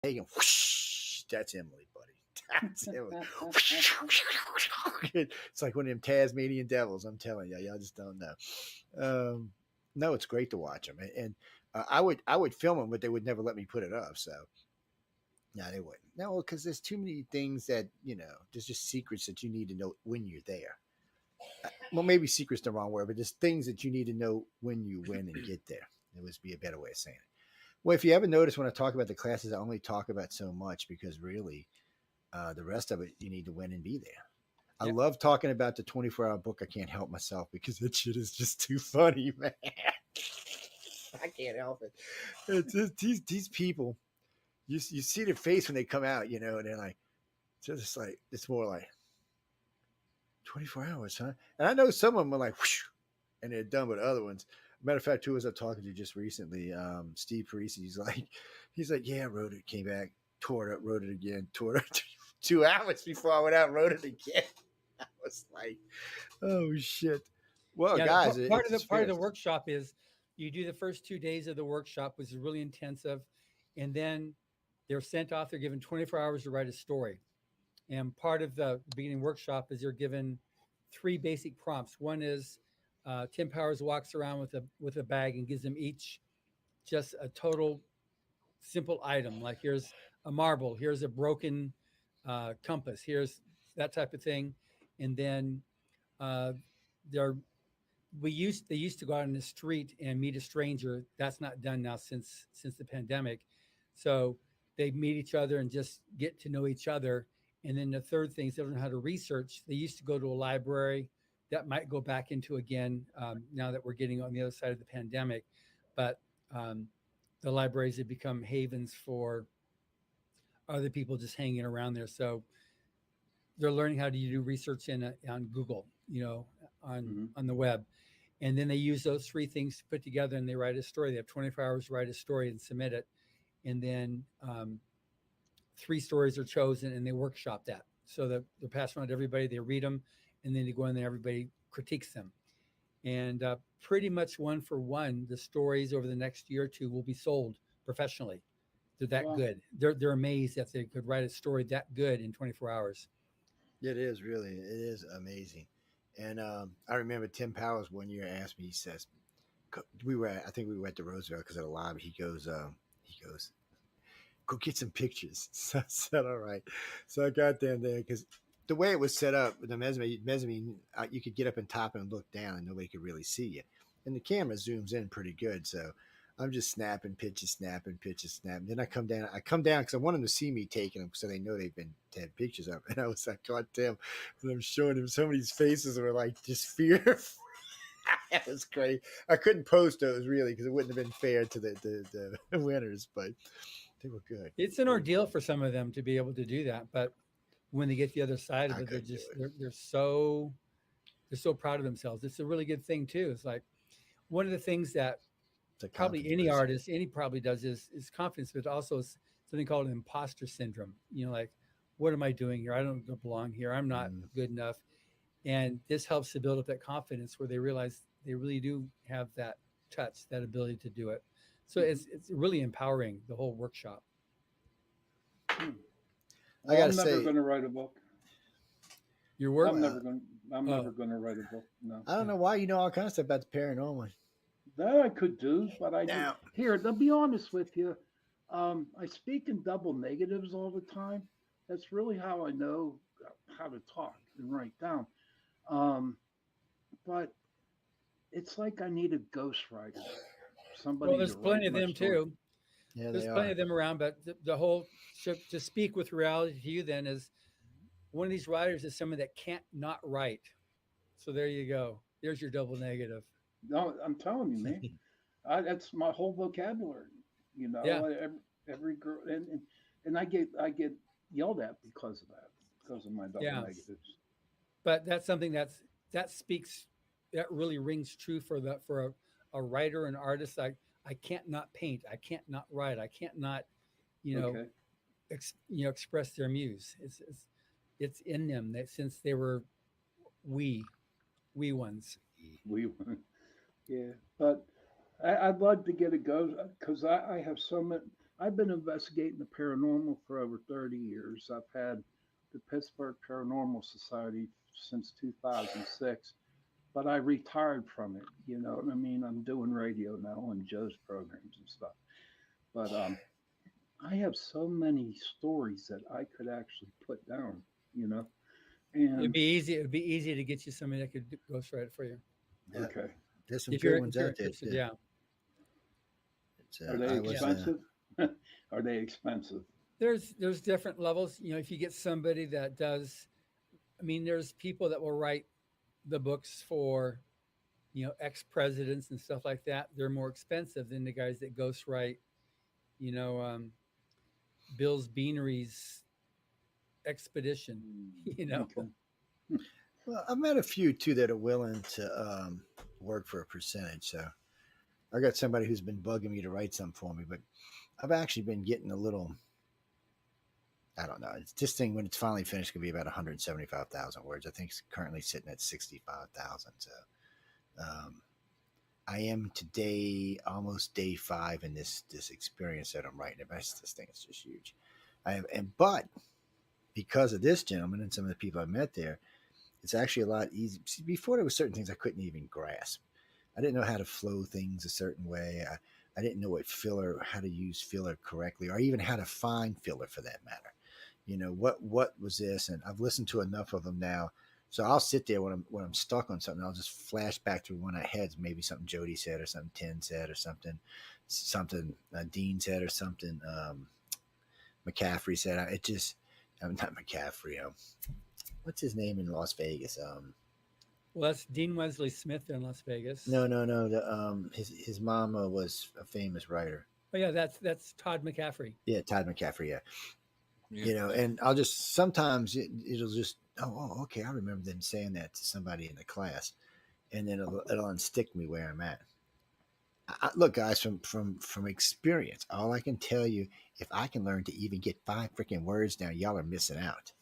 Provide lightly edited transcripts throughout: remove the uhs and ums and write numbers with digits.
Hagen, whoosh, that's Emily, buddy. That's Emily. It's like one of them Tasmanian devils. I'm telling you, y'all just don't know. No, it's great to watch them, and I would film them, but they would never let me put it up. So no, they wouldn't. No, because there's too many things that there's just secrets that you need to know when you're there. Well, maybe secret's the wrong word, but there's things that you need to know when you win and get there. It would be a better way of saying it. Well, if you ever notice when I talk about the classes, I only talk about so much because really, the rest of it you need to win and be there. I Yeah. love talking about the 24-hour book. I can't help myself because that shit is just too funny, man. I can't help it. It's just, these people, you see their face when they come out, and they're like, just like it's more like 24 hours, huh? And I know some of them are like, whoosh, and they're done with other ones. Matter of fact, who was I talking to just recently? Steve Parisi. He's like, yeah, I wrote it, came back, tore it up, wrote it again, tore it up 2 hours before I went out and wrote it again. I was like, oh shit. Well, Yeah, guys, part of the workshop is you do the first 2 days of the workshop, which is really intensive, and then they're sent off. They're given 24 hours to write a story. And part of the beginning workshop is they're given 3 basic prompts. One is Tim Powers walks around with a bag and gives them each just a total simple item. Like here's a marble, here's a broken compass, here's that type of thing, and then uh, they're they used to go out in the street and meet a stranger. That's not done now since the pandemic. So they meet each other and just get to know each other. And then the third thing is they learn how to research. They used to go to a library. That might go back into again now that we're getting on the other side of the pandemic. But the libraries have become havens for other people just hanging around there. So they're learning how to do research on Google, on the web. And then they use those 3 things to put together and they write a story. They have 24 hours to write a story and submit it. And then 3 stories are chosen and they workshop that. So that they're passed around to everybody, they read them, and then they go in there, everybody critiques them. And pretty much one for one, the stories over the next year or 2 will be sold professionally. They're that good. They're amazed that they could write a story that good in 24 hours. it is really, it is amazing. And I remember Tim Powers one year asked me, he says, I think we were at the Roosevelt because of the lobby. He goes, go get some pictures. So I said, all right. So I got down there because the way it was set up, the mezzanine, you could get up on top and look down and nobody could really see you. And the camera zooms in pretty good. So I'm just snapping pictures, snapping. Then I come down because I want them to see me taking them so they know they've been had pictures of. And I was like, God damn. And I'm showing them some of these faces were like just fear. That was great. I couldn't post those really because it wouldn't have been fair to the winners, but they were good. It's an ordeal for some of them to be able to do that, but when they get the other side of I it, couldn't do it. they're so proud of themselves. It's a really good thing too. It's like one of the things that It's a probably confidence any boost. artist, any probably does is confidence, but also something called imposter syndrome. Like, what am I doing here? I don't belong here. I'm not Mm, good enough. And this helps to build up that confidence where they realize they really do have that touch, that ability to do it. So it's really empowering, the whole workshop. I Well, gotta I'm never say, going to write a book. Your work. well, I'm never Oh, going to write a book. No. I don't yeah. know why you know all kinds of stuff about the paranormal. That I could do, but Now, here. To be honest with you, I speak in double negatives all the time. That's really how I know how to talk and write down. Um, but it's like I need a ghostwriter, Well, somebody to there's plenty write of my them story. too. yeah, There's they plenty are. of them around, but the whole to speak with reality to you then is one of these writers is someone that can't not write. So there you go. There's your double negative. No, I'm telling you, man. That's my whole vocabulary. Yeah. Every girl, and I get yelled at because of that, because of my double Yeah. negatives. But that's something that speaks that really rings true for a writer and artist. I can't not paint. I can't not write. I can't not, you know, Okay, express their muse. It's in them that since they were we we ones. we, yeah, but I'd love to get a go because I have so many. I've been investigating the paranormal for over 30 years. I've had the Pittsburgh Paranormal Society since 2006, but I retired from it. You know what I mean? I'm doing radio now on Joe's programs and stuff. But I have so many stories that I could actually put down, you know? It'd And be easy. It'd be easy to get you somebody that could ghostwrite it for you Yeah, okay, there's some if good you're ones out there interested. too. Yeah, It's, are they I was, yeah. expensive? Are they expensive? There's different levels. You know, if you get somebody that does, I mean, there's people that will write the books for, you know, ex presidents and stuff like that. They're more expensive than the guys that ghostwrite, you know, Bill's Beanery's expedition. You know, Okay. well, I've met a few too that are willing to work for a percentage. So I got somebody who's been bugging me to write something for me, but I've actually been getting a little. I don't know. It's this thing when it's finally finished could be about 175,000 words. I think it's currently sitting at 65,000. So um, I am today almost day 5 in this experience that I'm writing about. This thing is just huge. But because of this gentleman and some of the people I met there, it's actually a lot easier. See, before there were certain things I couldn't even grasp. I didn't know how to flow things a certain way. I didn't know how to use filler correctly, or even how to find filler for that matter. You know, what was this? And I've listened to enough of them now. So I'll sit there when I'm stuck on something. I'll just flash back through one of my heads, maybe something Jody said, or something Tin said, or something Dean said, or something McCaffrey said. It just, not McCaffrey. What's his name in Las Vegas? well, that's Dean Wesley Smith in Las Vegas. No. His mama was a famous writer. Oh yeah, that's Todd McCaffrey. Yeah, Todd McCaffrey. Yeah, Yeah. you know, and I'll just sometimes it'll just okay, I remember them saying that to somebody in the class, and then it'll unstick me where I'm at. Look, guys, from experience, all I can tell you, if I can learn to even get 5 freaking words down, y'all are missing out.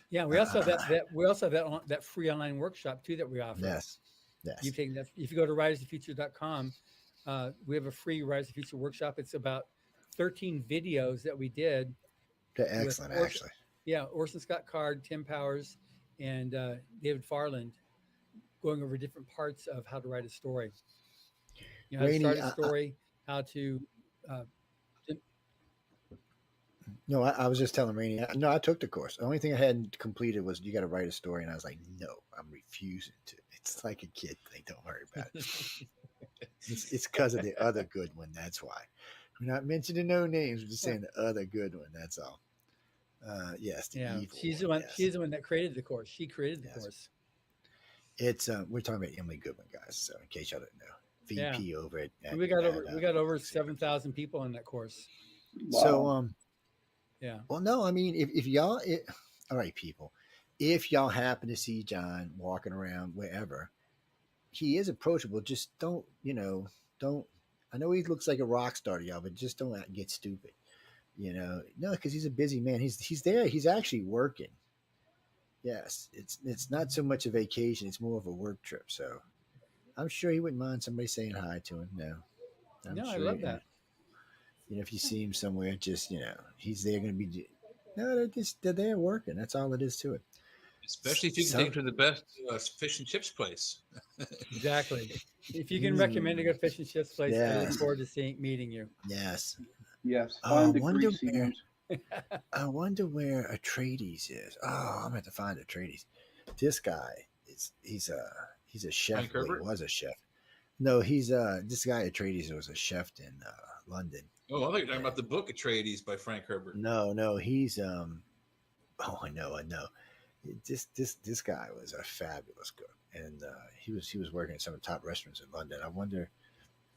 Yeah, we also have that free online workshop too that we offer. Yes, You yes, take that if you go to rideasthefuture.com, we have a free Rise of the Future workshop. It's about 13 videos that we did with excellent, actually. Orson Scott Card, Tim Powers, and David Farland, going over different parts of how to write a story. You know, how to Rainey, start a story, how to uh, no, I was just telling Rainey. No, I took the course. The only thing I hadn't completed was you got to write a story, and I was like, no, I'm refusing to. It's like a kid thing. Don't worry about it. It's because of the other good one. That's why. We're not mentioning no names. We're just saying the other good one. That's all. Yes, the yeah, evil she's one. the one. Yes. She's the one that created the course. She created the Yes. course. It's we're talking about Emily Goodman, guys. So in case y'all didn't know, VP over at We got over 7,000 people in that course. So Wow. Yeah. well, no, I mean if y'all, all right, people, if y'all happen to see John walking around wherever, he is approachable. Just don't. I know he looks like a rock star to y'all, but just don't get stupid. No, because he's a busy man. He's there. He's actually working. Yes, it's not so much a vacation; it's more of a work trip. So I'm sure he wouldn't mind somebody saying hi to him. No, I'm No, I sure. love that. If you see him somewhere, just he's there going to be. No, they're there working. That's all it is to it. Especially if you can take them to the best fish and chips place. Exactly. If you can recommend a good fish and chips place, I look Yes. forward to meeting you. Yes. Yes. I Find the wonder greasy where. ones. I wonder where Atreides is. Oh, I'm going to find Atreides. This guy he's a chef. Frank Well, he Herbert? was a chef. No, he's this guy Atreides was a chef in London. Oh, I thought you were talking about the book Atreides by Frank Herbert. No, he's oh, I know. This guy was a fabulous cook, and he was working at some of the top restaurants in London. I wonder,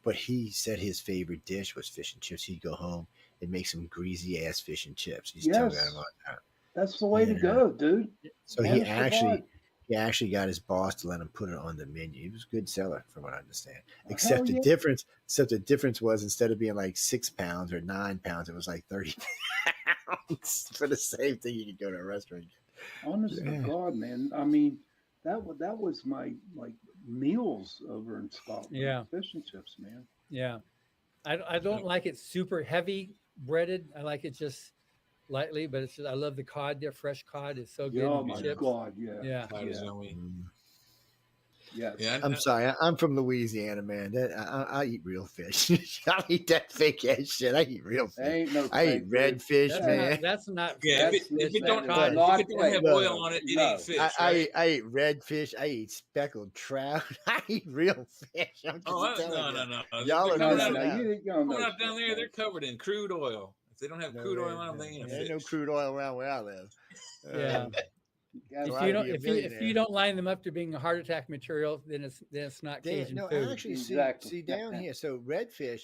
but he said his favorite dish was fish and chips. He'd go home and make some greasy ass fish and chips. He's telling me Yes. about that. That's the way to go, dude. So Honest to he actually got his boss to let him put it on the menu. He was a good seller, from what I understand. Hell Except yeah. the difference was instead of being like 6 pounds or 9 pounds, it was like 30 pounds for the same thing. You could go to a restaurant. Honest Yeah. to God, man. I mean, that was my meals over in Scotland. Yeah. Fish and chips, man. Yeah. I don't like it super heavy breaded. I like it just lightly, but it's just, I love the cod. Their fresh cod is so good. Yeah, oh And my chips. God, yeah, Yeah. Cod is yeah, yummy. yes. Yeah, I'm sorry. I'm from Louisiana, man. I eat real fish. I eat that fake ass shit. I eat real There fish. ain't no I eat fake redfish, man. That's not yeah. fish. That's It's that is cod. If not it don't have fake. oil on it, it ain't No. fish, right? I eat redfish. I eat speckled trout. I eat real fish. I'm Oh just telling you. no! Y'all are No, no, missing no. out. You don't Coming know out down shit, there, they're man. covered in crude oil. If they don't have crude oil on them, they ain't a There ain't no fish. crude oil around where I live. Yeah. Got So If I'd you be don't, a if you millionaire. don't line them up to being a heart attack material, then it's not They, Cajun no, food. actually, Exactly. see down here. So redfish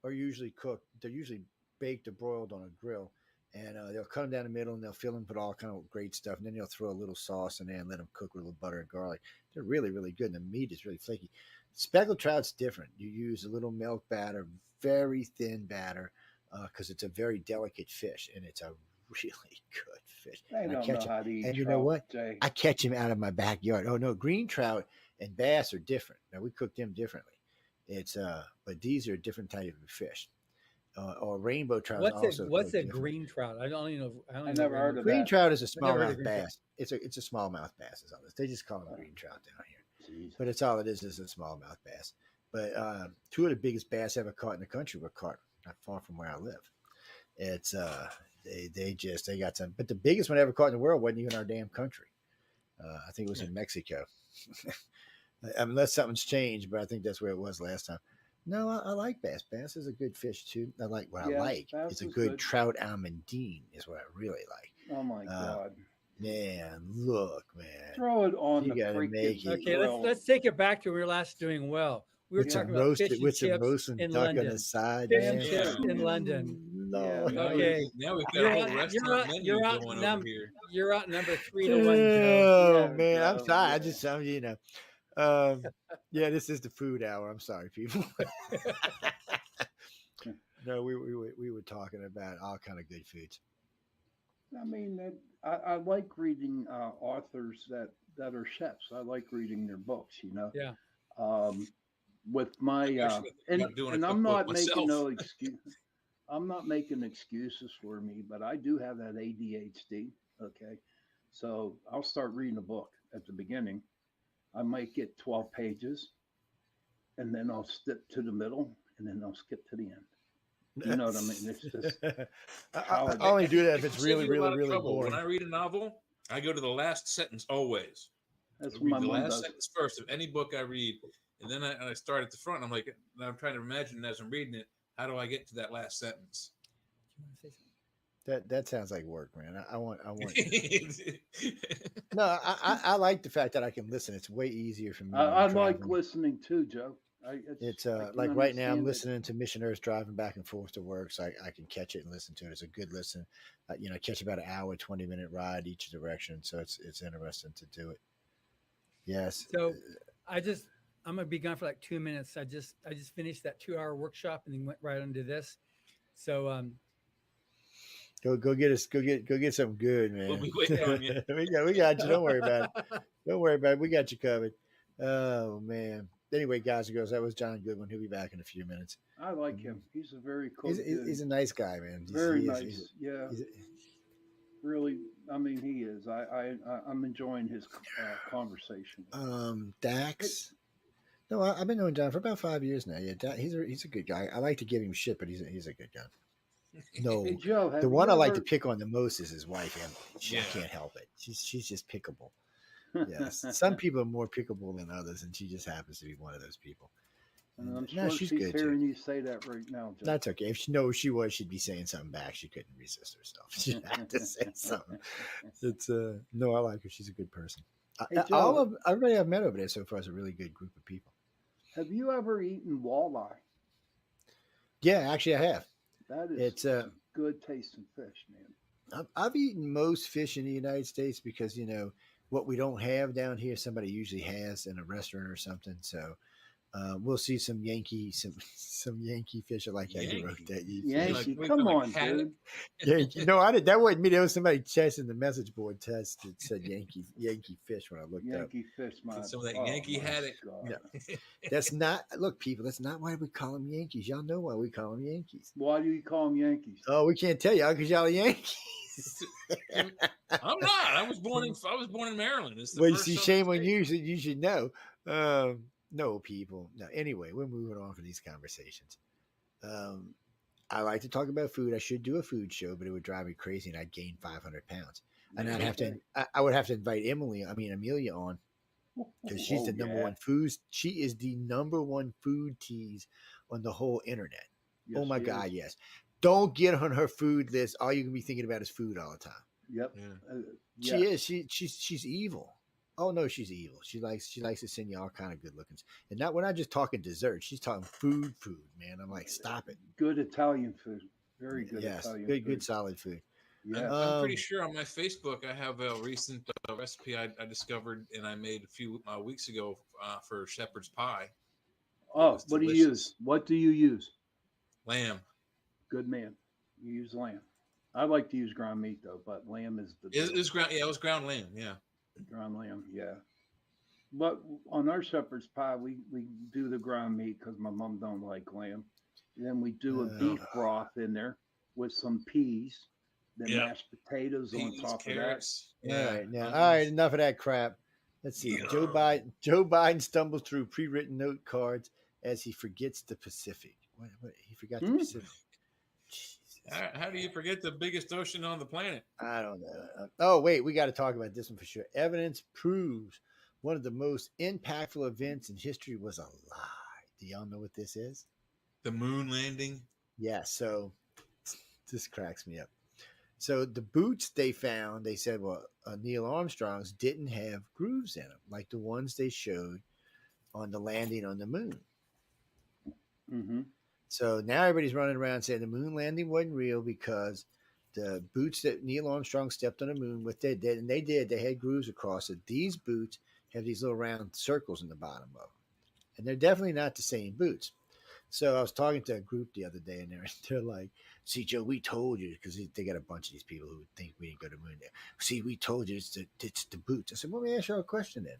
are usually cooked. They're usually baked or broiled on a grill, and they'll cut them down the middle and they'll fill them, put all kind of great stuff, and then they'll throw a little sauce in there and let them cook with a little butter and garlic. They're really, really good, and the meat is really flaky. Speckled trout's different. You use a little milk batter, very thin batter, because it's a very delicate fish, and it's a really good fish. They And I don't catch know it, how to eat and you know trout, what? Jay. I catch him out of my backyard. Oh no, green trout and bass are different. Now we cook them differently. It's but these are a different type of fish. Or rainbow trout is also What's cooked a different. green trout? I don't even know. I don't I even know never heard of Green that. trout is a never heard of smallmouth green trout. bass. It's a smallmouth bass. Is all this. They just call them green trout down here, Jeez. but it's all it is a smallmouth bass. But two of the biggest bass ever caught in the country were caught not far from where I live. It's they got some, but the biggest one ever caught in the world wasn't even our damn country. I think it was in Mexico. Unless something's changed, but I think that's where it was last time. No, I like bass. Bass is a good fish too. I like what I Yeah, like. bass It's a is good good. trout almondine is what I really like. Oh my God. Man, look, man. Throw it on You the gotta freaking make it. Okay, grill. let's take it back to when we were last doing well. We were With talking some about roasted, fish and with some chips roasted in duck on London. the side, Fish man. and chips in London. Lord. Now, Okay. now we've got You're a whole out, restaurant menu you're out, going over here. you're out number 3-1, Joe. Oh Yeah, man, I'm Joe, sorry. yeah. I just, you know, um, yeah, this is the food hour. I'm sorry, people. No, we were talking about all kind of good foods. I mean, I like reading authors that are chefs. I like reading their books. Yeah. With my Actually, I'm and doing a and I'm cookbook not making myself. no excuse. I'm not making excuses for me, but I do have that ADHD. Okay, so I'll start reading a book at the beginning. I might get 12 pages, and then I'll skip to the middle, and then I'll skip to the end. You know what I mean? It's just how I it only do that if It it's can save really, you a lot really, of really trouble. When boring. I read a novel, I go to the last sentence always. That's I what my read the mom last does. sentence first of any book I read, and then I start at the front. I'm like, and I'm trying to imagine as I'm reading it, how do I get to that last sentence? That sounds like work, man. I want. No, I like the fact that I can listen. It's way easier for me when I I'm like traveling. listening too, Joe. It's I can like right now I'm understand it. listening to Mission Earth driving back and forth to work, so I can catch it and listen to it. It's a good listen. You know, catch about an hour, 20-minute ride each direction, so it's interesting to do it. Yes. So I'm gonna be gone for like 2 minutes. I just finished that 2-hour workshop and then went right into this. So Go get us. Go get something good, man. We'll be waiting on you. we got you. Don't worry about it. Don't worry about it. We got you covered. Oh man. Anyway, guys and girls, that was John Goodwin. He'll be back in a few minutes. I like him. He's a very cool He's, dude. he's a nice guy, man. Very He is- nice. Yeah, he's- really. I mean, he is. I'm enjoying his conversation. Dax. No, I've been knowing John for about 5 years now. Yeah, he's a good guy. I like to give him shit, but he's a good guy. No, Hey Joe, have the you one I like ever- to pick on the most is his wife, Emily. She Yeah. can't help it. She's just pickable. Yes, some people are more pickable than others, and she just happens to be one of those people. And I'm No, sure she's she's good, hearing too. you say that right now, Joe. That's okay. If she knows she was, she'd be saying something back. She couldn't resist herself. She had to say something. It's no, I like her. She's a good person. Hey, Joe. Everybody I've met over there so far is a really good group of people. Have you ever eaten walleye? Yeah, actually, I have. That is It's some good tasting fish, man. I've eaten most fish in the United States because what we don't have down here, somebody usually has in a restaurant or something. So We'll see some some Yankee fish. I like how you wrote Yankee. that. Yankee, Like, come like on, haddock. dude. Yankee. No, I did. That wasn't me. That was somebody testing the message board test that said Yankee fish when I looked up. Yankee fish, man. Some of that Oh, Yankee my haddock. God. No, that's not. Look, people. That's not why we call them Yankees. Y'all know why we call them Yankees. Why do you call them Yankees? Oh, we can't tell y'all because y'all are Yankees. I'm not. I was born in Maryland. It's the Well, you first see, southern shame on state. you. So you should know. No, people. No. Anyway, we're moving on for these conversations. Um, I like to talk about food. I should do a food show, but it would drive me crazy, and I'd gain 500 pounds. And I'd have to. I would have to invite Amelia on because she's Oh, the number yeah. one food. She is the number one food tease on the whole internet. Yes, Oh my she God, is. yes. Don't get on her food list. All you can be thinking about is food all the time. Yep. Yeah. She Yes. is. She's evil. Oh no, she's evil. She likes to send you all kind of good lookings. And not we're not just talking dessert. She's talking food, man. I'm like, stop it. Good Italian food. Very good Yes, Italian good, food. solid food. Yes. I'm pretty sure on my Facebook I have a recent recipe I discovered and I made a few weeks ago for shepherd's pie. Oh, was what do you delicious. use? What do you use? Lamb. Good man. You use lamb. I like to use ground meat though, but lamb is the It was ground. Yeah, it was ground lamb. Yeah. ground lamb. Yeah. But on our shepherd's pie, we do the ground meat because my mom don't like lamb. Then we do a beef broth in there with some peas, then Yeah. mashed potatoes on Peas, top carrots. All Yeah. right, now, all onions. right, enough of that crap. Let's see. Yeah. Joe Biden stumbles through pre-written note cards as he forgets the Pacific. What he forgot the Pacific. Jesus. How do you forget the biggest ocean on the planet? I don't know. Oh, wait, we got to talk about this one for sure. Evidence proves one of the most impactful events in history was a lie. Do y'all know what this is? The moon landing. Yeah, so this cracks me up. So the boots they found, they said, well, Neil Armstrong's didn't have grooves in them, like the ones they showed on the landing on the moon. Mm-hmm. So now everybody's running around saying the moon landing wasn't real because the boots that Neil Armstrong stepped on the moon with, they had grooves across it. These boots have these little round circles in the bottom of them. And they're definitely not the same boots. So I was talking to a group the other day, and they're like, see, Joe, we told you, because they got a bunch of these people who think we didn't go to the moon there. See, we told you it's the boots. I said, well, let me ask you a question then.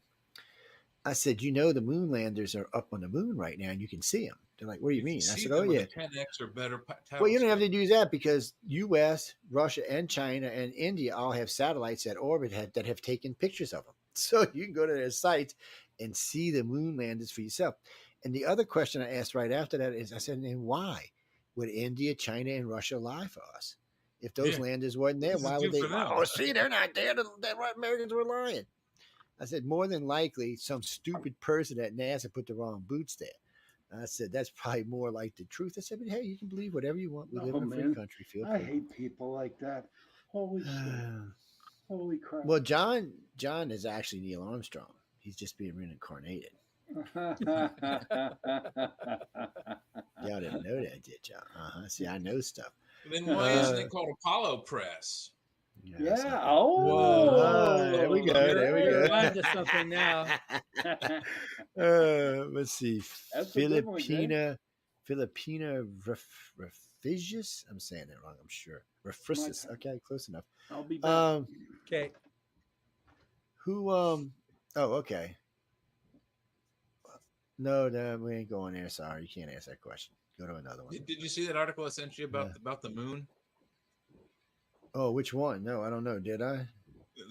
I said, you know, the moon landers are up on the moon right now, and you can see them. They're like, what do you mean? I said, oh, yeah. 10x or better. Well, you don't have to do that because U.S., Russia, and China and India all have satellites that orbit that have taken pictures of them. So you can go to their sites and see the moon landers for yourself. And the other question I asked right after that is, I said, and why would India, China, and Russia lie for us? If those landers wasn't there, why would they? Oh, see, they're not there. The Americans were lying. I said, more than likely, some stupid person at NASA put the wrong boots there. I said, that's probably more like the truth. I said, but hey, you can believe whatever you want. We live in a free country. Feel free. I hate people like that. Holy shit. Holy crap. Well, John is actually Neil Armstrong. He's just being reincarnated. Y'all didn't know that, did y'all? See, I know stuff. Then why isn't it called Apollo Press? Yeah. There we go. There we go. You're onto something now. Let's see. That's a good one, Filipina refugius. I'm saying that wrong, I'm sure. Refugius. Okay, close enough. I'll be back. Okay. Who oh, okay. No, we ain't going there. Sorry, you can't ask that question. Go to another one. Did you see that article I sent you about the moon? Oh, which one? No, I don't know. Did I?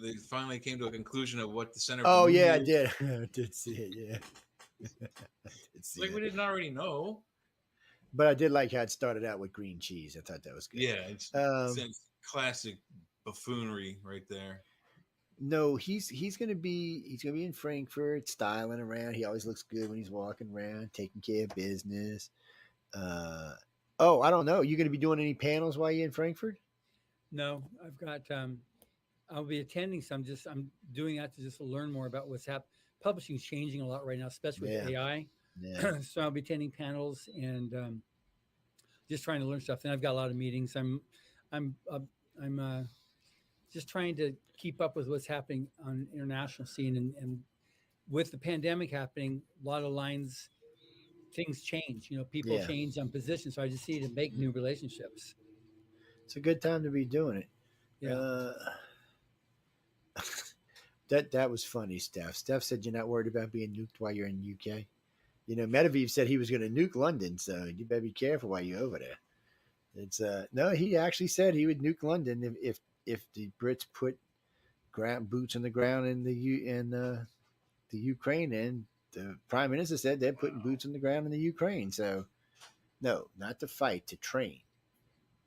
They finally came to a conclusion of what the center. Oh, of the moon yeah, is. I did. I did see it. Yeah. We didn't already know. But I did like how it started out with green cheese. I thought that was good. Yeah, it's classic buffoonery right there. No, he's gonna be in Frankfurt, styling around. He always looks good when he's walking around, taking care of business. Oh, I don't know. You gonna be doing any panels while you're in Frankfurt? No, I've got. I'll be attending some. I'm doing that to just learn more about what's happening. Publishing's changing a lot right now, especially with AI. Yeah. So I'll be attending panels and just trying to learn stuff. And I've got a lot of meetings. I'm just trying to keep up with what's happening on international scene and with the pandemic happening, a lot of lines things change. You know, people Yeah, change on position, so I just need to make new relationships. it's a good time to be doing it. Yeah. Uh, that was funny, Steph. Steph said you're not worried about being nuked while you're in UK. You know, Medvedev said he was going to nuke London, so you better be careful while you're over there. It's no, he actually said he would nuke London if the Brits put ground boots on the ground in the Ukraine, and the prime minister said they're putting boots on the ground in the Ukraine. So no, not to fight, to train.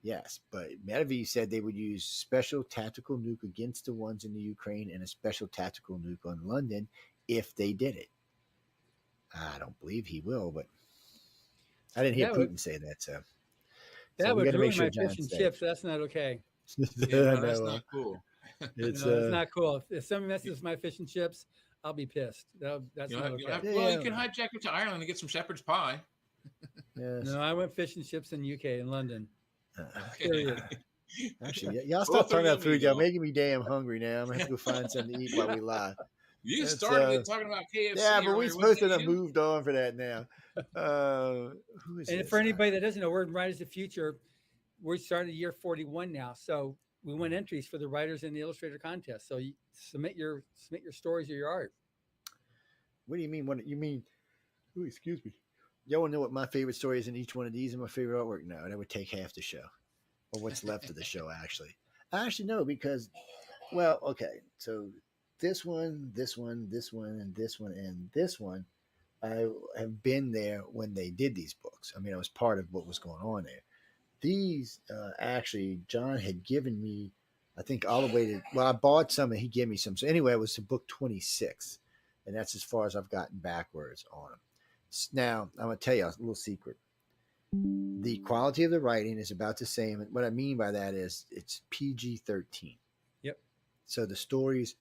Yes, but Medvedev said they would use special tactical nuke against the ones in the Ukraine and a special tactical nuke on London if they did it. I don't believe he will, but I didn't hear That would Putin say that. So that we would got to make ruin sure my fish John's and safe. chips. That's not okay. Yeah, I no, that's know. not cool. It's No, it's not cool. If somebody messes with my fish and chips, I'll be pissed. That's You not know, okay. well, you yeah, can hijack it to Ireland and get some shepherd's pie. yes. No, I went fish and chips in UK in London. Uh, Period. actually, y'all stop Both are talking about yummy food. Y'all though. making me damn hungry now. I'm gonna have to go find something to eat while we live. You It's started it talking about yeah, KFC but we earlier. What supposed to did have you do? moved on for that now. Who is And this? for anybody that doesn't know, we're in Writers of the Future. We're starting year 41 now. So we won entries for the writers and the illustrator contest. So you submit your stories or your art. What do you mean? What you mean? Ooh, excuse me. Y'all want to know what my favorite story is in each one of these and my favorite artwork? No, that would take half the show, or what's left of the show. Actually, no, because well, okay. So this one, this one, this one, and this one, and this one. I have been there when they did these books. I mean, I was part of what was going on there. These actually, John had given me, I think, all the way to, well, I bought some and he gave me some. So anyway, it was to book 26. And that's as far as I've gotten backwards on them. Now, I'm going to tell you a little secret. The quality of the writing is about the same. And what I mean by that is it's PG 13. Yep. So the stories,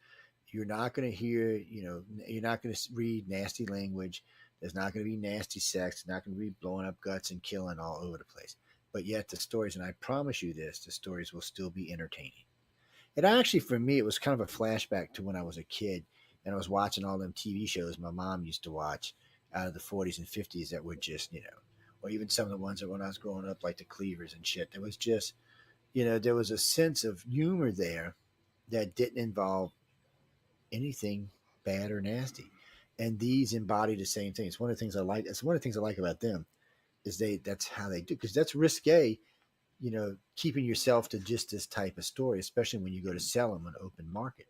you're not going to hear, you're not going to read nasty language. There's not going to be nasty sex. There's not going to be blowing up guts and killing all over the place. But yet the stories, and I promise you this, the stories will still be entertaining. And actually, for me, it was kind of a flashback to when I was a kid and I was watching all them TV shows my mom used to watch out of the 40s and 50s that were just, or even some of the ones that when I was growing up, like the Cleavers and shit, there was just, there was a sense of humor there that didn't involve anything bad or nasty. And these embody the same thing. It's one of the things I like. It's one of the things I like about them is that's how they do, because that's risque, keeping yourself to just this type of story, especially when you go to sell them on open market.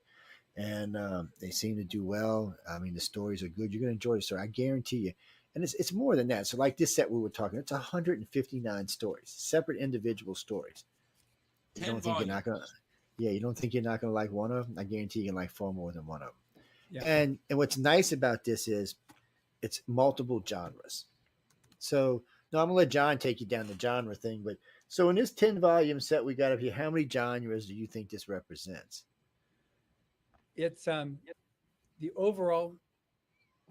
And they seem to do well. I mean, the stories are good. You're going to enjoy the story. I guarantee you. And it's more than that. So like this set we were talking, it's 159 stories, separate individual stories. You 10 don't think you're volumes. not going to, yeah, you don't think you're not going to like one of them? I guarantee you can like far more than one of them. Yeah. And what's nice about this is it's multiple genres. So now I'm gonna let John take you down the genre thing, but so in this 10 volume set we got up here, how many genres do you think this represents? It's the overall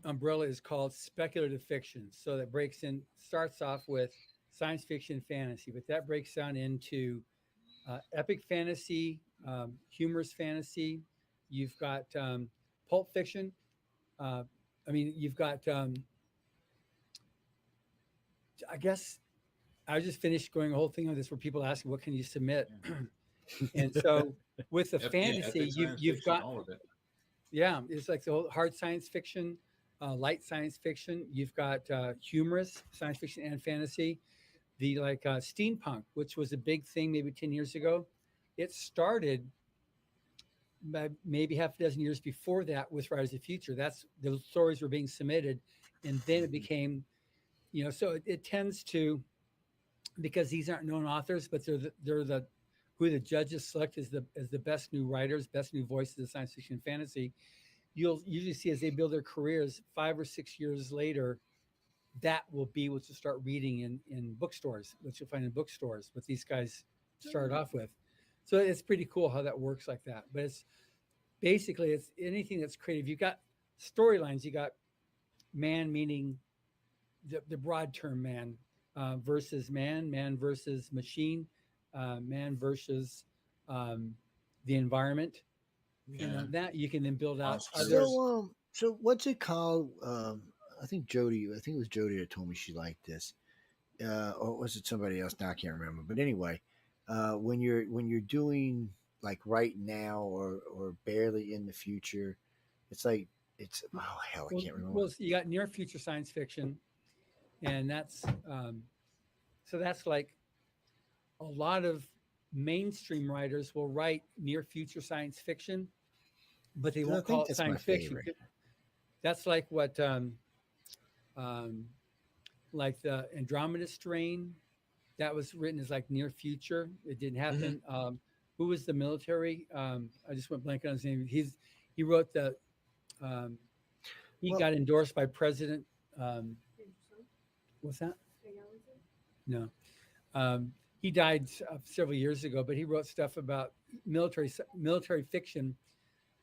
umbrella is called speculative fiction. So that starts off with science fiction, fantasy, but that breaks down into epic fantasy, humorous fantasy. You've got pulp fiction. You've got. I guess I just finished going a whole thing on this where people ask, "What can you submit?" And so with the fantasy, epic science you've fiction, got all of it. yeah, it's like the whole hard science fiction, light science fiction. You've got humorous science fiction and fantasy. The steampunk, which was a big thing maybe 10 years ago, it started maybe half a dozen years before that with Rise of the Future. That's the stories were being submitted, and then it became, so it tends to, because these aren't known authors, but they're the who the judges select as the best new writers, best new voices of science fiction and fantasy. You'll usually see as they build their careers 5 or 6 years later, that will be what you'll start reading in bookstores, what you'll find in bookstores, what these guys started off with. So it's pretty cool how that works like that. But it's basically it's anything that's creative. You got storylines. You got man meaning the broad term man versus man versus machine, man versus the environment. Yeah. That you can then build out Monsters. other. So what's it called? I think Jody. I think it was Jody that told me she liked this. Or was it somebody else? Now I can't remember. But anyway, when you're doing like right now or barely in the future, it's like it's oh hell, I Well, can't remember. well, you got near future science fiction, and that's like a lot of mainstream writers will write near future science fiction, but they 'Cause I won't call think it that's my science fiction. favorite. That's um, like the Andromeda strain that was written as like near future. It didn't Hmm. happen. Who was the military? I just went blank on his name. He wrote the um, he Well, got endorsed by President. Um, what's that? No. Um, he died several years ago, but he wrote stuff about military fiction.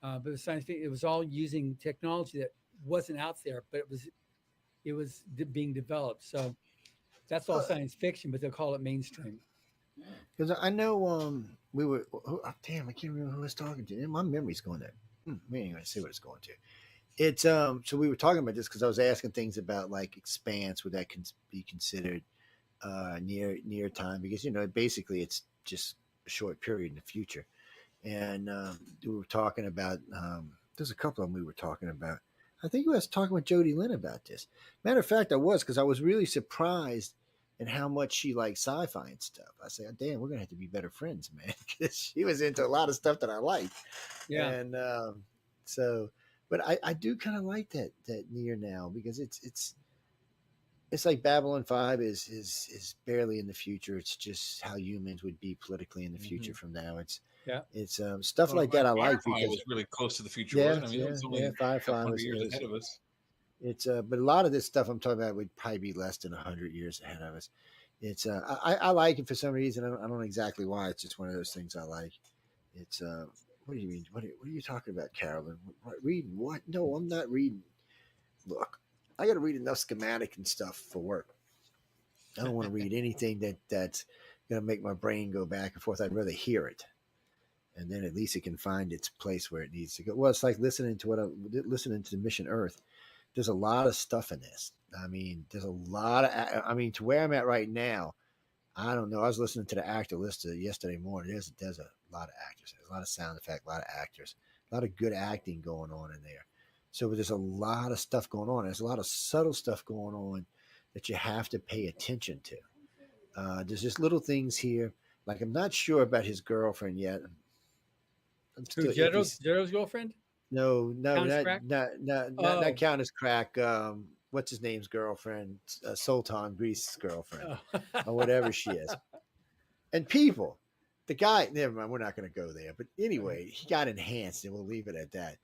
But it was science fiction. It was all using technology that wasn't out there, but being developed. So that's all science fiction, but they'll call it mainstream. because I know we were damn, I can't remember who I was talking to. My memory's going there. Anyway, I see what it's going to. It's so we were talking about this because I was asking things about like expanse, would that be considered near time, because basically it's just a short period in the future. And we were talking about there's a couple of them we were talking about. I think I was talking with Jody Lynn about this. Matter of fact, I was, because I was really surprised at how much she liked sci-fi and stuff. I said, oh, damn, we're gonna have to be better friends, man, because she was into a lot of stuff that I liked. Yeah, And so, but I do kind of like that near now, because it's like Babylon 5 is barely in the future. It's just how humans would be politically in the future Hmm. from now. yeah. It's stuff Well, like that I like Firefly because was really close to the future, yeah, wasn't it? I mean, it yeah, was only yeah. a couple Firefly hundred years was ahead of us. it's but a lot of this stuff I'm talking about would probably be less than 100 years ahead of us. It's I like it for some reason. I don't know exactly why. It's just one of those things I like. It's what do you mean? What are you talking about, Carolyn? Reading what? No, I'm not reading. Look, I got to read enough schematic and stuff for work. I don't want to read anything that's going to make my brain go back and forth. I'd rather hear it, and then at least it can find its place where it needs to go. Well, it's like listening to listening to Mission Earth. There's a lot of stuff in this. I mean, there's a lot of. I mean, to where I'm at right now, I don't know. I was listening to the actor list yesterday morning. There's a lot of actors. There's a lot of sound effect, a lot of actors, a lot of good acting going on in there. So there's a lot of stuff going on. There's a lot of subtle stuff going on that you have to pay attention to. There's just little things here. Like I'm not sure about his girlfriend yet. I'm Who still iffy. Jetto's girlfriend? No, no, Countess Crack? not Oh, Countess Crack. What's his name's girlfriend? Sultan Greece's girlfriend, oh. or whatever she is. And people, the guy. Never mind. We're not going to go there. But anyway, he got enhanced, and we'll leave it at that.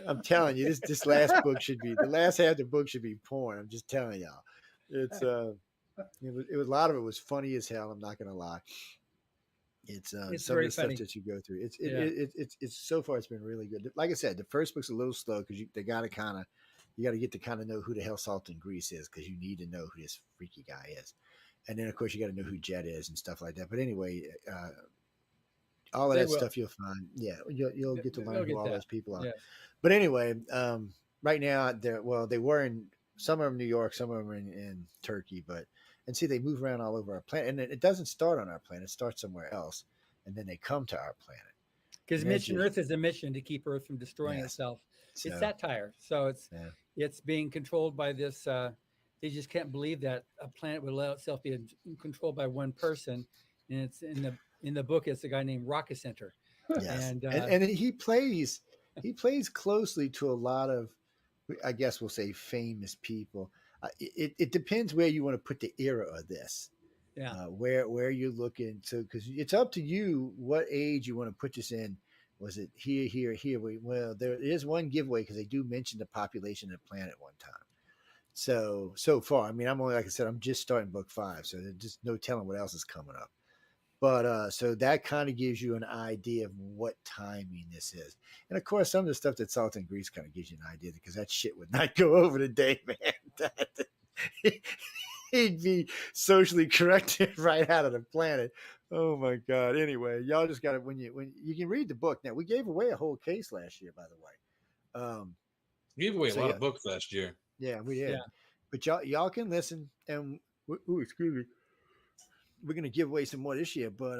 I'm telling you, this last book should be the last half of the book should be porn. I'm just telling y'all. It's it was a lot of it was funny as hell. I'm not going to lie. It's It's some of very the stuff funny. that you go through. Yeah. It's so far it's been really good. Like I said, the first book's a little slow because they got to kind of you got to get to kind of know who the hell Salt and Grease is, because you need to know who this freaky guy is, and then of course you got to know who Jet is and stuff like that. But anyway, all of They that will. stuff you'll find. Yeah, you'll get to learn They'll who get all that. those people are. Yes. But anyway, right now they were in some of them New York, some of them in Turkey, but and see they move around all over our planet, and it doesn't start on our planet; it starts somewhere else, and then they come to our planet. Because And that Mission just Earth is a mission to keep Earth from destroying yes, itself. It's so satire. So yeah, it's being controlled by this. They just can't believe that a planet would allow itself be controlled by one person. And it's in the book. It's a guy named Rocket Center, yes, and and he plays closely to a lot of, I guess we'll say, famous people. It depends where you want to put the era of this. yeah, Where you're looking, so because it's up to you what age you want to put this in. Was it here? Well, there is one giveaway because they do mention the population of the planet one time. So far, I mean, I'm only, like I said, I'm just starting book 5, so there's just no telling what else is coming up. But so that kind of gives you an idea of what timing this is. And of course, some of the stuff that Salt and Grease kind of gives you an idea, because that shit would not go over today, man. He'd be socially corrected right out of the planet. Oh my God. Anyway, y'all just got to, when you can read the book. Now, we gave away a whole case last year, by the way. We gave away a So lot yeah, of books last year. Yeah, we Yeah. did. But y'all can listen, and ooh, excuse me, we're gonna give away some more this year, but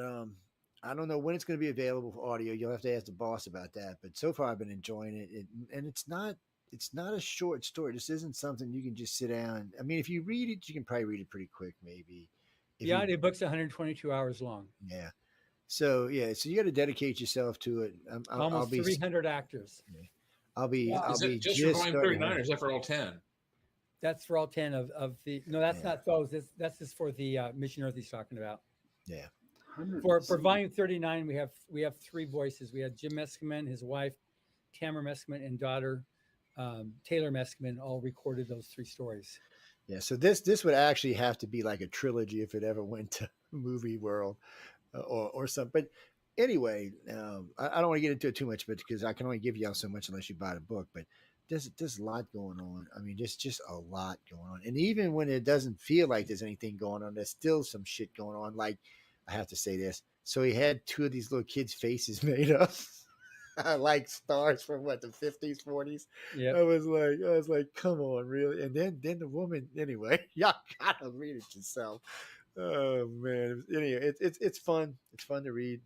I don't know when it's gonna be available for audio. You'll have to ask the boss about that. But so far, I've been enjoying it, and it's not a short story. This isn't something you can just sit down. I mean, if you read it, you can probably read it pretty quick, maybe. If The you audiobook's 122 hours long. yeah, so yeah, so you got to dedicate yourself to it. I'll Almost be 300 actors. Wow. I'll Is be that just for just volume starting. 39 or is that for all 10? That's for all 10 of the. No, that's Yeah. not those. That's just for the Mission Earth he's talking about. Yeah, For volume 39, we have three voices. We had Jim Meskimen, his wife Tamara Meskimen, and daughter Taylor Meskimen all recorded those three stories. yeah. So this would actually have to be like a trilogy if it ever went to movie world or something. But anyway, I don't want to get into it too much, but because I can only give y'all so much unless you buy the book. But there's a lot going on. I mean, there's just a lot going on. And even when it doesn't feel like there's anything going on, there's still some shit going on. Like I have to say this. So he had two of these little kids' faces made up. Like stars from what the 50s, 40s. Yeah. I was like, come on, really? And then the woman, anyway, y'all gotta read it yourself. Oh man. Anyway, it's fun. It's fun to read.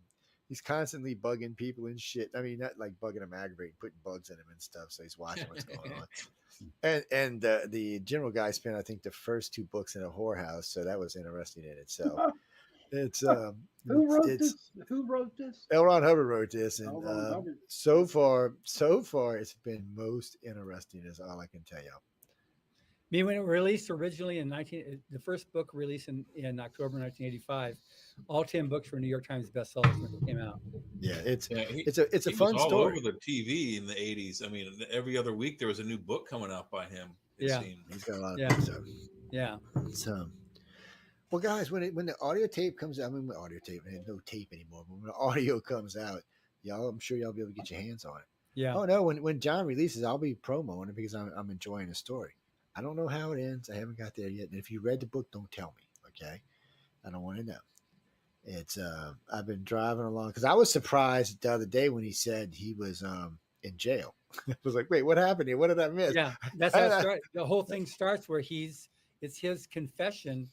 He's constantly bugging people and shit. I mean, not like bugging them, aggravating, putting bugs in him and stuff. So he's watching what's going on. And the general guy spent, I think, the first two books in a whorehouse. So that was interesting in itself. It's Who wrote it's this? Who wrote this? L. Ron Hubbard wrote this, and L. Ron Hubbard. so far, it's been most interesting. Is all I can tell you. I mean, when it released originally the first book released in October 1985, all 10 books were New York Times bestsellers when it came out. Yeah, it's Yeah, it's a he fun was all story. over the TV in the 80s. I mean, every other week there was a new book coming out by him. It Yeah. seemed. He's got a lot of Yeah. good stuff. Yeah. So, well, guys, when the audio tape comes out, I mean, audio tape, no tape anymore, but when the audio comes out, y'all, I'm sure y'all be able to get your hands on it. Yeah. Oh no, when John releases, I'll be promoting it because I'm enjoying the story. I don't know how it ends. I haven't got there yet. And if you read the book, don't tell me. Okay, I don't want to know. It's I've been driving along because I was surprised the other day when he said he was in jail. I was like, wait, what happened here? What did I miss? Yeah. That's how it starts. The whole thing starts where it's his confession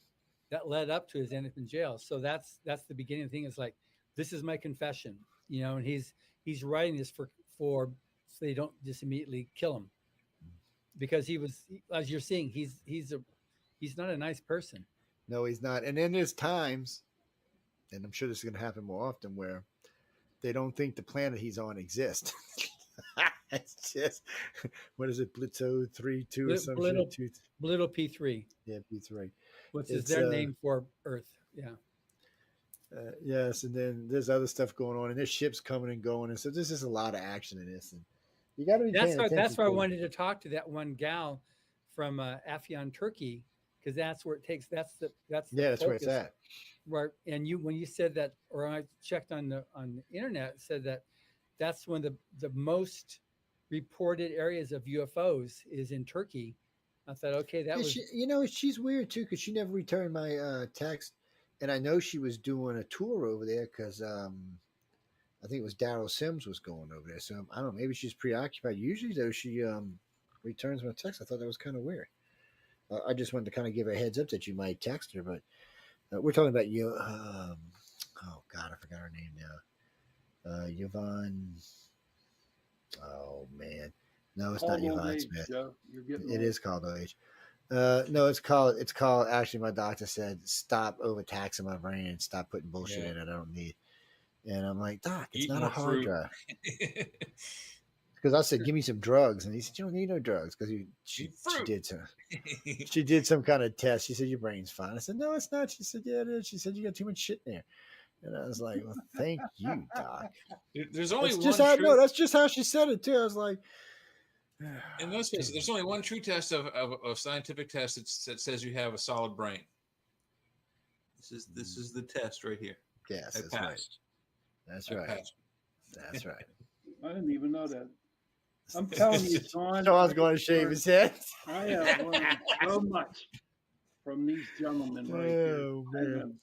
that led up to his end up in jail. So that's the beginning of the thing. It's like, this is my confession, and he's writing this for so they don't just immediately kill him, because as you're seeing, he's not a nice person. No, he's not. And then there's times, and I'm sure this is going to happen more often, where they don't think the planet he's on exists. It's just, what is it, Blitzo 3-2 or some shit? Little P3. Yeah, P3. Which is their name for Earth. Yeah. Yes, and then there's other stuff going on, and there's ships coming and going, and so there's just a lot of action in this, and you got to be paying attention. That's why I wanted to talk to that one gal from Afyon, Turkey, because that's where it takes. That's where it's at. Right, and when you said that, or I checked on the internet, it said that that's one of the most reported areas of UFOs is in Turkey. I thought, okay, that was. She's weird too because she never returned my text, and I know she was doing a tour over there because I think it was Daryl Sims was going over there. So I don't know, maybe she's preoccupied. Usually though, she returns my text. I thought that was kind of weird. I just wanted to kind of give her a heads up that you might text her, but we're talking about you. Oh God, I forgot her name now. Yvonne. Oh man, no, it's not Yvonne Smith. It is called old age. No, it's called. Actually, my doctor said stop overtaxing my brain and stop putting bullshit in it I don't need. And I'm like, Doc, it's not a hard drive. Because I said, give me some drugs, and he said, you don't need no drugs because she did some kind of test. She said your brain's fine. I said, no, it's not. She said, yeah, it is. She said you got too much shit in there. And I was like, well, thank you, Doc. There's only that's one. That's just how she said it too. I was like, in those cases, there's only one true test of scientific test that says you have a solid brain. This is the test right here. Yes, I passed. That's right. That's right. I didn't even know that. I'm telling you, Sean. Sean's going to shave his head. I have learned so much from these gentlemen right here. Man.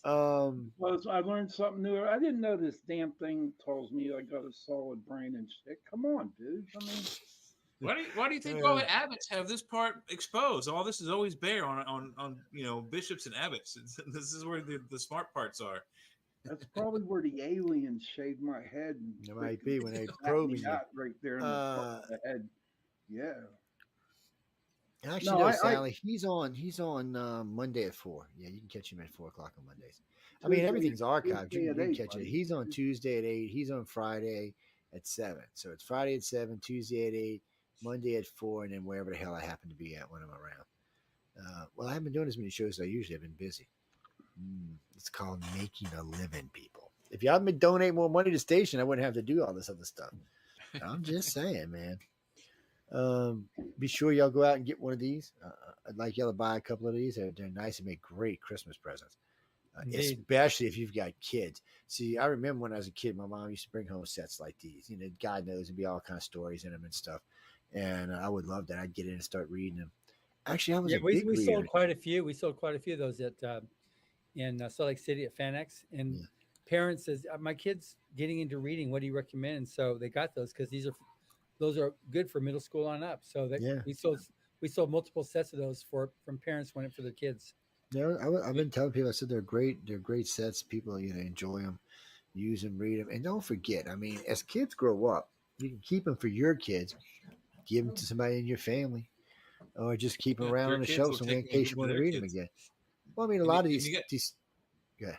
I learned something new. I didn't know this damn thing tells me I got a solid brain and shit. Come on, dude. I mean, Why do you think all the abbots have this part exposed? All this is always bare on bishops and abbots. This is where the smart parts are. That's probably where the aliens shaved my head and It might be when they snapped probing me you. out right there in the front of the head. Yeah. Actually, No, no, I Sally. He's on Monday at 4. Yeah, you can catch him at 4 o'clock on Mondays. I mean, Tuesday, everything's archived. Tuesday You at can 8, catch it. buddy. He's on Tuesday at 8. He's on Friday at 7. So it's Friday at 7, Tuesday at 8, Monday at 4, and then wherever the hell I happen to be at when I'm around. Well, I haven't been doing as many shows as I usually have been busy. It's called making a living, people. If y'all been donate more money to the station, I wouldn't have to do all this other stuff. I'm just saying, man. Be sure y'all go out and get one of these. I'd like y'all to buy a couple of these. They're nice and make great Christmas presents, Indeed. especially if you've got kids. See, I remember when I was a kid, my mom used to bring home sets like these. God knows, there'd be all kind of stories in them and stuff. And I would love that. I'd get in and start reading them. Actually, I was a big we reader. sold quite a few. We sold quite a few of those in Salt Lake City at FanX. And parents says, my kid's getting into reading. What do you recommend? And so they got those because those are good for middle school on up. So we sold multiple sets of those from parents wanting it for their kids. Yeah, I've been telling people. I said they're great. They're great sets. People enjoy them, use them, read them, and don't forget. I mean, as kids grow up, you can keep them for your kids. Give them to somebody in your family, or just keep them around Your on the kids shelf will somewhere in take them case you to want to their read them kids. again. Well, I mean, a And lot of you- and these. you get- these yeah.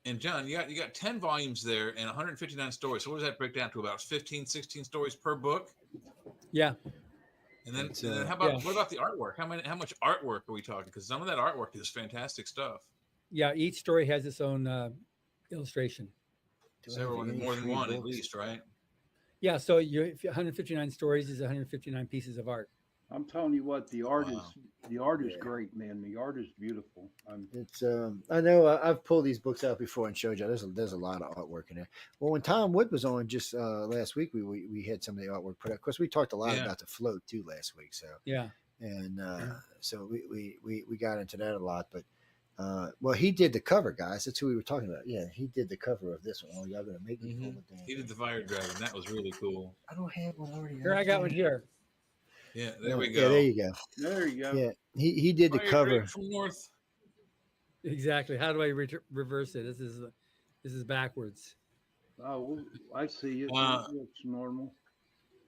And John, you got 10 volumes there and 159 stories. So what does that break down to? About 15, 16 stories per book? Yeah. And then, It's, what about the artwork? How much artwork are we talking? Because some of that artwork is fantastic stuff. Yeah. Each story has its own illustration. Several, more than one at least, right? Yeah. So 159 stories is 159 pieces of art. I'm telling you what, the art is Yeah. great, man. The art is beautiful. It's I know I've pulled these books out before and showed you. There's a lot of artwork in there. Well, when Tom Wood was on just last week, we had some of the artwork put out. Of course, we talked a lot about the float too last week. So yeah, and so we got into that a lot. But well, he did the cover, guys. That's who we were talking about. Yeah, he did the cover of this one. Oh, y'all gonna make me pull it down. He did the Fire Dragon. That was really cool. I don't have one already. Here, I got one here. Yeah, there we go. Yeah, there you go. There you go. Yeah, he did the Fire cover. Dragon from North. Exactly. How do I reverse it? This is backwards. Oh, I see it. It's normal.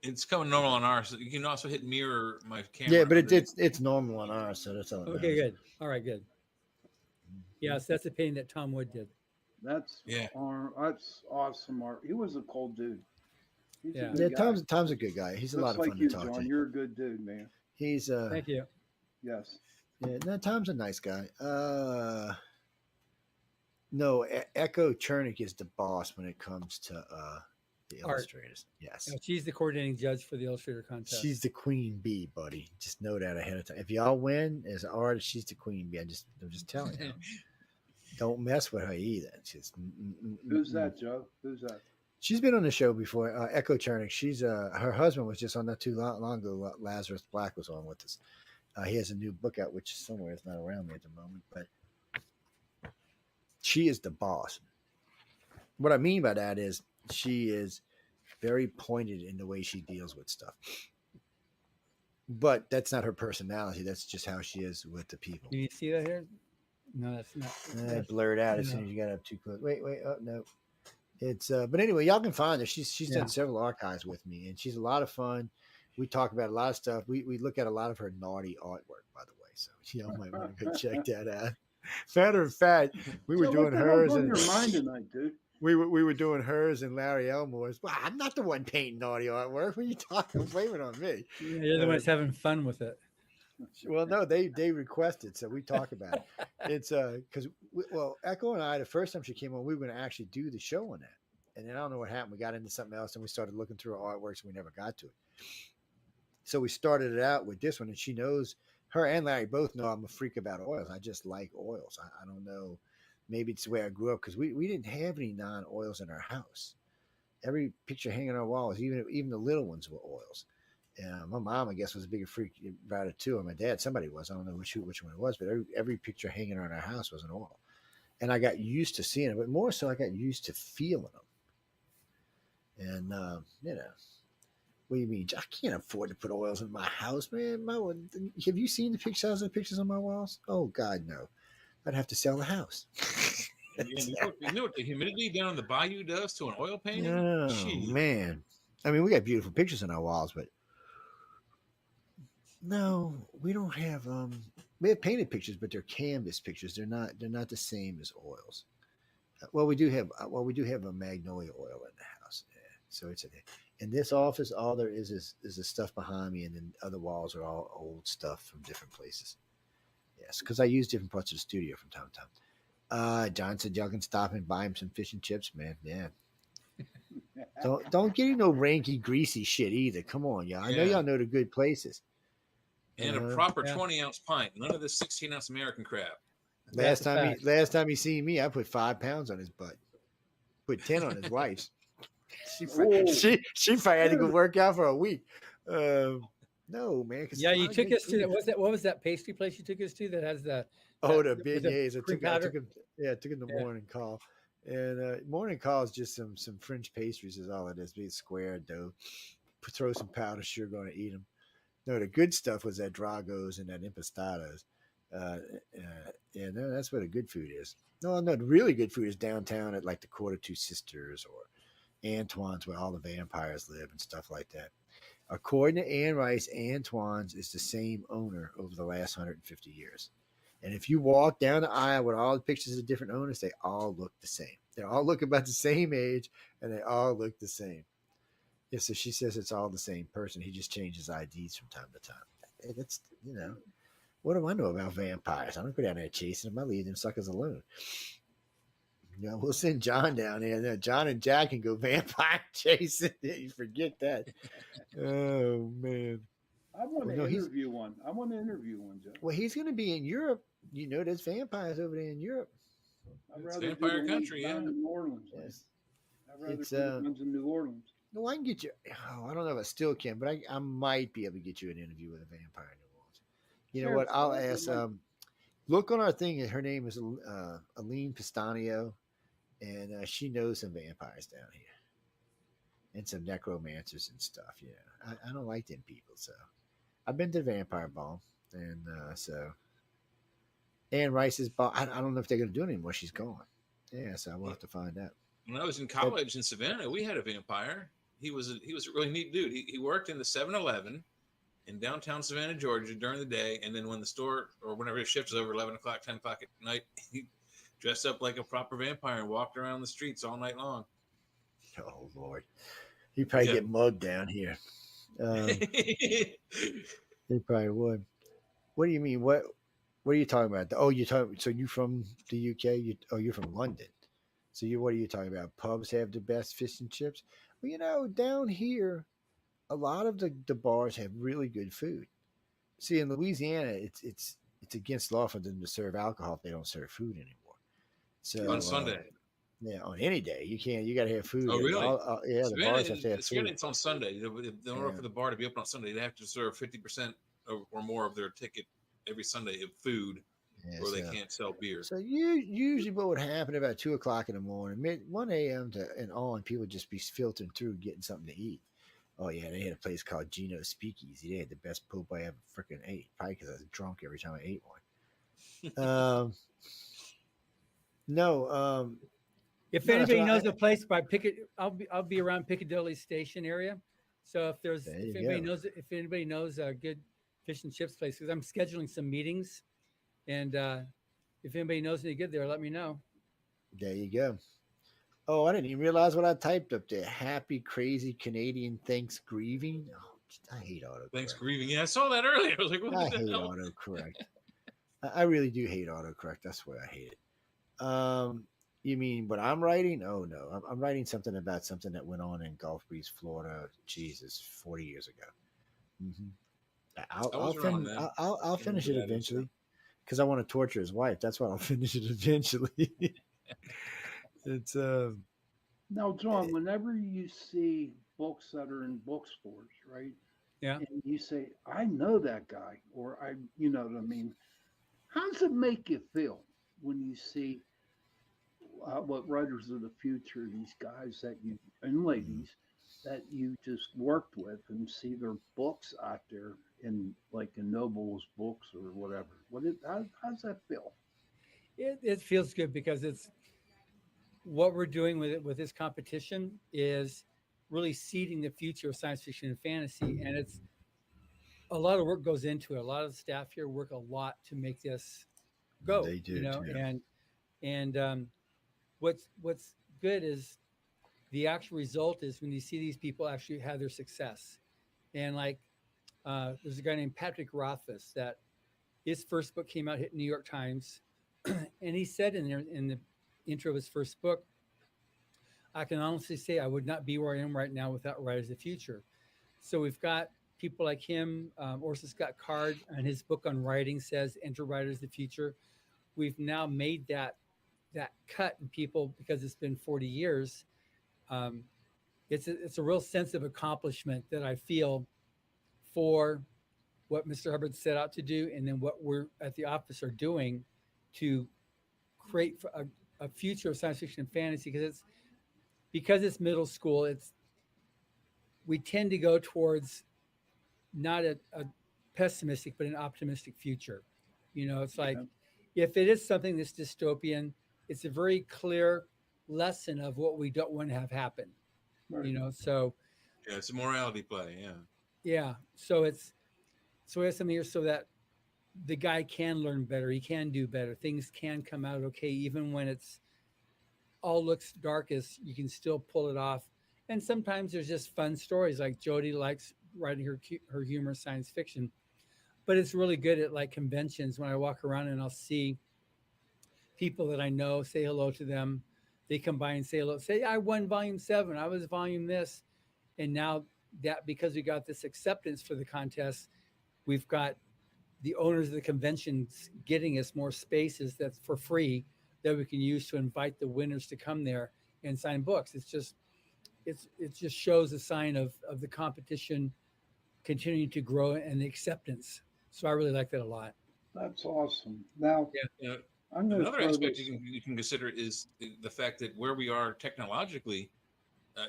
It's coming normal on ours. You can also hit mirror my camera. Yeah, but it's normal on ours, so that's all. Okay, good. All right, good. Yes, that's a painting that Tom Wood did. That's awesome art. He was a cool dude. He's a good guy. Tom's a good guy. He's a lot of fun you, to talk John. to. You're a good dude, man. He's Thank you. Yes. Yeah, no, Tom's a nice guy. No, Echo Chernick is the boss when it comes to the illustrators. Yes. Yeah, she's the coordinating judge for the illustrator contest. She's the queen bee, buddy. Just know that ahead of time. If y'all win as an artist, she's the queen bee. I'm just telling you. Don't mess with her either. Who's that, Joe? Who's that? She's been on the show before. Echo Chernick. She's her husband was just on not too long ago. Lazarus Black was on with us. He has a new book out, which somewhere is not around me at the moment, but she is the boss. What I mean by that is she is very pointed in the way she deals with stuff. But that's not her personality. That's just how she is with the people. Do you see that here? No, that's not. I blurred out as soon as you got up too close. Wait. Oh, no. It's but anyway, y'all can find her. She's done several archives with me, and she's a lot of fun. We talk about a lot of stuff. We look at a lot of her naughty artwork, by the way. So y'all might want to go check that out. Matter of fact, we were doing hers on and your mind tonight, dude. we were doing hers and Larry Elmore's. Well, I'm not the one painting naughty artwork. What are you talking? Blame it on me. Yeah, you're the ones having fun with it. Well, no, they requested, so we talk about it. It's because Echo and I, the first time she came on, we were going to actually do the show on that, and then I don't know what happened. We got into something else, and we started looking through our artworks, and we never got to it. So we started it out with this one, and she knows. Her and Larry both know I'm a freak about oils. I just like oils. I don't know. Maybe it's the way I grew up because we didn't have any non-oils in our house. Every picture hanging on our walls, even the little ones, were oils. My mom, I guess, was a bigger freak about it too. And my dad, somebody was. I don't know which one it was, but every picture hanging on our house was an oil. And I got used to seeing it, but more so I got used to feeling them. And, What do you mean? I can't afford to put oils in my house, man. Have you seen the pictures on my walls? Oh God, no. I'd have to sell the house. And you know what the humidity down in the bayou does to an oil painting? Oh Gee. man. I mean, we got beautiful pictures on our walls, but no, we don't have. We have painted pictures, but they're canvas pictures. They're not the same as oils. Well, we do have a magnolia oil in the house. Yeah. So it's in this office. All there is the stuff behind me, and then other walls are all old stuff from different places. Yes, because I use different parts of the studio from time to time. John said y'all can stop and buy him some fish and chips, man. Yeah. Don't get him no ranky, greasy shit either. Come on, y'all. I know Yeah. y'all know the good places. And a Uh-huh. proper Yeah. 20-ounce pint. None of this 16-ounce American crap. That's a fact. Last time he seen me, I put 5 pounds on his butt. Put 10 on his wife's. Oh, She probably had to go work out for a week. No, man. Yeah, you took us to what was that pastry place you took us to that has the The with the beignets. cream I powder? took him. Yeah, I took him to Yeah. morning call, and morning call is just some French pastries is all it is. Be square dough. Throw some powdered sugar on it, eat them. No, the good stuff was that Dragos and that Impastados. Yeah, no, that's where the good food is. No, the really good food is downtown at like the Quarter Two Sisters or Antoine's, where all the vampires live and stuff like that. According to Anne Rice, Antoine's is the same owner over the last 150 years. And if you walk down the aisle with all the pictures of different owners, they all look the same. They all look about the same age, and they all look the same. Yeah, so she says it's all the same person. He just changes IDs from time to time. That's what do I know about vampires? I don't go down there chasing them. I leave them suckers alone. We'll send John down there. And then John and Jack can go vampire chasing. You forget that. Oh man. I want Well, to no, interview one. I want to interview one, Joe. Well, he's going to be in Europe. There's vampires over there in Europe. I'd It's rather do vampire the country, ones down yeah. in New Orleans. Yes. I'd rather It's do the ones in New Orleans. no, I can get you. Oh, I don't know if I still can, but I might be able to get you an interview with a vampire in New Orleans. You know what? I'll ask. Look on our thing. Her name is Aline Pistanio, and she knows some vampires down here and some necromancers and stuff. I don't like them people, so I've been to the Vampire Ball, and so Anne Rice's ball. I don't know if they're going to do it anymore. She's gone. Yeah, so we'll have to find out. When I was in college in Savannah, we had a vampire. He was a really neat dude. He worked in the 7-Eleven in downtown Savannah, Georgia during the day, and then when the store or whenever his shift was over 11 o'clock, 10 o'clock at night, he dressed up like a proper vampire and walked around the streets all night long. Oh Lord, he'd probably get mugged down here. He probably would. What do you mean? What are you talking about? Oh, you talking? So you from the UK? You're from London. So what are you talking about? Pubs have the best fish and chips. Well, down here, a lot of the bars have really good food. See, in Louisiana, it's against law for them to serve alcohol if they don't serve food anymore. So on Sunday. Yeah, on any day you can't. You got to have food. Oh, really? Yeah, the bars have to have food. It's on Sunday. In order for the bar to be open on Sunday, they have to serve 50% or more of their ticket every Sunday of food, or they can't sell beer. So usually what would happen about 2 o'clock in the morning, 1 a.m. and on, people would just be filtering through getting something to eat. Oh yeah, they had a place called Gino's Speakeasy. They had the best poop I ever freaking ate. Probably because I was drunk every time I ate one. No. If anybody knows a place by I'll be around Piccadilly Station area. So if anybody knows a good fish and chips place, because I'm scheduling some meetings, and if anybody knows any good there, let me know. There you go. Oh, I didn't even realize what I typed up there. Happy, crazy Canadian Thanksgiving. Oh, I hate autocorrect. Thanksgiving. Yeah, I saw that earlier. I was like, what I the hate hell? autocorrect. I really do hate autocorrect. That's why I hate it. You mean what I'm writing? Oh no, I'm writing something about something that went on in Gulf Breeze, Florida. Jesus, 40 years ago. Mm-hmm. I'll finish it eventually because I want to torture his wife. That's why I'll finish it eventually. It's Now, John, whenever you see books that are in bookstores, right? Yeah. And you say, I know that guy, or you know what I mean? How does it make you feel when you see what writers of the future, these guys and ladies, that you just worked with and see their books out there in like in Noble's books or whatever. How's that feel? It feels good because it's what we're doing with it with this competition is really seeding the future of science fiction and fantasy, and it's a lot of work goes into it. A lot of the staff here work a lot to make this go, They do too. and what's good is the actual result is when you see these people actually have their success. And like there's a guy named Patrick Rothfuss that his first book came out, hit New York Times, and he said in there in the intro of his first book, I can honestly say I would not be where I am right now without Writers of the Future. So we've got people like him. Orson Scott Card and his book on writing says enter Writers of the Future. We've now made that cut in people because it's been 40 years. Um, it's a real sense of accomplishment that I feel for what Mr. Hubbard set out to do, and then what we're at the office are doing to create a future of science fiction and fantasy. Because it's middle school, we tend to go towards not a pessimistic but an optimistic future. It's like if it is something that's dystopian, it's a very clear lesson of what we don't want to have happen. Right. So Yeah, it's a morality play. Yeah. yeah, so we have something here so that the guy can learn better, he can do better, things can come out okay, even when it's all looks darkest, you can still pull it off. And sometimes there's just fun stories, like Jody likes writing her humorous science fiction, but it's really good at like conventions when I walk around and I'll see people that I know, say hello to them. They come by and say hello, say, I won volume 7, I was volume this. And now that because we got this acceptance for the contest, we've got the owners of the conventions getting us more spaces that's for free that we can use to invite the winners to come there and sign books. It just shows a sign of the competition continuing to grow and the acceptance. So I really like that a lot. That's awesome. Now, Yeah. You know, I'm going to another throw aspect this. you can consider is the fact that where we are technologically,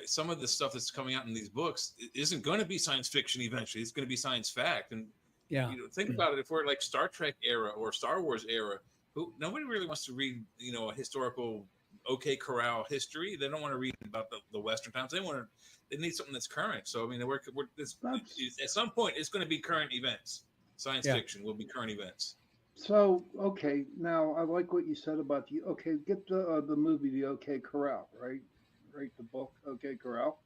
some of the stuff that's coming out in these books isn't going to be science fiction eventually. It's going to be science fact. And Yeah. think about it. If we're like Star Trek era or Star Wars era, nobody really wants to read, a historical OK Corral history. They don't want to read about the Western times. They need something that's current. So I mean, at some point it's going to be current events. Science fiction will be current events. So, okay, now I like what you said about get the movie The OK Corral, right? Right, the book OK Corral,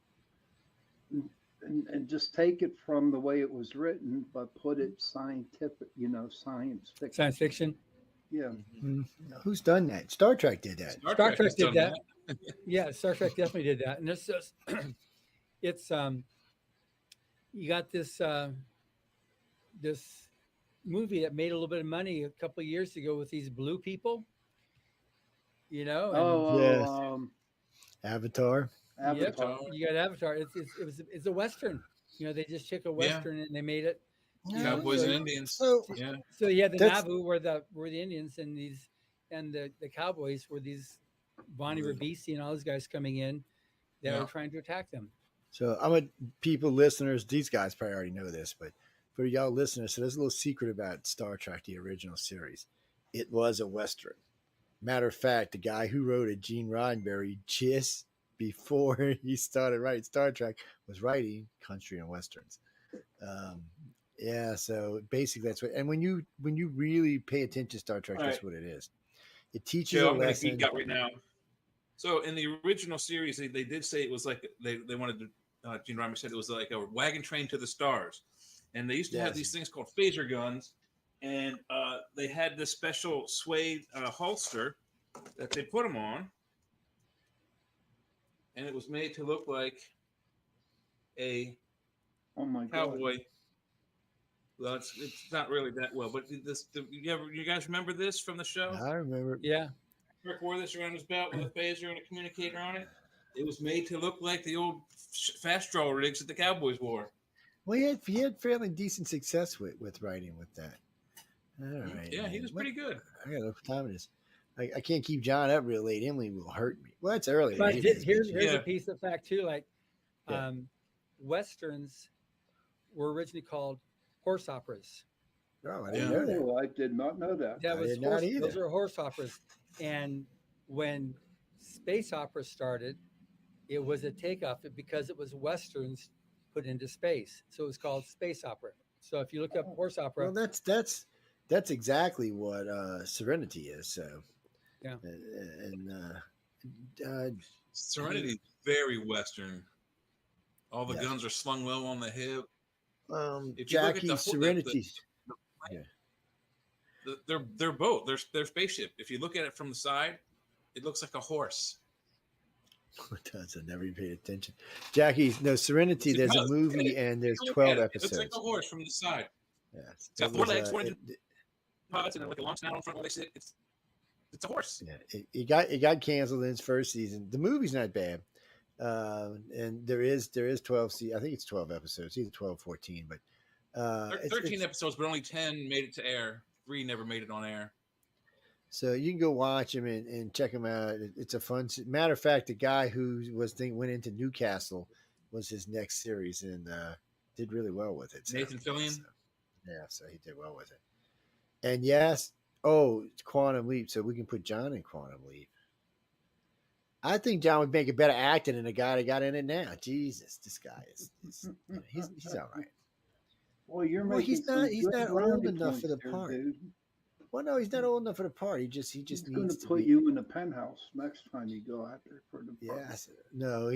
and just take it from the way it was written, but put it scientific, science fiction. Science fiction. Yeah. Mm-hmm. Who's done that? Star Trek did that. Star Trek did that. Yeah, Star Trek definitely did that. And it's just, it's you got this this movie that made a little bit of money a couple of years ago with these blue people. And, yes. Avatar. Avatar. Yep, you got Avatar. It's a Western. They just took a Western and they made it. Cowboys and Indians. So yeah, the Navajo were the Indians, and the Cowboys were these Bonnie Ribisi and all those guys coming in that were trying to attack them. So listeners, these guys probably already know this, but for y'all listeners, so there's a little secret about Star Trek, the original series. It was a Western. Matter of fact, the guy who wrote it, Gene Roddenberry, just before he started writing Star Trek, was writing country and westerns. So basically that's what. And when you really pay attention to Star Trek, that's what it is. It teaches a lesson. I'm going to geek out right now. So in the original series, they did say it was like they wanted to. Gene Roddenberry said it was like a wagon train to the stars, and they used to have these things called phaser guns, and they had this special suede holster that they put them on, and it was made to look like a cowboy. God. Well, it's not really that well, but you guys remember this from the show? I remember. Yeah. Rick wore this around his belt with a phaser and a communicator on it. It was made to look like the old fast draw rigs that the Cowboys wore. Well, he had fairly decent success with writing with that. All right. Yeah, he was pretty good. I gotta look what time it is. I can't keep John up real late. Emily will hurt me. Well, it's early. But here's a piece of fact too. Like, westerns were originally called horse operas. Oh, I Yeah. didn't know that. Oh, I did not know that. That I was did not either. Those are horse operas. And when space opera started, it was a takeoff because it was westerns put into space. So it was called space opera. So if you look up horse opera, Well, that's exactly what Serenity is. So, yeah, and uh, Serenity is very Western. All the yes. guns are slung low on the hip. If you look at Jackie Serenity. Yeah. they're both they're spaceship. If you look at it from the side, it looks like a horse. It does. I never even paid attention. Jackie, no, Serenity. It There's a does. movie and there's Look 12 at it. It looks like episodes. a horse from the side. Yeah, It's got it four was, legs, four engine pods, and like a long snout on front where they sit. It's a horse. yeah, it got canceled in its first season. The movie's not bad, and there is 12. I think it's 12 episodes, either 12, 14, but 13 episodes, but only 10 made it to air. 3 never made it on air. so you can go watch them and check them out. It's a fun. Matter of fact, the guy who went into Newcastle was his next series and did really well with it. So, Nathan Fillion. So he did well with it. And yes, it's Quantum Leap, so we can put John in Quantum Leap. I think John would make a better actor than the guy that got in it now. Jesus, this guy he's all right. Well, you're Well, making he's some not good old brownie enough for the points there, part. dude. Well, no, he's not old enough for the part. He just He's needs going to to put be. you in the penthouse next time you go out there for the party. Yes, no,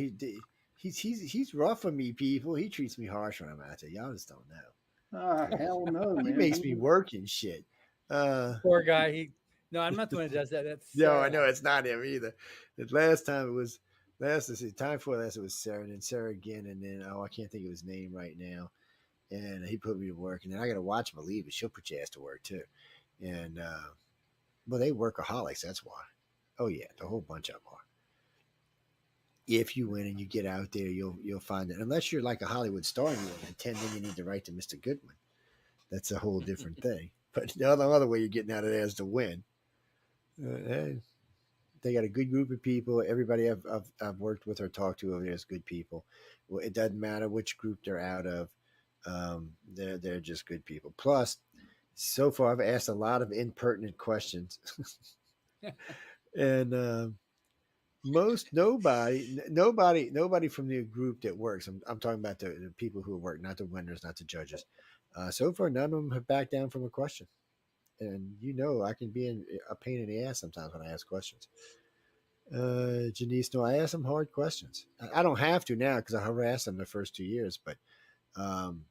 he's rough on me, people. He treats me harsh when I'm out there. Y'all just don't know. Ah, hell no, man. He makes me work and shit. poor guy. No, I'm not the one that does that. That's No, I know it's not him either. The last time it was time before last it was Sarah, and then Sarah again, and then I can't think of his name right now. And he put me to work, and then I got to watch him leave, but she'll put your ass to work too. And well, they workaholics. That's why. Oh yeah, the whole bunch of them are. If you win and you get out there, you'll find it. Unless you're like a Hollywood star and you attend, then you need to write to Mr. Goodwin. That's a whole different thing. But the other way you're getting out of there is to win. They got a good group of people. Everybody I've worked with or talked to over there is good people. Well, it doesn't matter which group they're out of. They're just good people. Plus, so far I've asked a lot of impertinent questions, and nobody from the group that works. I'm talking about the people who work, not the winners, not the judges. So far, none of them have backed down from a question. And I can be a pain in the ass sometimes when I ask questions. Janice, no, I ask them hard questions. I don't have to now because I harassed them the first 2 years, but I'm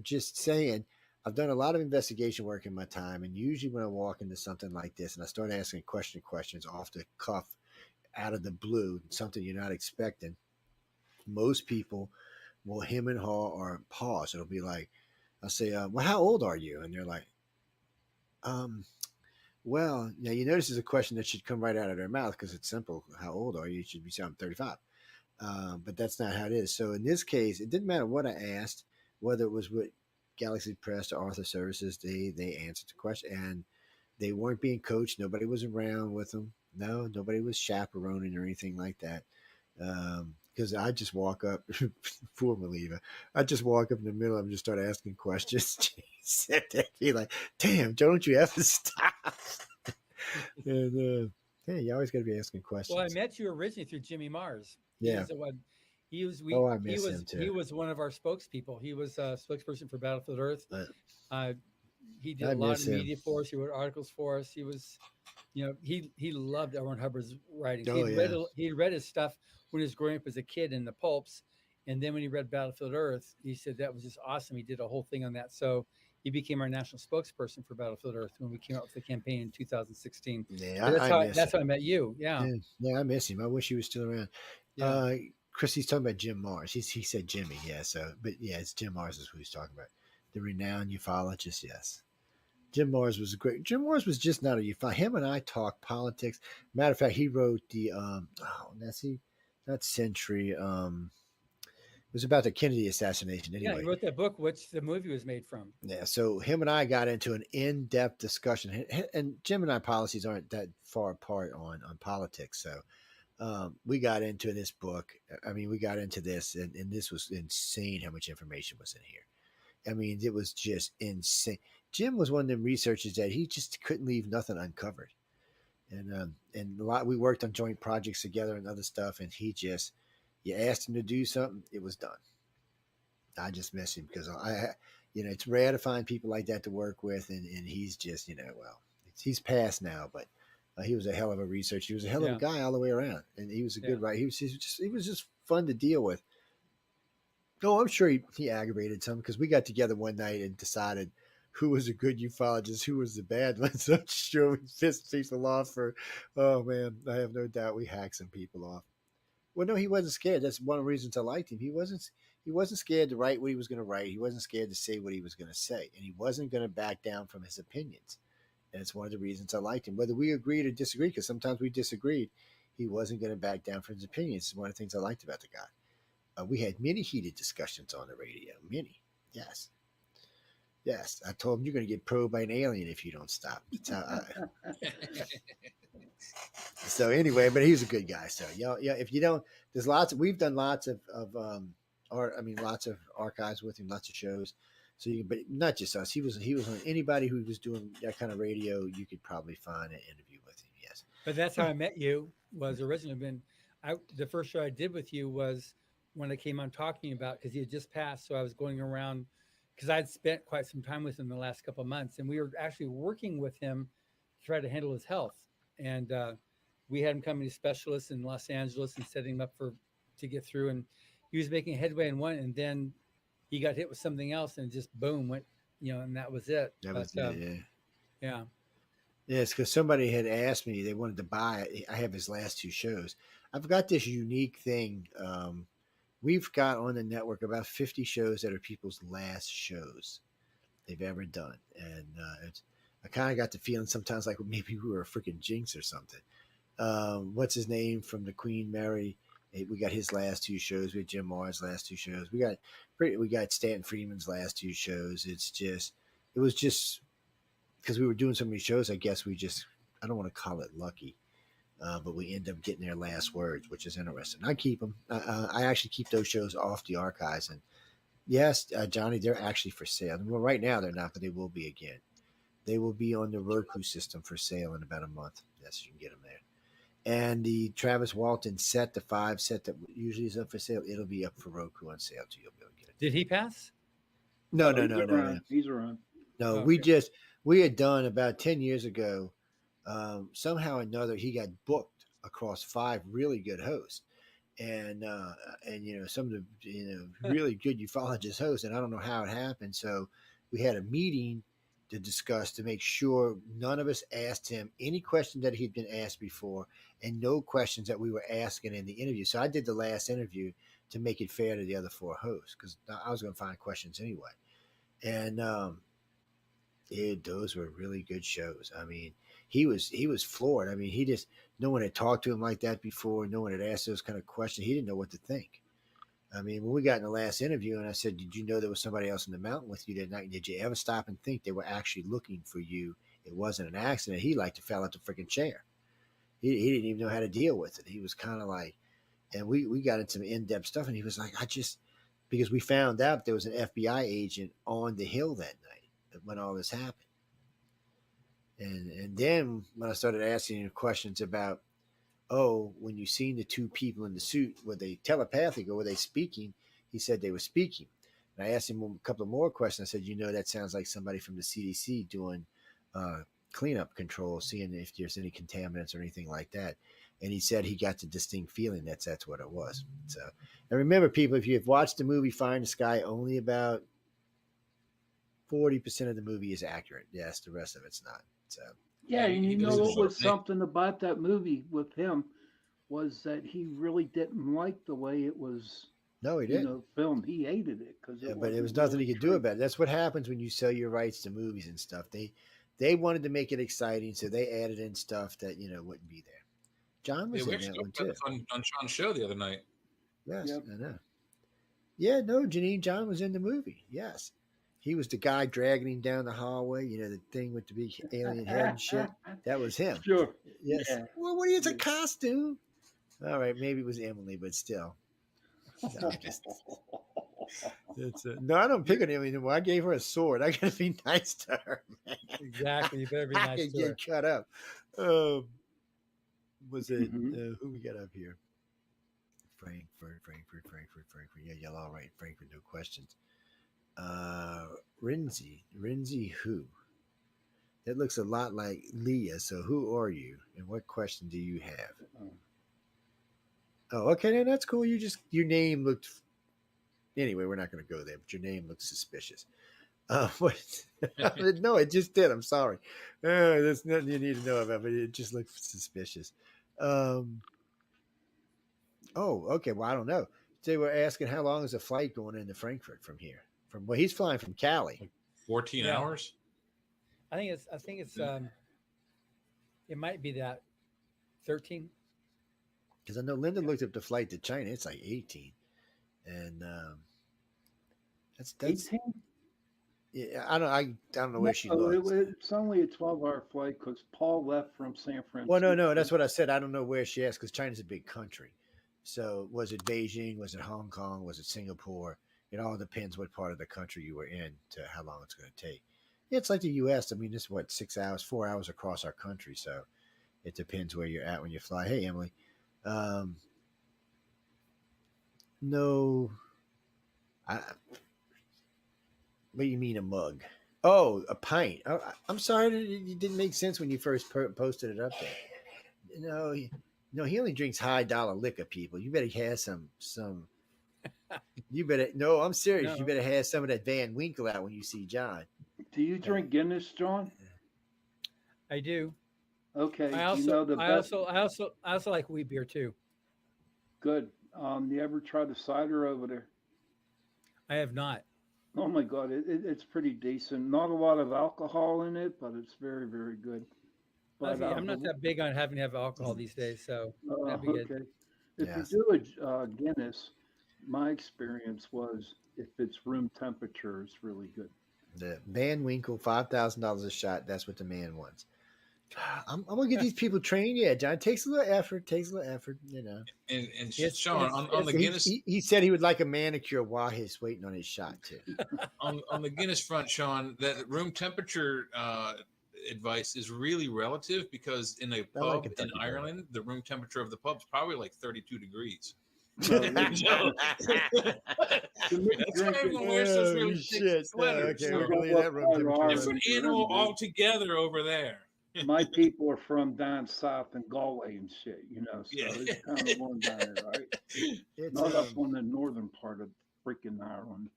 just saying I've done a lot of investigation work in my time, and usually when I walk into something like this and I start asking questions off the cuff, out of the blue, something you're not expecting, most people will hem and haw or pause. It'll be like, I'll say, well, how old are you? And they're like, well, now you notice is a question that should come right out of their mouth because it's simple. How old are you? You should be saying I'm 35. But that's not how it is. So in this case, it didn't matter what I asked, whether it was with Galaxy Press or Arthur Services, they answered the question, and they weren't being coached. Nobody was around with them. No, nobody was chaperoning or anything like that. Because I just walk up, poor Maliva. I just walk up in the middle of them and just start asking questions. They'd be like, damn, don't you ever stop? And you always got to be asking questions. Well, I met you originally through Jimmy Mars. Yeah. I miss him too. He was one of our spokespeople. He was a spokesperson for Battlefield Earth. He did a lot of media for us. He wrote articles for us. He was, he loved L. Ron Hubbard's writings. He read his stuff when he was growing up as a kid in the pulps. And then when he read Battlefield Earth, he said that was just awesome. He did a whole thing on that. So he became our national spokesperson for Battlefield Earth when we came out with the campaign in 2016. Yeah, that's how I met you. Yeah. Yeah, I miss him. I wish he was still around. Yeah. Chrissy's talking about Jim Mars. He said Jimmy, yeah. So, but yeah, it's Jim Mars is who he's talking about. The renowned ufologist, yes. Jim Mars was great. Jim Mars was just not a ufologist. Him and I talked politics. Matter of fact, he wrote the not Century. It was about the Kennedy assassination. Anyway, yeah, he wrote that book, which the movie was made from. Yeah, so him and I got into an in-depth discussion, and Jim and I policies aren't that far apart on politics. So We got into this book. I mean, we got into this, and this was insane how much information was in here. I mean, it was just insane. Jim was one of them researchers that he just couldn't leave nothing uncovered. And a lot we worked on joint projects together and other stuff, and he just you asked him to do something, it was done. I just miss him because it's rare to find people like that to work with, and he's just well, he's passed now, but he was a hell of a researcher. He was a hell of a Yeah. guy all the way around, and he was a Yeah. good writer. He was just fun to deal with. No, I'm sure he aggravated some because we got together one night and decided who was a good ufologist, who was the bad one. So I'm sure we pissed people off for, oh man, I have no doubt we hacked some people off. Well, no, he wasn't scared. That's one of the reasons I liked him. He wasn't scared to write what he was going to write. He wasn't scared to say what he was going to say, and he wasn't going to back down from his opinions. And it's one of the reasons I liked him. Whether we agreed or disagreed, because sometimes we disagreed, he wasn't going to back down from his opinions. It's one of the things I liked about the guy. We had many heated discussions on the radio. Many. Yes. Yes. I told him you're going to get probed by an alien if you don't stop. That's how so anyway, but he was a good guy. So yeah, if you don't, we've done lots of lots of archives with him, lots of shows. So but not just us. He was on anybody who was doing that kind of radio. You could probably find an interview with him. Yes. But that's how I met you. Was originally been the first show I did with you was when I came on talking about because he had just passed. So I was going around because I'd spent quite some time with him the last couple of months, and we were actually working with him to try to handle his health. And we had him coming to specialists in Los Angeles and setting him up to get through. And he was making headway in one, and then he got hit with something else, and just boom went, and that was it. That was it. Yeah. Yeah. Yes, because somebody had asked me, they wanted to buy it. I have his last two shows. I've got this unique thing. We've got on the network about 50 shows that are people's last shows they've ever done. And I kind of got the feeling sometimes like maybe we were a freaking jinx or something. What's his name from the Queen Mary? We got his last two shows. We had Jim Marr's last two shows. We got Stanton Freeman's last two shows. It was just because we were doing so many shows. I guess I don't want to call it lucky, but we end up getting their last words, which is interesting. I keep them. I actually keep those shows off the archives. And yes, Johnny, they're actually for sale. Well, right now they're not, but they will be again. They will be on the Roku system for sale in about a month. Yes, you can get them there. And the Travis Walton set, the 5 set that usually is up for sale, it'll be up for Roku on sale too. You'll be able to get it. Did he pass? No. He's around. No, Okay. we had done about 10 years ago. Somehow or another, he got booked across 5 really good hosts, and some of the really good ufologist hosts. And I don't know how it happened. So we had a meeting to discuss to make sure none of us asked him any question that he'd been asked before, and no questions that we were asking in the interview. So I did the last interview to make it fair to the other 4 hosts because I was going to find questions anyway. And those were really good shows. I mean, he was floored. I mean, no one had talked to him like that before. No one had asked those kind of questions. He didn't know what to think. I mean, when we got in the last interview and I said, did you know there was somebody else in the mountain with you that night? Did you ever stop and think they were actually looking for you? It wasn't an accident. He like to fell out the freaking chair. He didn't even know how to deal with it. He was kind of like, and we got into some in-depth stuff, and he was like, because we found out there was an FBI agent on the hill that night when all this happened. And then when I started asking him questions about, when you seen the 2 people in the suit, were they telepathic or were they speaking? He said they were speaking. And I asked him a couple of more questions. I said, that sounds like somebody from the CDC doing cleanup control, seeing if there's any contaminants or anything like that. And he said he got the distinct feeling that's what it was. So, and remember, people, if you've watched the movie Find the Sky, only about 40% of the movie is accurate. Yes, the rest of it's not. So Yeah, and he you goes know to what short was name. something about that movie with him was that he really didn't like the way it was, no, he didn't. filmed. He hated it because Yeah, but there was nothing he could do about it. That's what happens when you sell your rights to movies and stuff. They wanted to make it exciting, so they added in stuff that wouldn't be there. John was Yeah, we in actually that one talked about too. this on Sean's show the other night. Yes, Yep. I know. Yeah, no, Janine John was in the movie. Yes, he was the guy dragging him down the hallway. The thing with the big alien head and shit. That was him. Sure. Yes. Yeah. Well, what is a costume? All right, maybe it was Emily, but still. No, no, I don't pick on Emily anymore. I gave her a sword. I gotta be nice to her, man. Exactly. You better be I nice could to her. get cut up. Um, was it Mhm. who we got up here? Frankfurt. Yeah, y'all all right. Frankfurt, no questions. Uh, Rinzi who? That looks a lot like Leah. So who are you, and what question do you have? Oh. Oh, okay, then that's cool. Your name looked. Anyway, we're not going to go there, but your name looks suspicious. What? No, it just did. I'm sorry. There's nothing you need to know about, but it just looked suspicious. Um, oh, okay. Well, I don't know. They were asking how long is a flight going into Frankfurt from here? He's flying from Cali. 14 Yeah. hours. I think it's it might be that 13. Because I know Linda looked up the flight to China. It's like 18, and that's 18? yeah. I don't know where she No, looks. it's only a 12-hour flight because Paul left from San Francisco. Well, no, that's what I said. I don't know where she asked because China's a big country. So was it Beijing? Was it Hong Kong? Was it Singapore? It all depends what part of the country you were in to how long it's going to take. Yeah, it's like the U.S. I mean, it's what 6 hours, 4 hours across our country. So it depends where you're at when you fly. Hey, Emily. Um, no, what do you mean a mug? Oh, a pint. Oh, I'm sorry, it didn't make sense when you first posted it up there. No, he only drinks high dollar liquor. People, you better have some. You better no. I'm serious. You No, better have some of that Van Winkle out when you see John. Do you drink Guinness, John? I do. Okay. I Do you also, know the I best? also, I also, I also like wheat beer too. Good. You ever try the cider over there? I have not. Oh my God, it's pretty decent. Not a lot of alcohol in it, but it's very, very good. But I'm not that big on having to have alcohol these days, so that'd be good. okay, if you Yes, do a Guinness, my experience was if it's room temperature, it's really good. the Van Winkle, $5,000 a shot. That's what the man wants. I'm gonna get these people trained. Yeah, John. It takes a little effort. Takes a little effort. And Sean, It's on the it's Guinness He said he would like a manicure while he's waiting on his shot too. on the Guinness front, Sean, that room temperature advice is really relative because in a I like pub in Kentucky bourbon. Ireland, the room temperature of the pub is probably like 32 degrees. No, So, to me, that's why drinking everyone wears those really Oh, thick shit. sweaters. Okay, I we're don't So, gonna know leave what that room part of temperature. Ireland different you're animal in, but altogether over there. my people are from down south in Galway and shit, so Yeah. it's kind of one down there, right? It's Not up on the northern part of freaking Ireland.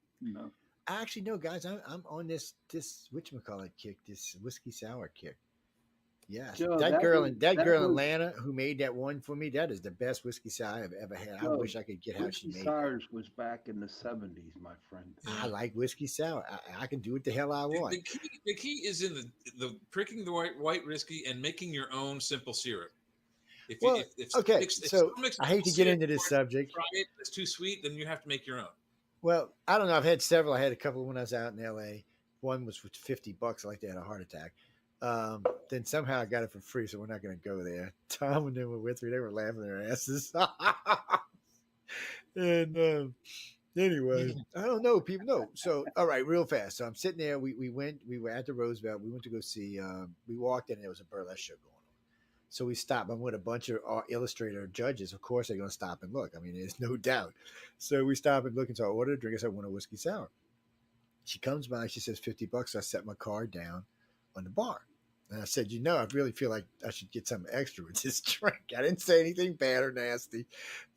actually no, guys. I'm on this whatchamacallit kick, this whiskey sour kick. Yes, Joe, that girl in was Atlanta who made that one for me. That is the best whiskey sour I've ever had. I Joe. wish I could get how she Whiskey made that. Sours was back in the '70s, my friend. I like whiskey sour. I can do what the hell I want. The key is in the pricking the white whiskey and making your own simple syrup. Well, If okay, so someone makes I hate simple to get syrup into this before you subject. try it, it's too sweet, then you have to make your own. Well, I don't know. I've had several. I had a couple when I was out in L.A. One was for $50. I like to had a heart attack. Then somehow I got it for free, so we're not going to go there. Tom and them were with me; they were laughing their asses. And anyway, I don't know. People know. So all right, real fast. So I'm sitting there. We were at the Roosevelt. We went to go see. We walked in, and there was a burlesque show going on. So we stopped. I'm with a bunch of illustrator judges. Of course, they're going to stop and look. I mean, there's no doubt. So we stop and look, and so I ordered a drink. I said, I want a whiskey sour. She comes by. She says $50. I set my card down on the bar. And I said, I really feel like I should get something extra with this drink. I didn't say anything bad or nasty.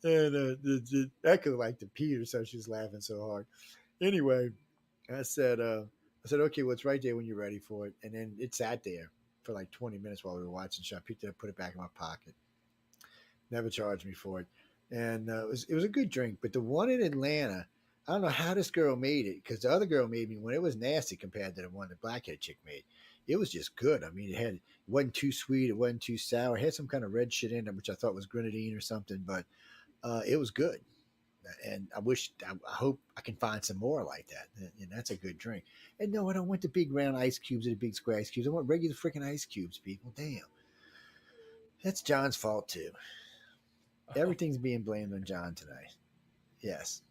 And the Echo liked to Peter, so she was laughing so hard. Anyway, I said, okay, well, it's right there when you're ready for it. And then it sat there for like 20 minutes while we were watching. So I picked it up, put it back in my pocket. Never charged me for it. And it was a good drink. But the one in Atlanta, I don't know how this girl made it, because the other girl made me when it was nasty compared to the one the blackhead chick made. It was just good. I mean, it wasn't too sweet, it wasn't too sour. It had some kind of red shit in it, which I thought was grenadine or something, but it was good. And I hope I can find some more like that. And that's a good drink. And no, I don't want the big round ice cubes or the big square ice cubes. I want regular freaking ice cubes, people. Damn. That's John's fault too. Everything's being blamed on John tonight. Yes.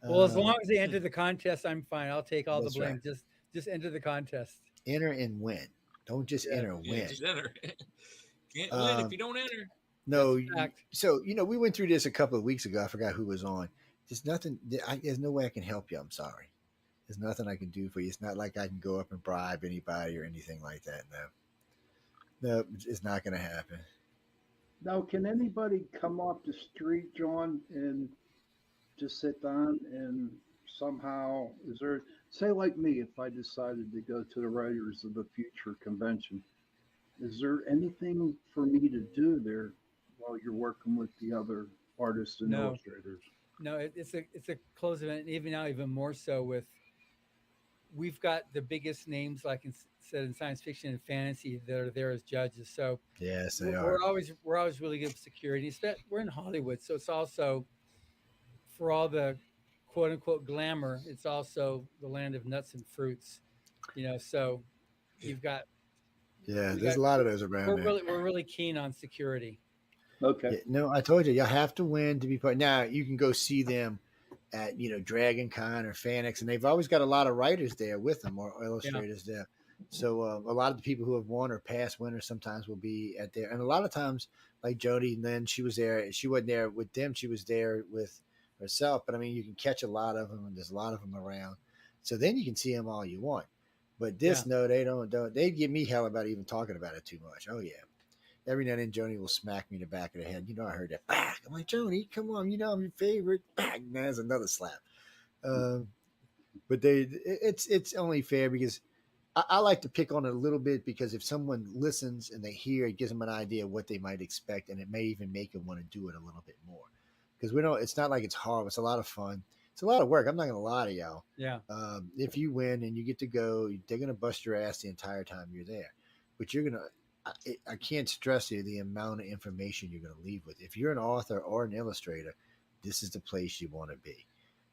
Well, as Um, long as they enter the contest, I'm fine. I'll take all the that's right. blame. Just enter the contest. Enter and win. Don't just Yes, enter, Yeah, win. just enter. Can't win if Um, you don't enter. that's no, a fact. so we went through this a couple of weeks ago. I forgot who was on. There's nothing. There's no way I can help you. I'm sorry. There's nothing I can do for you. It's not like I can go up and bribe anybody or anything like that. No, it's not going to happen. Now, can anybody come off the street, John, and just sit down and somehow, is there, say like me, if I decided to go to the Writers of the Future convention, is there anything for me to do there while you're working with the other artists and No, illustrators? no, it's a closed event, and even now, even more so with we've got the biggest names like said in science fiction and fantasy that are there as judges. So Yes, they we're, are. we're always really good with security. We're in Hollywood, so it's also for all the quote unquote glamour. It's also the land of nuts and fruits, So you've got Yeah, we there's got a lot of those around there. we're really keen on security. Okay. Yeah, no, I told you, you have to win to be part. Now you can go see them at Dragon Con or Fanix, and they've always got a lot of writers there with them or Yeah, illustrators there. So a lot of the people who have won or past winners sometimes will be at there, and a lot of times, like Jody, and then she was there. She wasn't there with them; she was there with herself. But I mean, you can catch a lot of them, and there's a lot of them around. So then you can see them all you want. But yeah. this, no, they don't. They give me hell about even talking about it too much. Oh yeah. Every now and then Joni will smack me in the back of the head. I heard that. Back. I'm like, Joni, come on. I'm your favorite. Back. And there's another slap. Um, but it's only fair because I like to pick on it a little bit because if someone listens and they hear, it gives them an idea of what they might expect, and it may even make them want to do it a little bit more. Because we don't. It's not like it's hard. It's a lot of fun. It's a lot of work. I'm not going to lie to y'all. Yeah. If you win and you get to go, they're going to bust your ass the entire time you're there. But you're going to. I can't stress you the amount of information you're going to leave with. If you're an author or an illustrator, this is the place you want to be.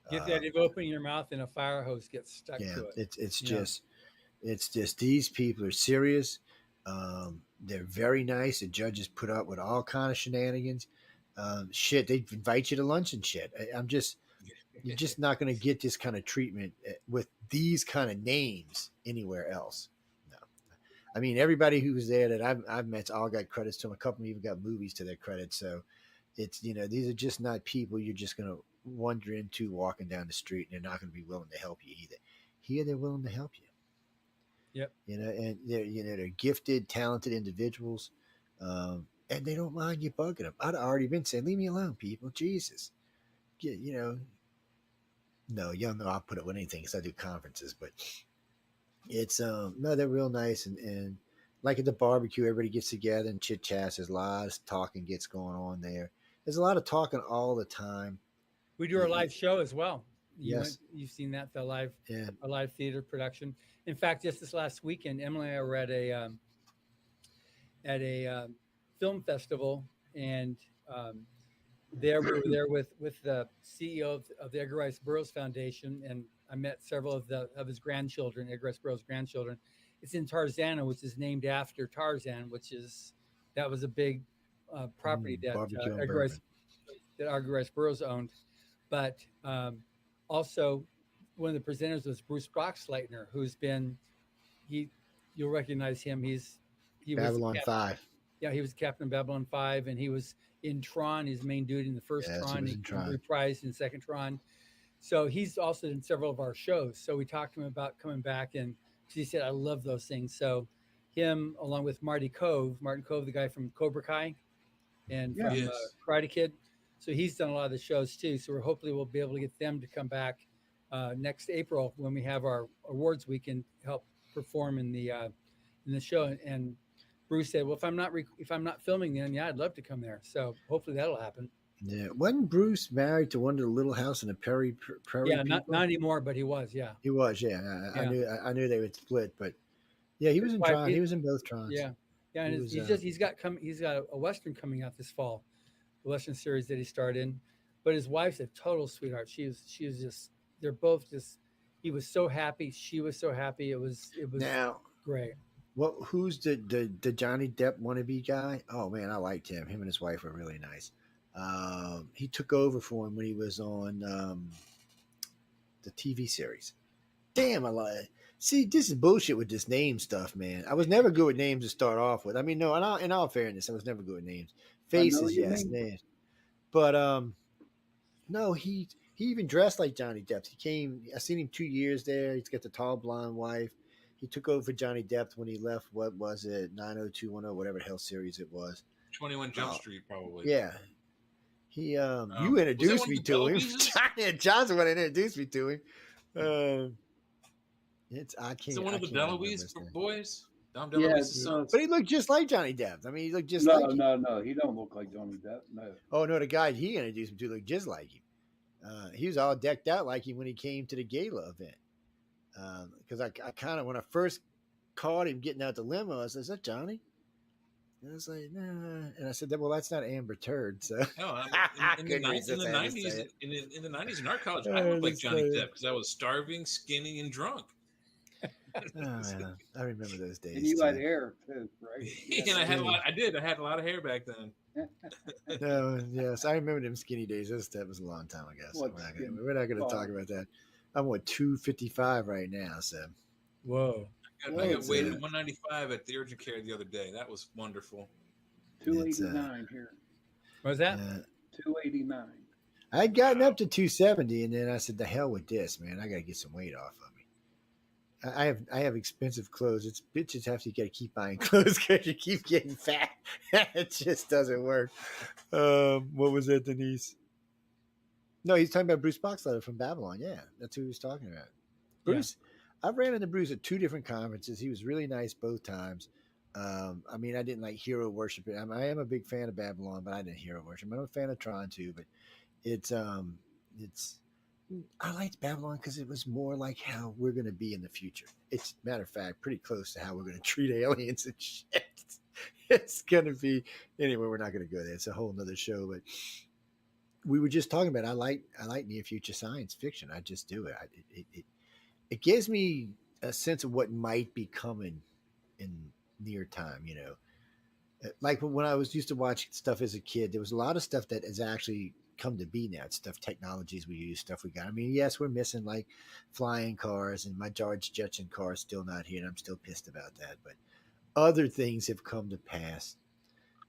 Get that if opening your mouth and a fire hose gets stuck Yeah, to it. it's just these people are serious. They're very nice. The judges put up with all kind of shenanigans. Shit, they invite you to lunch and shit. You're just not going to get this kind of treatment with these kind of names anywhere else. I mean, everybody who was there that I've met all got credits to them. A couple even got movies to their credit. So it's, these are just not people you're just going to wander into walking down the street, and they're not going to be willing to help you either. Here, they're willing to help you. Yep. And they're gifted, talented individuals. And they don't mind you bugging them. I'd already been saying, leave me alone, people. Jesus. No, y'all know I'll put up with anything because I do conferences, but it's no, they're real nice and like at the barbecue, everybody gets together and chit chats. There's a lot of talking gets going on there. There's a lot of talking all the time. We do our live show as well. Yes. You've seen that, a Yeah. live theater production. In fact, just this last weekend, Emily and I were at a film festival, and we were there with the CEO of the Edgar Rice Burroughs Foundation, and I met several of his grandchildren, Edgar Rice Burroughs' grandchildren. It's in Tarzana, which is named after Tarzan, that was a big property that Edgar Rice Burroughs owned. But also, one of the presenters was Bruce Boxleitner, who's been you'll recognize him. He Babylon was 5. Yeah, he was Captain Babylon 5, and he was in Tron. He's main dude in the first Tron. He reprised in the second Tron. So he's also in several of our shows. So we talked to him about coming back, and he said, I love those things. So him, along with Martin Cove, the guy from Cobra Kai and from Karate Kid. So he's done a lot of the shows too. So hopefully we'll be able to get them to come back next April when we have our awards week and help perform in the show. And Bruce said, well, if I'm not filming then, yeah, I'd love to come there. So hopefully that'll happen. Yeah, wasn't Bruce married to one of the Little House in the Prairie? Yeah, not anymore, but he was. Yeah, he was. Yeah, I knew they would split, but yeah, he was in Tron. He was in both Trons. Yeah, yeah, and he's got a Western coming out this fall, the Western series that he starred in. But his wife's a total sweetheart. She was just. They're both just. He was so happy. She was so happy. It was now great. Well, who's the Johnny Depp wannabe guy? Oh man, I liked him. Him and his wife were really nice. He took over for him when he was on the TV series. Damn, I lied. See, this is bullshit with this name stuff, man. I was never good with names to start off with. I mean, no, in all fairness, I was never good with names. I know Faces, you yes, mean. names. But no, he even dressed like Johnny Depp. He came. I seen him 2 years there. He's got the tall blonde wife. He took over for Johnny Depp when he left. What was it? 90210, whatever the hell series it was. 21 Jump Street, probably. Yeah, he you Was that introduced one me of the to him. Deloises? John's the one that introduced me to him. It's I Is can't it one I of the can't remember DeLuise his name. boys? Dom Yeah, DeLuise's it's, sons? But he looked just like Johnny Depp. I mean, he looked just no, like him. no, he don't look like Johnny Depp. No. Oh no, the guy he introduced me to looked just like him. He was all decked out like him when he came to the gala event. Because I kind of when I first caught him getting out the limo, I said, "Is that Johnny?" And I was like, "Nah," and I said, "Well, that's not Amber Turd." So No, in the couldn't resist having to 90s, say it. in the 90s in our college, I I looked like just Johnny say it. Depp because I was starving, skinny, and drunk. Oh man, I remember those days. And you too. had hair too, right? And I had a lot. I had a lot of hair back then. No, yes, I remember them skinny days. That was a long time ago. So What we're not gonna talk about that. I'm at 255 right now. So Whoa. I got It's, weighed at 195 at the urgent care the other day. That was wonderful. 289 here. What was that? 289. I'd gotten up to 270, and then I said, "The hell with this, man! I got to get some weight off of me." I have expensive clothes. It's bitches have to got to keep buying clothes because you keep getting fat. It just doesn't work. What was that, Denise? No, he's talking about Bruce Boxleiter from Babylon. Yeah, that's who he was talking about. Bruce, I ran into Bruce at 2 different conferences. He was really nice both times. I mean, I didn't like hero worship. I am a big fan of Babylon, but I didn't hero worship. I'm a fan of Tron too, but it's I liked Babylon because it was more like how we're going to be in the future. It's matter of fact pretty close to how we're going to treat aliens and shit. It's going to be anyway. We're not going to go there. It's a whole nother show, but we were just talking about. I like near future science fiction. I just do it. It gives me a sense of what might be coming in near time. You know, like when I was used to watch stuff as a kid, there was a lot of stuff that has actually come to be now. It's stuff, technologies we use, stuff we got. I mean, yes, we're missing like flying cars, and my George Jetson car is still not here, and I'm still pissed about that. But other things have come to pass.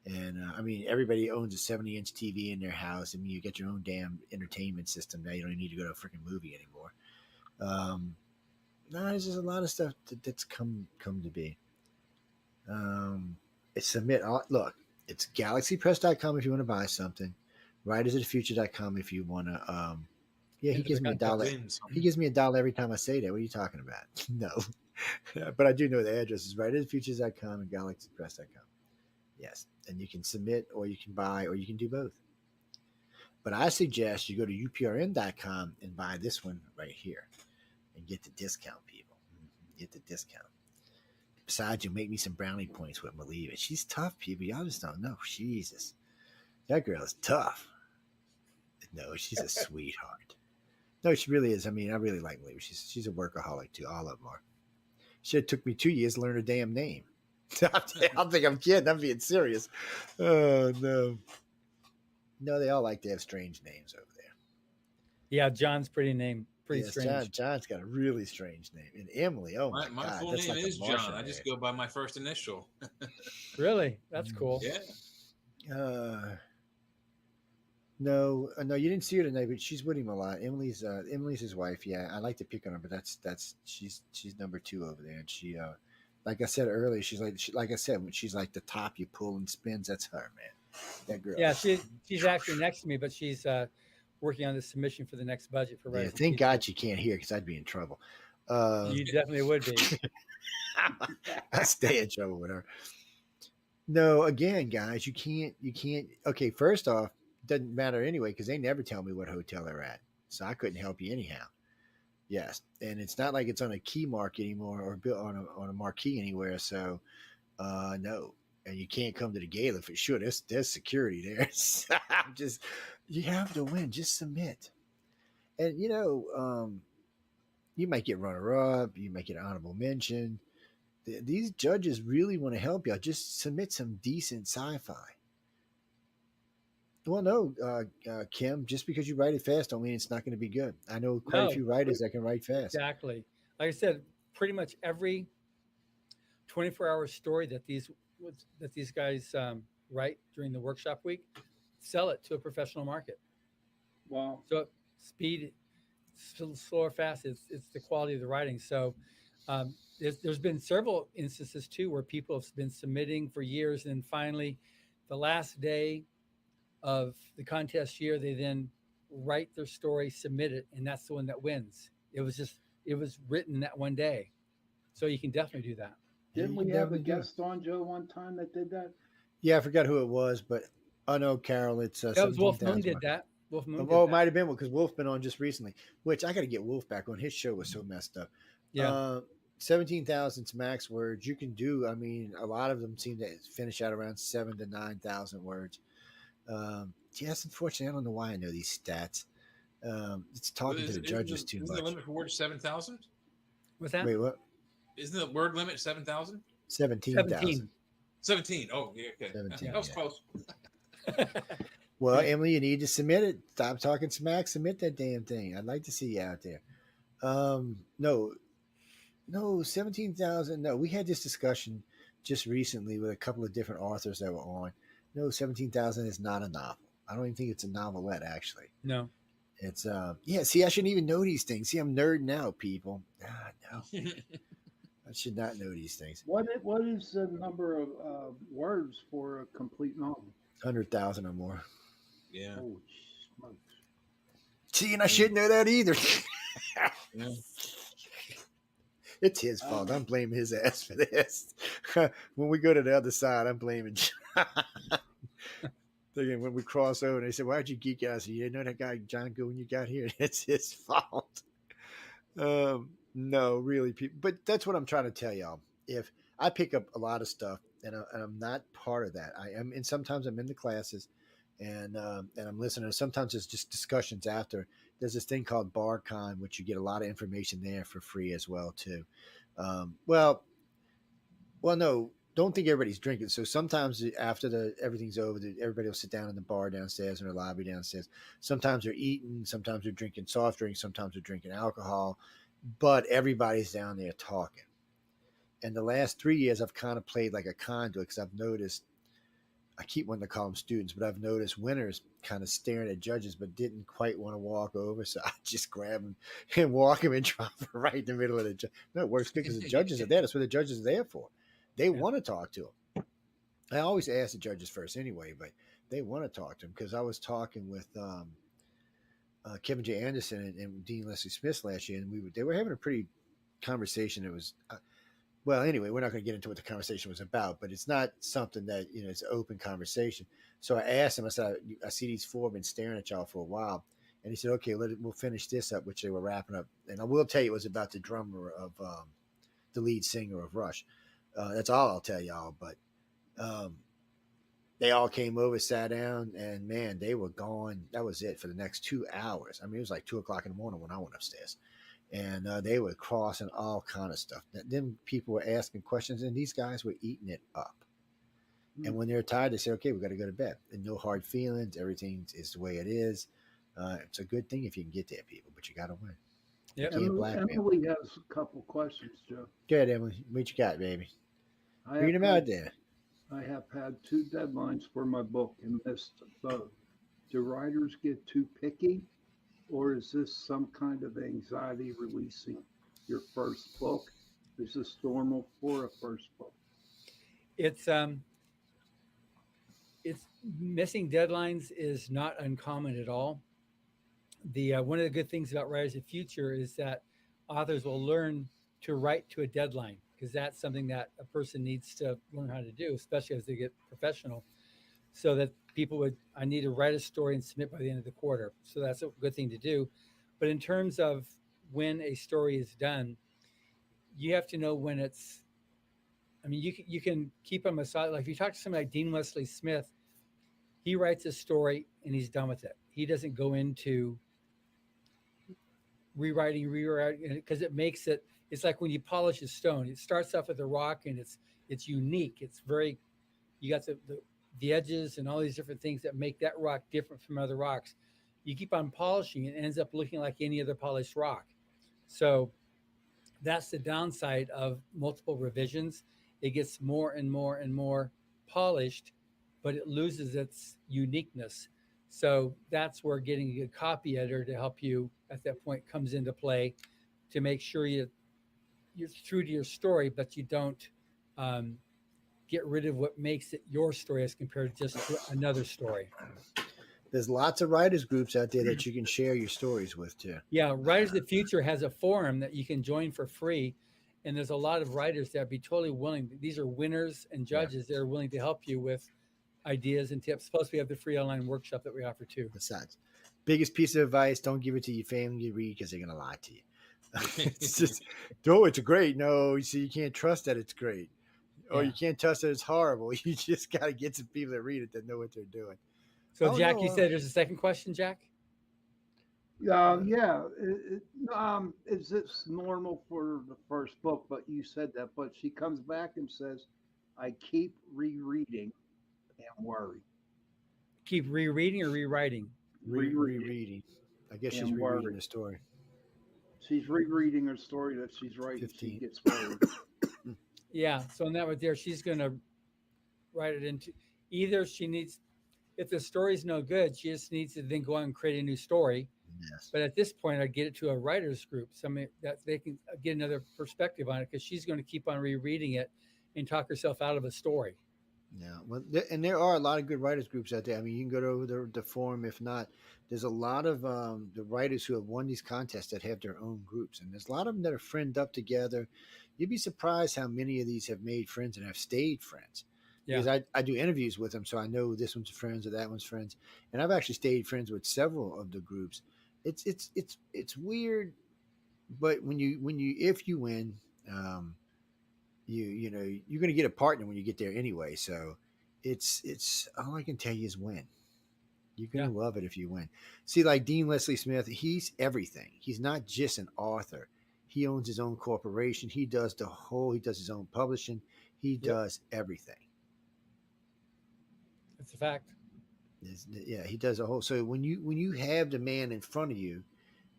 And I mean, everybody owns a 70-inch TV in their house. I mean, you get your own damn entertainment system now. You don't need to go to a freaking movie anymore. No, there's just a lot of stuff that's come to be. It's submit. Look, it's galaxypress.com if you want to buy something. Writersofthefuture.com if you want to. Yeah, he gives me $1. He gives me $1 every time I say that. What are you talking about? No, but I do know the address is writersofthefuture.com and galaxypress.com. Yes, and you can submit, or you can buy, or you can do both. But I suggest you go to uprn.com and buy this one right here, and get the discount, people. Get the discount. Besides, you'll make me some brownie points with Believe It. She's tough, people. Y'all just don't know. Jesus, that girl is tough. No, she's a sweetheart. No, she really is. I mean, I really like Believe It. She's a workaholic too. All of them are. Shit, took me 2 years to learn her damn name. I think I'm kidding. I'm being serious. Oh no. No, they all like to have strange names over there. Yeah, John's pretty Yes, strange. John's got a really strange name. And Emily, oh my My God. full That's name like is John. I just go by my first initial. Really? That's cool. Yeah. No, you didn't see her tonight, but she's with him a lot. Emily's his wife. Yeah, I like to pick on her, but that's she's number 2 over there, and she like I said earlier, she's like I said, when she's like the top you pull and spins, that's her, man. That girl. Yeah, she's actually next to me, but she's working on the submission for the next budget for Yeah, thank God she can't hear because I'd be in trouble. You definitely would be. I stay in trouble with her. No, again, guys, you can't. Okay, first off, doesn't matter anyway because they never tell me what hotel they're at, so I couldn't help you anyhow. Yes, and it's not like it's on a key mark anymore or built on a marquee anywhere. So, no, and you can't come to the gala for sure. There's security there. So you have to win. Just submit, and you might get runner up. You might get an honorable mention. These judges really want to help y'all. Just submit some decent sci-fi. Well, no, Kim, just because you write it fast don't mean it's not going to be good. I know quite a No, few writers that can write fast. exactly. Like I said, pretty much every 24-hour story that these guys write during the workshop week, sell it to a professional market. Wow. So speed, slow or fast, it's the quality of the writing. So there's been several instances too where people have been submitting for years, and then finally, the last day of the contest year, they then write their story, submit it, and that's the one that wins. It was written that one day, so you can definitely do that. Yeah, Didn't you we can have a definitely do it. guest on, Joe, one time that did that? Yeah, I forgot who it was, but I know Carol. It's That was Wolf Moon 17,000. did that. Wolf Moon did Oh, it that. might have been because Wolf been on just recently. Which I got to get Wolf back on. His show was so messed up. Yeah. 17,000 max words you can do. I mean, a lot of them seem to finish out around 7 to 9,000 words. Yes, unfortunately, I don't know why I know these stats. It's talking to the judges too isn't the much. limit for words 7,000? What's that? Wait, what? Isn't the word limit 7,000? 17,000. 17. Oh, yeah, okay. 17, That was yeah. close. Well, Emily, you need to submit it. Stop talking smack. Submit that damn thing. I'd like to see you out there. No, 17,000. No, we had this discussion just recently with a couple of different authors that were on. No, 17,000 is not a novel. I don't even think it's a novelette, actually. No. It's, yeah, see, I shouldn't even know these things. See, I'm nerding out, people. No, I should not know these things. What is the number of words for a complete novel? 100,000 or more. Yeah. Holy smokes. See, and I shouldn't know that either. Yeah. It's his fault. I'm blaming his ass for this. When we go to the other side, I'm blaming. Thinking when we cross over, they said, "Why'd you geek out?" I said, "You know that guy John Good when you got here. It's his fault." No, really, people. But that's what I'm trying to tell y'all. If I pick up a lot of stuff, and I'm not part of that, I am, and sometimes I'm in the classes, and I'm listening. Sometimes it's just discussions after. There's this thing called BarCon, which you get a lot of information there for free as well too. Well, no, don't think everybody's drinking. So sometimes after everything's over, everybody will sit down in the bar downstairs in the lobby downstairs. Sometimes they're eating, sometimes they're drinking soft drinks, sometimes they're drinking alcohol, but everybody's down there talking. And the last 3 years, I've kind of played like a conduit because I've noticed. I keep wanting to call them students, but I've noticed winners kind of staring at judges, but didn't quite want to walk over. So I just grab them and walk them and drop them right in the middle of the judge. No, it works good because the judges are there. That's what the judges are there for. They want to talk to them. I always ask the judges first anyway, but they want to talk to them because I was talking with Kevin J. Anderson and Dean Leslie Smith last year, and they were having a pretty conversation. It was well, anyway, we're not going to get into what the conversation was about, but it's not something that, it's an open conversation. So I asked him, I said, I see these four have been staring at y'all for a while. And he said, okay, we'll finish this up, which they were wrapping up. And I will tell you, it was about the drummer of the lead singer of Rush. That's all I'll tell y'all. But they all came over, sat down, and man, they were gone. That was it for the next 2 hours. I mean, it was like 2:00 in the morning when I went upstairs. And they were crossing all kind of stuff. Then people were asking questions, and these guys were eating it up. And when they're tired, they say, okay, we got to go to bed. And no hard feelings. Everything is the way it is. It's a good thing if you can get there, people, but you got to win. Yep. You can't blackmail. Emily has a couple questions, Joe. Go ahead, Emily. What you got, baby? I Read have them out had- there. I have had 2 deadlines for my book and missed both. Do writers get too picky, or is this some kind of anxiety releasing your first book? Is this normal for a first book? It's missing deadlines is not uncommon at all. The one of the good things about Writers of the Future is that authors will learn to write to a deadline, because that's something that a person needs to learn how to do, especially as they get professional. So that I need to write a story and submit by the end of the quarter. So that's a good thing to do. But in terms of when a story is done, you have to know when it's. I mean, you can keep them aside. Like if you talk to somebody like Dean Wesley Smith, he writes a story and he's done with it. He doesn't go into rewriting, because it makes it. It's like when you polish a stone. It starts off with a rock and it's unique. It's very. You got the the edges and all these different things that make that rock different from other rocks. You keep on polishing, it ends up looking like any other polished rock. So that's the downside of multiple revisions. It gets more and more and more polished, but it loses its uniqueness. So that's where getting a good copy editor to help you at that point comes into play, to make sure you're true to your story, but you don't um, get rid of what makes it your story as compared to just to another story. There's lots of writers groups out there that you can share your stories with too. Yeah, Writers of the Future has a forum that you can join for free. And there's a lot of writers that be totally willing. These are winners and judges that are willing to help you with ideas and tips. Plus, we have the free online workshop that we offer too. Besides, biggest piece of advice: don't give it to your family to read because they're gonna lie to you. It's just, oh, it's great. No, you see, you can't trust that it's great, or you can't trust that it's horrible. You just got to get some people that read it that know what they're doing. So, Oh, Jack, no, you said there's a second question, Jack? Yeah, is this normal for the first book? But you said that. But she comes back and says, "I keep rereading and worry." Keep rereading or rewriting? Rereading. I guess she's And rereading worry. the story. She's rereading her story that she's writing. 15. She gets worried. Yeah. So in that right there, she's going to write it into either she needs, if the story's no good, she just needs to then go out and create a new story. Yes. But at this point, I get it to a writers group, somebody that they can get another perspective on it, because she's going to keep on rereading it and talk herself out of a story. Yeah, well, and there are a lot of good writers groups out there. I mean, you can go to the forum. If not, there's a lot of the writers who have won these contests that have their own groups, and there's a lot of them that are friend up together. You'd be surprised how many of these have made friends and have stayed friends. Yeah. Because I do interviews with them, so I know this one's friends or that one's friends, and I've actually stayed friends with several of the groups. It's weird, but when you if you win, you know you're going to get a partner when you get there anyway. So it's all I can tell you is win. You're going to love it if you win. See, like Dean Leslie Smith, he's everything. He's not just an author. He owns his own corporation. He does his own publishing. He does everything. It's a fact. Yeah, he does a whole. So when you have the man in front of you,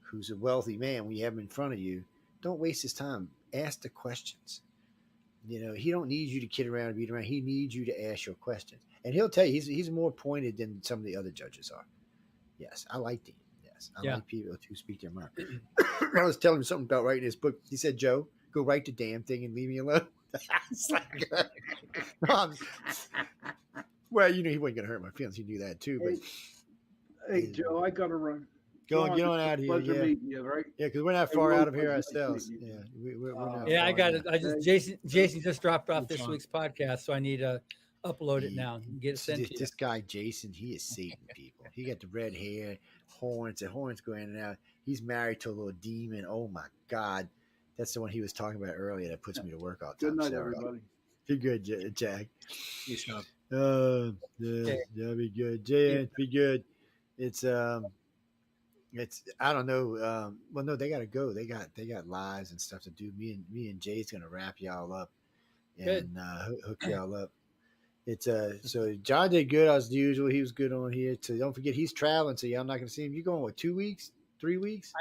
who's a wealthy man, when you have him in front of you, don't waste his time. Ask the questions. You know, he don't need you to kid around and beat around. He needs you to ask your questions, and he'll tell you he's more pointed than some of the other judges are. Yes, I like Dean. Yes, I like people who speak their mind. I was telling him something about writing his book. He said, "Joe, go write the damn thing and leave me alone." It's like, well, you know, he wasn't going to hurt my feelings. He knew that too. But hey, Joe, I got to run. Get on out of here. Pleasure meeting you, right? Yeah, because we're not far out of here ourselves. Yeah, we're not. Yeah, I got it. Now. I just Jason just dropped off this week's podcast, so I need to upload it now and get it sent to you. This guy Jason, he is Satan, people. He got the red hair, horns, and horns go in and out. He's married to a little demon. Oh my God, that's the one he was talking about earlier. That puts me to work all the time. Good night, everybody. Be good, Jack. You Sean. Yeah, be good, Jay. Be good. It's I don't know. Well, no, they got to go. They got lives and stuff to do. Me and Jay's gonna wrap y'all up and hook y'all up. It's so John did good as usual. He was good on here. So don't forget he's traveling, so y'all not gonna see him. You going what, 2 weeks, 3 weeks?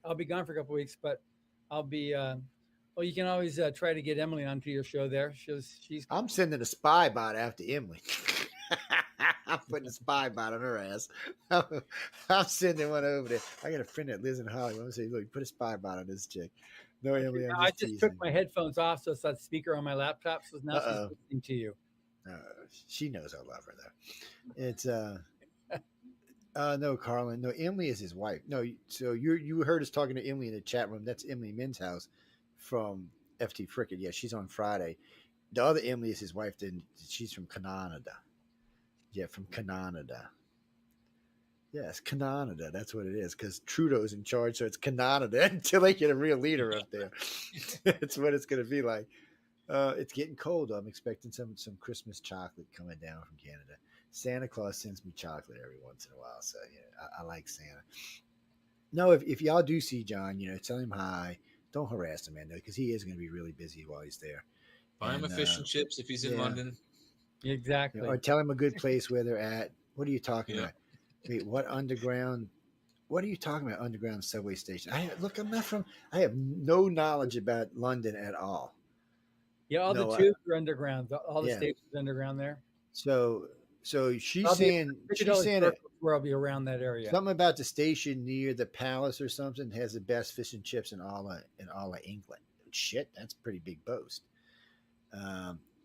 I'll be gone for a couple of weeks, but I'll be. Well, you can always try to get Emily onto your show there. She's. I'm sending a spy bot after Emily. I'm putting a spy bot on her ass. I'm sending one over there. I got a friend that lives in Hollywood. I'm gonna say, look, put a spy bot on this chick. No, Emily, I just took my headphones off, so it's that speaker on my laptop. So now she's listening to you. She knows I love her though. It's no, Carlin. No, Emily is his wife. No, so you heard us talking to Emily in the chat room. That's Emily Min's house from FT Frickin'. Yeah, she's on Friday. The other Emily is his wife. Then she's from Canada. Yeah, from Canada. Yes, Canada. That's what it is. Because Trudeau's in charge, so it's Canada until they get a real leader up there. That's what it's going to be like. It's getting cold. I'm expecting some Christmas chocolate coming down from Canada. Santa Claus sends me chocolate every once in a while, so yeah, I like Santa. No, if y'all do see John, tell him hi. Don't harass him, man, though, because he is going to be really busy while he's there. Buy him a fish and chips if he's in London. Exactly. or tell them a good place where they're at. What are you talking Yeah. about? Wait, what underground? What are you talking about? Underground subway station? Look. I'm not from. I have no knowledge about London at all. Yeah, all the No. tubes are underground. All the Yeah. stations underground there. So she's I'll be saying Piccadilly Circle where I'll be around that area. something about the station near the palace or something has the best fish and chips in all of England. Shit, that's a pretty big boast.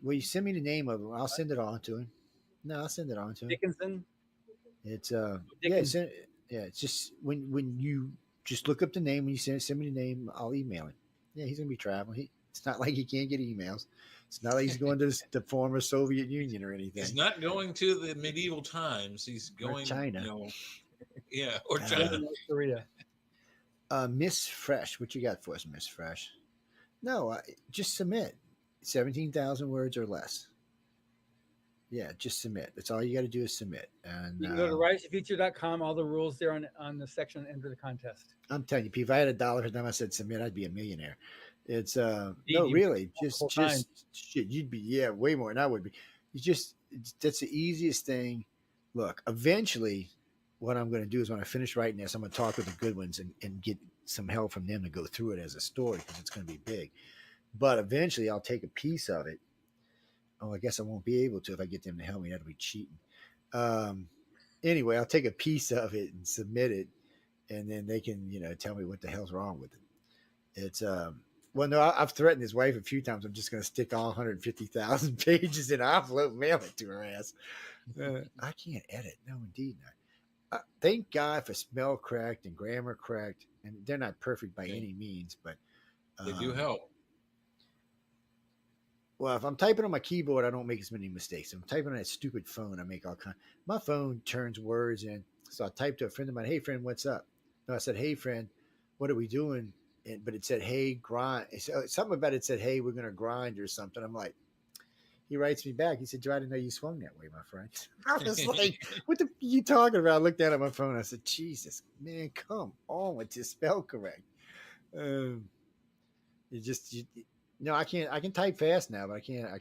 Will you send me the name of him? I'll send it on to him. No, I'll send it on to him. Dickinson. It's Dickens. it's just when you just look up the name when you send me the name, I'll email him. Yeah, he's gonna be traveling. It's not like he can't get emails. It's not like he's going to the former Soviet Union or anything. He's not going to the medieval times. He's going China. Or China. North Korea. Miss Fresh, what you got for us, Miss Fresh? No, just submit 17,000 words or less. Yeah, just submit. That's all you got to do is submit. And You can go to risefuture.com. All the rules there on the section enter the contest. I'm telling you, if I had $1 for time I said submit, I'd be a millionaire. It's no, You really, just time. shit. You'd be way more than I would be. That's the easiest thing. Look, eventually, what I'm going to do is when I finish writing this, I'm going to talk with the good ones and get some help from them to go through it as a story because it's going to be big. But eventually, I'll take a piece of it. Oh, I guess I won't be able to if I get them to help me. That'll be cheating. Anyway, I'll take a piece of it and submit it, and then they can, tell me what the hell's wrong with it. It's well, no, I've threatened his wife a few times. I'm just going to stick all 150,000 pages in an envelope, mail it to her ass. I can't edit. No, indeed not. Thank God for spell correct and grammar correct, and they're not perfect by any means, but They do help. Well, if I'm typing on my keyboard, I don't make as many mistakes. If I'm typing on that stupid phone, I make all kind. My phone turns words in, so I typed to a friend of mine, "Hey friend, what's up?" No, I said, "Hey friend, what are we doing?" But it said, "Hey, grind." Something about it said, "Hey, we're gonna grind" or something. I'm like, he writes me back. He said, "Joe, I didn't know you swung that way, my friend." I was like, "What the f- are you talking about?" I looked down at my phone. I said, "Jesus, man, come on with this spell correct." No, I can't. I can type fast now, but I can't on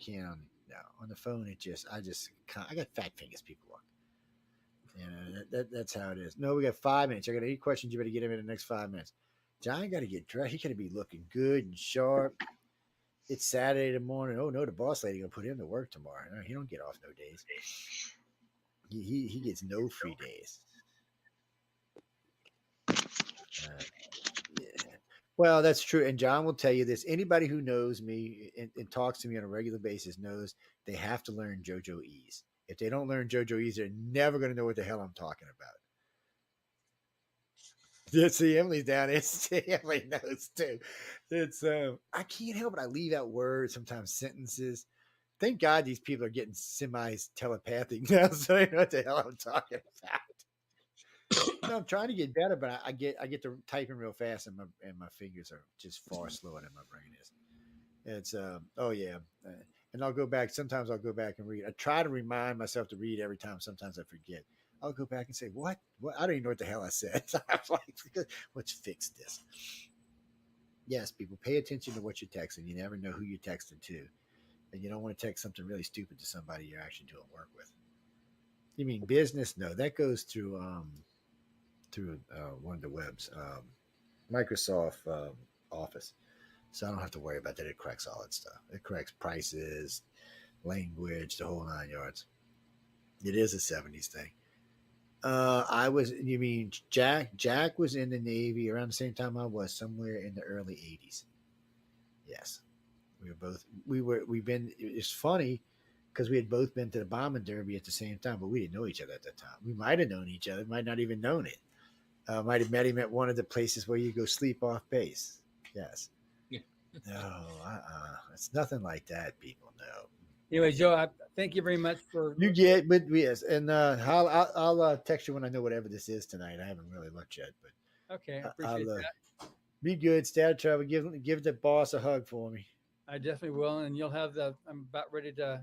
the phone. I got fat fingers. People look. That's how it is. No, we got 5 minutes. I got 8 questions. You better get them in the next 5 minutes. John got to get dressed. He got to be looking good and sharp. It's Saturday morning. Oh no, the boss lady gonna put him to work tomorrow. No, he don't get off no days. He gets no free days. Yeah. Well, that's true. And John will tell you this. Anybody who knows me and talks to me on a regular basis knows they have to learn JoJo Ease. If they don't learn JoJo Ease, they're never going to know what the hell I'm talking about. Yeah, see, Emily's down there. Emily knows too. It's I can't help it. I leave out words, sometimes sentences. Thank God these people are getting semi-telepathic now, so they know what the hell I'm talking about. No, I'm trying to get better, but I get to typing real fast, and my fingers are just far slower than my brain is. It's oh yeah, and I'll go back. Sometimes I'll go back and read. I try to remind myself to read every time. Sometimes I forget. I'll go back and say, "What? What? I don't even know what the hell I said." I'm like, let's fix this. Yes, people, pay attention to what you're texting. You never know who you're texting to, and you don't want to text something really stupid to somebody you're actually doing work with. You mean business? No, that goes through one of the webs, Microsoft Office. So I don't have to worry about that. It corrects all that stuff. It corrects prices, language, the whole 9 yards. It is a 70s thing. You mean Jack? Jack was in the Navy around the same time I was, somewhere in the early 80s. Yes. It's funny because we had both been to the bombing derby at the same time, but we didn't know each other at that time. We might have known each other, might not even known it. Might have met him at one of the places where you go sleep off base. Yes. No, it's nothing like that, people. No. Anyway, Joe, I thank you very much for but yes, and I'll text you when I know whatever this is tonight. I haven't really looked yet, but okay. I appreciate that. Be good, stay out of trouble. Give the boss a hug for me. I definitely will, and you'll have I'm about ready to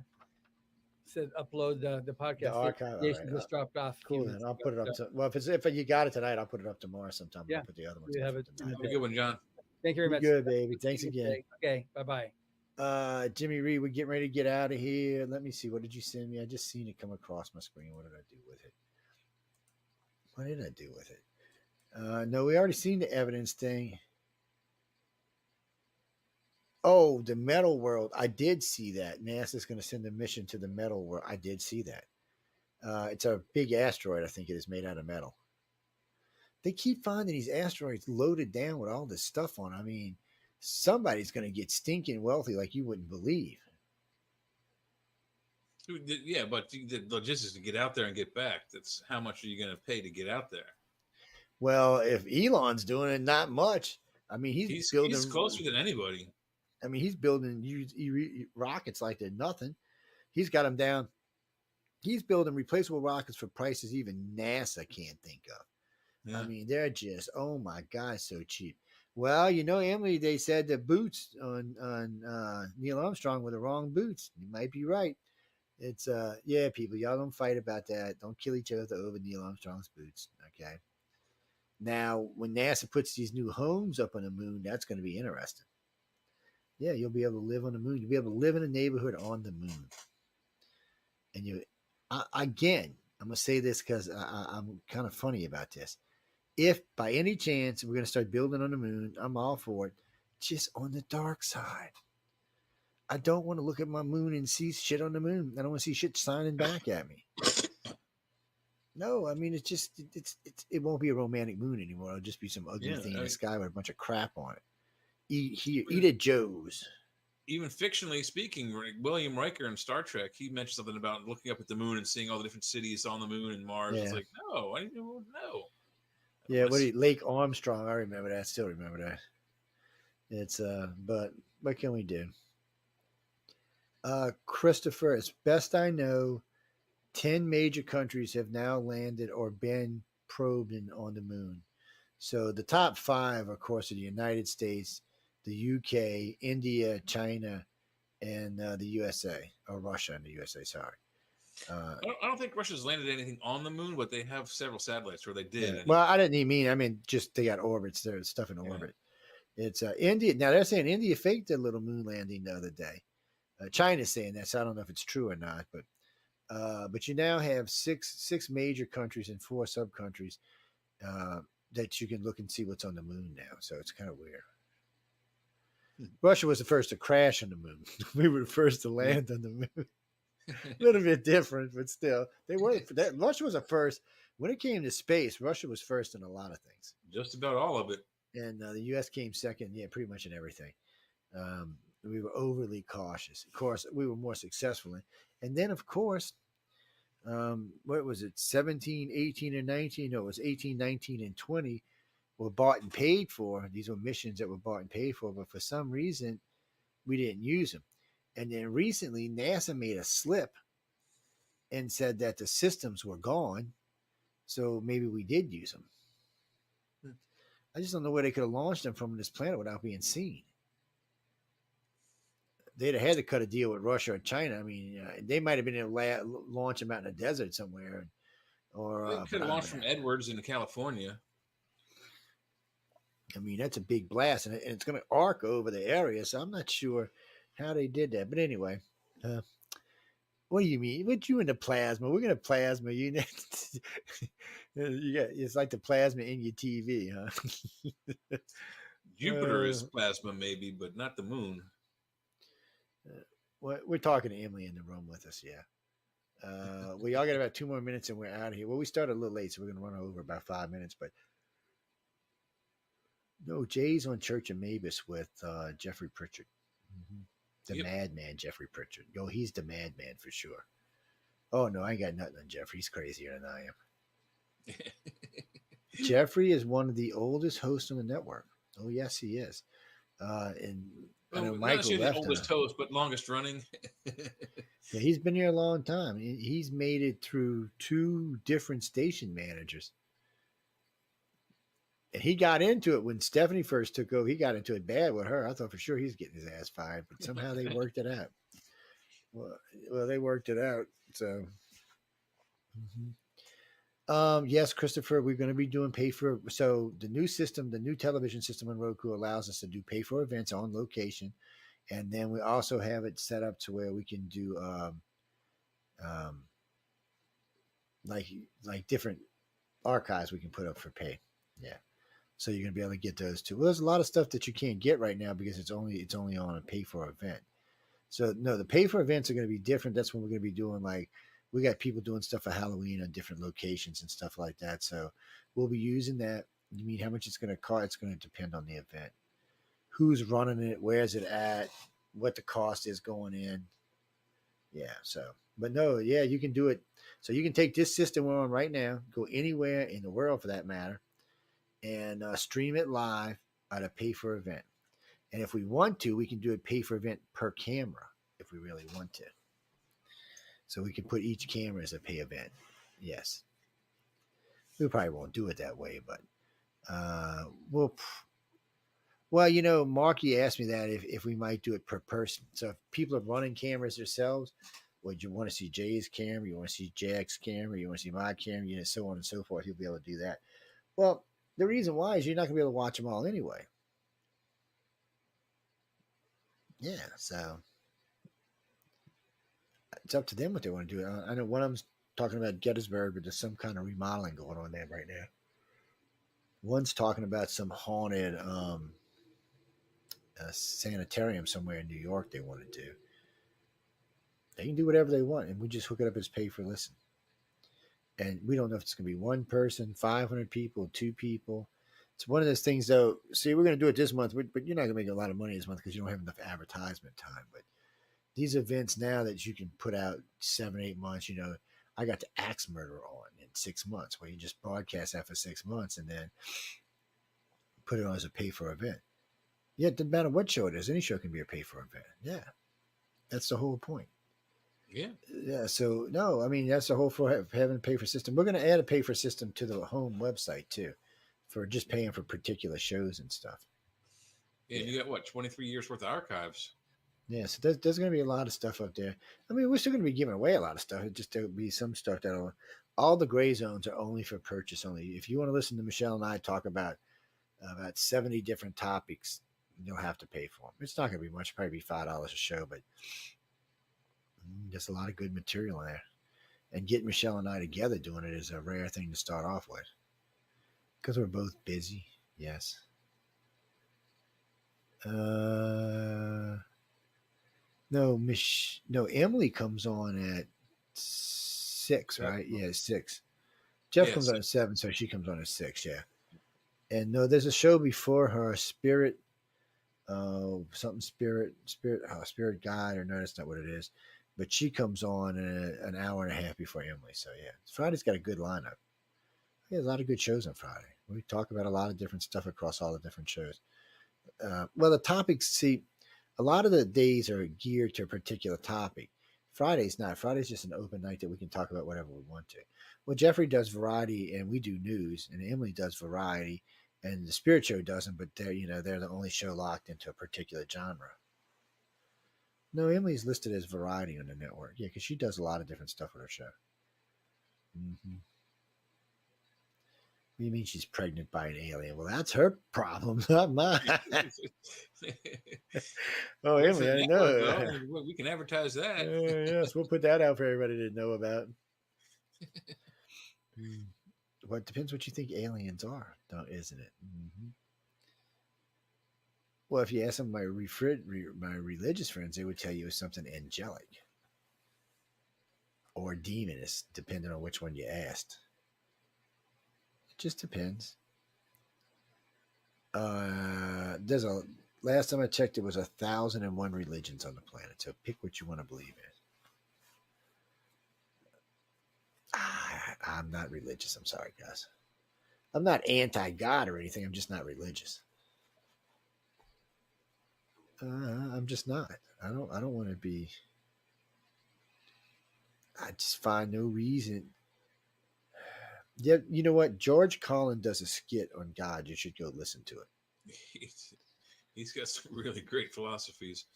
upload the podcast. The archive. Jason just dropped off. Cool, then I'll put it up. If you got it tonight, I'll put it up tomorrow sometime. Yeah, I'll put the other ones. You have it. Have a good one, John. Thank you very much. Good, baby. Thanks again. Okay, bye-bye. Jimmy Reed, we're getting ready to get out of here. Let me see. What did you send me? I just seen it come across my screen. What did I do with it? What did I do with it? No, we already seen the evidence thing. Oh, the metal world. I did see that. NASA's going to send a mission to the metal world. I did see that. It's a big asteroid, I think it is, made out of metal. They keep finding these asteroids loaded down with all this stuff on. I mean, somebody's going to get stinking wealthy like you wouldn't believe. Yeah, but the logistics to get out there and get back, that's how much are you going to pay to get out there? Well, if Elon's doing it, not much. I mean, he's building. He's closer than anybody. I mean, he's building rockets like they're nothing. He's got them down. He's building replaceable rockets for prices even NASA can't think of. Yeah. I mean, they're just, oh my God, so cheap. Well, you know, Emily, they said the boots on Neil Armstrong were the wrong boots. You might be right. It's yeah, people, y'all don't fight about that. Don't kill each other over Neil Armstrong's boots. Okay. Now, when NASA puts these new homes up on the moon, that's going to be interesting. Yeah, you'll be able to live on the moon. You'll be able to live in a neighborhood on the moon. And again, I'm going to say this because I'm kind of funny about this. If by any chance we're going to start building on the moon, I'm all for it. Just on the dark side. I don't want to look at my moon and see shit on the moon. I don't want to see shit signing back at me. No, I mean, it won't be a romantic moon anymore. It'll just be some ugly thing in the sky with a bunch of crap on it. Eat at Joe's. Even fictionally speaking, William Riker in Star Trek, he mentioned something about looking up at the moon and seeing all the different cities on the moon and Mars. Yeah. It's like, no, I don't know. Yeah, Lake Armstrong, I remember that. I still remember that. It's but what can we do? Christopher, as best I know, 10 major countries have now landed or been probed on the moon. So the top 5, of course, are the United States, the UK, India, China, and the USA, or Russia and the USA, sorry. I don't think Russia's landed anything on the moon, but they have several satellites where they did. Yeah. Well, I didn't even mean, I mean, just they got orbits. There's stuff in orbit. It's India. Now, they're saying India faked their little moon landing the other day. China's saying that, so I don't know if it's true or not. But you now have six major countries and 4 sub-countries that you can look and see what's on the moon now. So it's kind of weird. Russia was the first to crash on the moon. We were the first to land on the moon. A little bit different, but still, they were. Russia was the first when it came to space. Russia was first in a lot of things. Just about all of it. And the U.S. came second. Yeah, pretty much in everything. We were overly cautious. Of course, we were more successful. And then, of course, what was it? 17, 18, and 19? No, it was 18, 19, and 20 were bought and paid for. These were missions that were bought and paid for, but for some reason, we didn't use them. And then recently, NASA made a slip and said that the systems were gone. So maybe we did use them. I just don't know where they could have launched them from this planet without being seen. They'd have had to cut a deal with Russia or China. I mean, they might have been able to launch them out in the desert somewhere. Or they could have launched from Edwards into California. I mean, that's a big blast, and it's going to arc over the area. So I'm not sure how they did that. But anyway, what do you mean? What you into plasma? We're going to plasma you. It's like the plasma in your TV, huh? Jupiter is plasma, maybe, but not the moon. We're talking to Emily in the room with us, yeah. We all got about 2 more minutes and we're out of here. Well, we started a little late, so we're going to run over about 5 minutes. But no, Jay's on Church of Mavis with Jeffrey Pritchard. Mm-hmm. The madman, Jeffrey Pritchard. Oh, he's the madman for sure. Oh, no, I ain't got nothing on Jeffrey. He's crazier than I am. Jeffrey is one of the oldest hosts on the network. Oh, yes, he is. And I know Michael left. The oldest host, but longest running. Yeah, he's been here a long time. He's made it through 2 different station managers. And he got into it when Stephanie first took over. He got into it bad with her. I thought for sure he was getting his ass fired, but somehow they worked it out. Well, they worked it out. So, yes, Christopher, we're going to be doing pay for. So the new system, the new television system on Roku allows us to do pay for events on location. And then we also have it set up to where we can do um, like different archives we can put up for pay. Yeah. So you're gonna be able to get those too. Well, there's a lot of stuff that you can't get right now because it's only on a pay for event. So no, the pay for events are gonna be different. That's when we're gonna be doing like we got people doing stuff for Halloween on different locations and stuff like that. So we'll be using that. You mean how much it's gonna cost? It's gonna depend on the event. Who's running it, where's it at, what the cost is going in. Yeah, so but no, yeah, you can do it. So you can take this system we're on right now, go anywhere in the world for that matter, and stream it live at a pay for event. And if we want to, we can do it pay for event per camera if we really want to. So we can put each camera as a pay event. Yes, we probably won't do it that way, but we'll. Well, Marky asked me that if we might do it per person. So if people are running cameras themselves, would you want to see Jay's camera? You want to see Jack's camera? You want to see my camera? So on and so forth. He'll be able to do that. Well, the reason why is you're not going to be able to watch them all anyway. Yeah, so it's up to them what they want to do. I know one of them's talking about Gettysburg, but there's some kind of remodeling going on there right now. One's talking about some haunted sanitarium somewhere in New York they want to do. They can do whatever they want, and we just hook it up as pay for listen. And we don't know if it's going to be one person, 500 people, two people. It's one of those things, though. See, we're going to do it this month, but you're not going to make a lot of money this month because you don't have enough advertisement time. But these events now that you can put out 7-8 months, I got the Axe Murder on in 6 months, where you just broadcast that for 6 months and then put it on as a pay for event. Yeah, it doesn't matter what show it is. Any show can be a pay for event. Yeah, that's the whole point. Yeah. So no, I mean that's the whole for having a pay for system. We're going to add a pay for system to the home website too, for just paying for particular shows and stuff. And you got what, 23 years worth of archives? Yeah, so there's going to be a lot of stuff up there. I mean, we're still going to be giving away a lot of stuff. It just there'll be some stuff that'll. All the gray zones are only for purchase only. If you want to listen to Michelle and I talk about 70 different topics, you'll have to pay for them. It's not going to be much, probably be $5 a show, but there's a lot of good material in there. And getting Michelle and I together doing it is a rare thing to start off with, because we're both busy. Yes. No, Emily comes on at 6, right? Yeah, 6. Jeff comes on at 7, so she comes on at 6. Yeah. And no, there's a show before her, Spirit. Something spirit guide, or no, that's not what it is. But she comes on an hour and a half before Emily. So yeah, Friday's got a good lineup. Yeah, a lot of good shows on Friday. We talk about a lot of different stuff across all the different shows. Well, the topics, see, a lot of the days are geared to a particular topic. Friday's not. Friday's just an open night that we can talk about whatever we want to. Well, Jeffrey does variety and we do news, and Emily does variety, and the Spirit Show doesn't, but they're the only show locked into a particular genre. No, Emily's listed as variety on the network. Yeah, because she does a lot of different stuff with her show. Mm-hmm. What do you mean she's pregnant by an alien? Well, that's her problem, not mine. Oh, Emily, I know. We can advertise that. Yes, we'll put that out for everybody to know about. Well, it depends what you think aliens are, isn't it? Mm-hmm. Well, if you ask some of my religious friends, they would tell you it's something angelic or demonist, depending on which one you asked. It just depends. Last time I checked, it was 1,001 religions on the planet. So pick what you want to believe in. I'm not religious. I'm sorry, guys. I'm not anti-God or anything. I'm just not religious. I'm just not. I don't want to be. I just find no reason. Yeah, you know what? George Carlin does a skit on God. You should go listen to it. He's got some really great philosophies.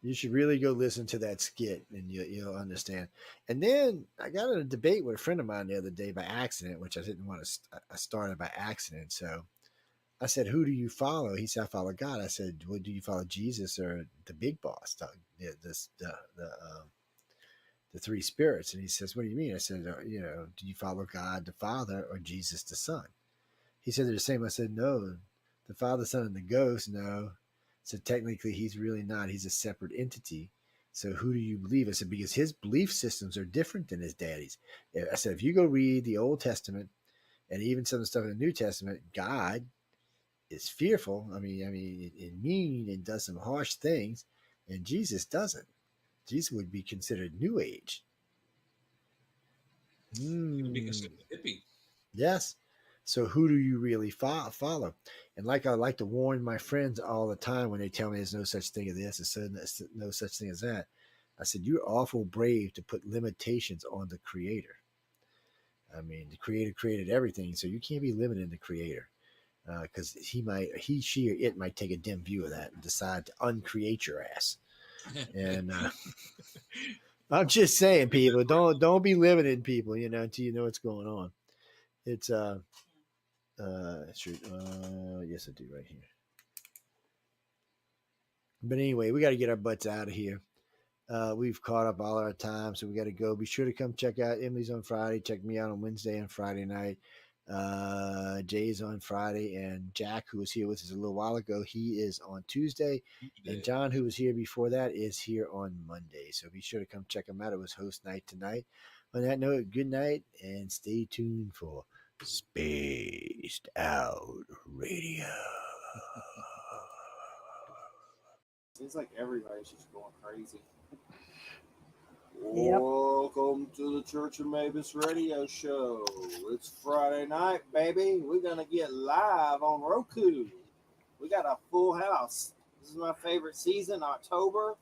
You should really go listen to that skit, and you'll understand. And then I got in a debate with a friend of mine the other day by accident, which I didn't want to. I started by accident, so I said, who do you follow? He said, I follow God. I said, well, do you follow Jesus or the big boss, the three spirits? And he says, what do you mean? I said, do you follow God the Father or Jesus the Son? He said, they're the same. I said, no, the Father, Son, and the Ghost, no. So technically, he's really not. He's a separate entity. So who do you believe? I said, because his belief systems are different than his daddy's. I said, if you go read the Old Testament and even some of the stuff in the New Testament, God is fearful. And mean and does some harsh things, and Jesus doesn't. Jesus would be considered New Age. He would be considered a hippie. Yes. So who do you really follow? And like I like to warn my friends all the time when they tell me there's no such thing as this, there's no such thing as that. I said, you're awful brave to put limitations on the creator. I mean, the creator created everything, so you can't be limiting the creator. Because he, she, or it might take a dim view of that and decide to uncreate your ass. And I'm just saying, people, don't be limiting people, until you know what's going on. It's yes, I do right here. But anyway, we got to get our butts out of here. We've caught up all our time, so we got to go. Be sure to come check out Emily's on Friday. Check me out on Wednesday and Friday night. Jay's on Friday, and Jack, who was here with us a little while ago, he is on Tuesday. And John, who was here before that, is here on Monday. So be sure to come check him out. It was host night tonight. On that note, good night, and stay tuned for Spaced Out Radio. Seems like everybody's just going crazy. Yep. Welcome to the Church of Mavis radio show. It's Friday night, baby. We're going to get live on Roku. We got a full house. This is my favorite season, October.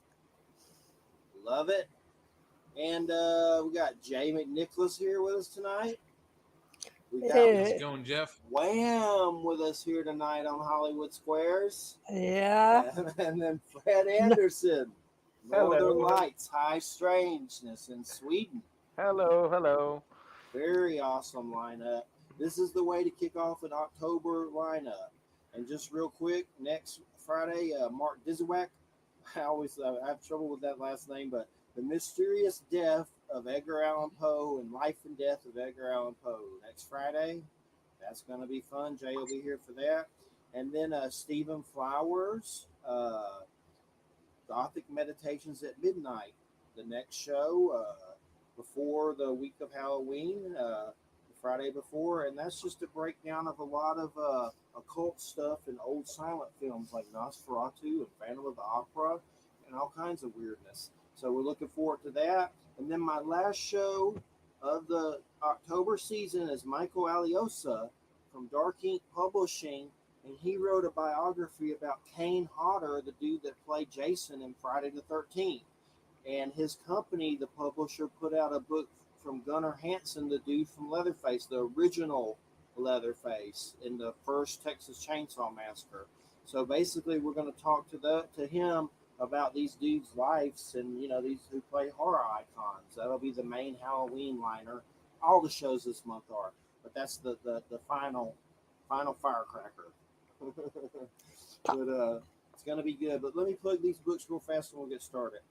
Love it. And we got Jay McNicholas here with us tonight. We got How's it going, Jeff? Wham with us here tonight on Hollywood Squares. Yeah. And then Fred Anderson. Northern Hello. Lights, High Strangeness in Sweden. Hello. Very awesome lineup. This is the way to kick off an October lineup. And just real quick, next Friday, Mark Dizowak. I have trouble with that last name, but The Mysterious Death of Edgar Allan Poe and Life and Death of Edgar Allan Poe. Next Friday, that's going to be fun. Jay will be here for that. And then Stephen Flowers, Gothic Meditations at Midnight, the next show before the week of Halloween, the Friday before, and that's just a breakdown of a lot of occult stuff and old silent films like Nosferatu and Phantom of the Opera and all kinds of weirdness. So we're looking forward to that. And then my last show of the October season is Michael Aliosa from Dark Ink Publishing. And he wrote a biography about Kane Hodder, the dude that played Jason in Friday the 13th. And his company, the publisher, put out a book from Gunnar Hansen, the dude from Leatherface, the original Leatherface in the first Texas Chainsaw Massacre. So basically, we're going to talk to him about these dudes' lives and, these who play horror icons. That'll be the main Halloween liner. All the shows this month are. But that's the final firecracker. But it's going to be good. But let me plug these books real fast and we'll get started.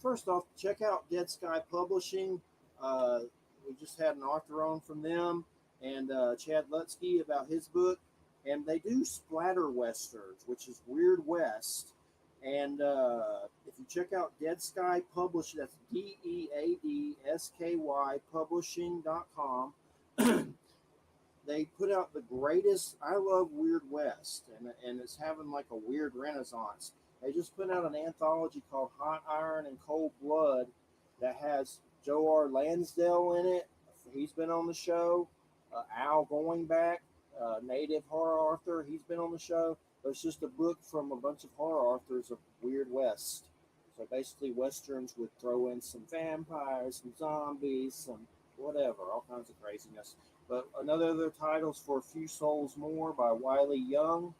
First off, check out Dead Sky Publishing. We just had an author on from them, and Chad Lutsky about his book. And they do splatter westerns, which is Weird West. And if you check out Dead Sky Publishing, that's DEADSKY Publishing.com. They put out the greatest. I love Weird West, and it's having like a weird renaissance. They just put out an anthology called Hot Iron and Cold Blood that has Joe R. Lansdale in it. He's been on the show. Al Goingback, native horror author, he's been on the show. But it's just a book from a bunch of horror authors of Weird West. So basically, westerns would throw in some vampires, some zombies, some whatever, all kinds of craziness. But other titles for A Few Souls More by Wiley Young,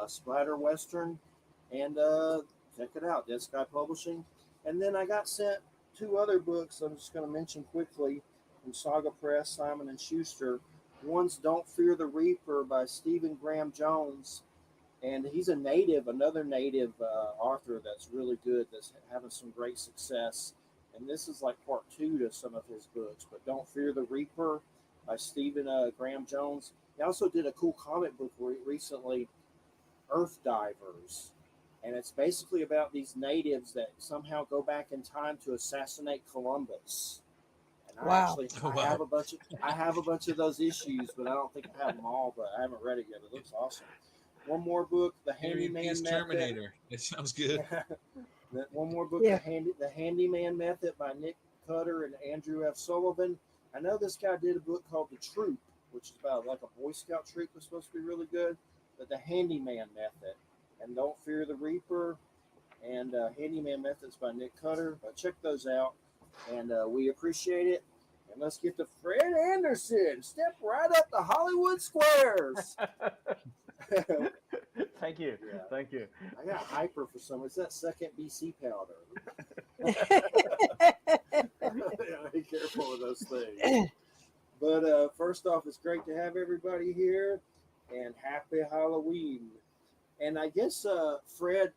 splatter western, and check it out, Dead Sky Publishing. And then I got sent 2 other books I'm just going to mention quickly from Saga Press, Simon & Schuster. One's Don't Fear the Reaper by Stephen Graham Jones, and he's another native author that's really good, that's having some great success. And this is like part two to some of his books. But Don't Fear the Reaper by Stephen Graham Jones. He also did a cool comic book recently, Earth Divers, and it's basically about these natives that somehow go back in time to assassinate Columbus. And Wow. Oh, I have wow. I have a bunch of those issues, but I don't think I have them all. But I haven't read it yet. It looks awesome. One more book, The Harry Peace Handyman Method. Terminator. It sounds good. One more book, Yeah. The Handyman Method by Nick Cutter and Andrew F. Sullivan. I know this guy did a book called The Troop, which is about like a Boy Scout troop, was supposed to be really good. But The Handyman Method and Don't Fear the Reaper and Handyman Methods by Nick Cutter. Check those out, and we appreciate it. And let's get to Fred Anderson. Step right up the Hollywood squares. Thank you. Yeah. Thank you. I got hyper for some. It's that second BC powder. Be careful with those things. But first off, it's great to have everybody here, and happy Halloween. And I guess, Fred,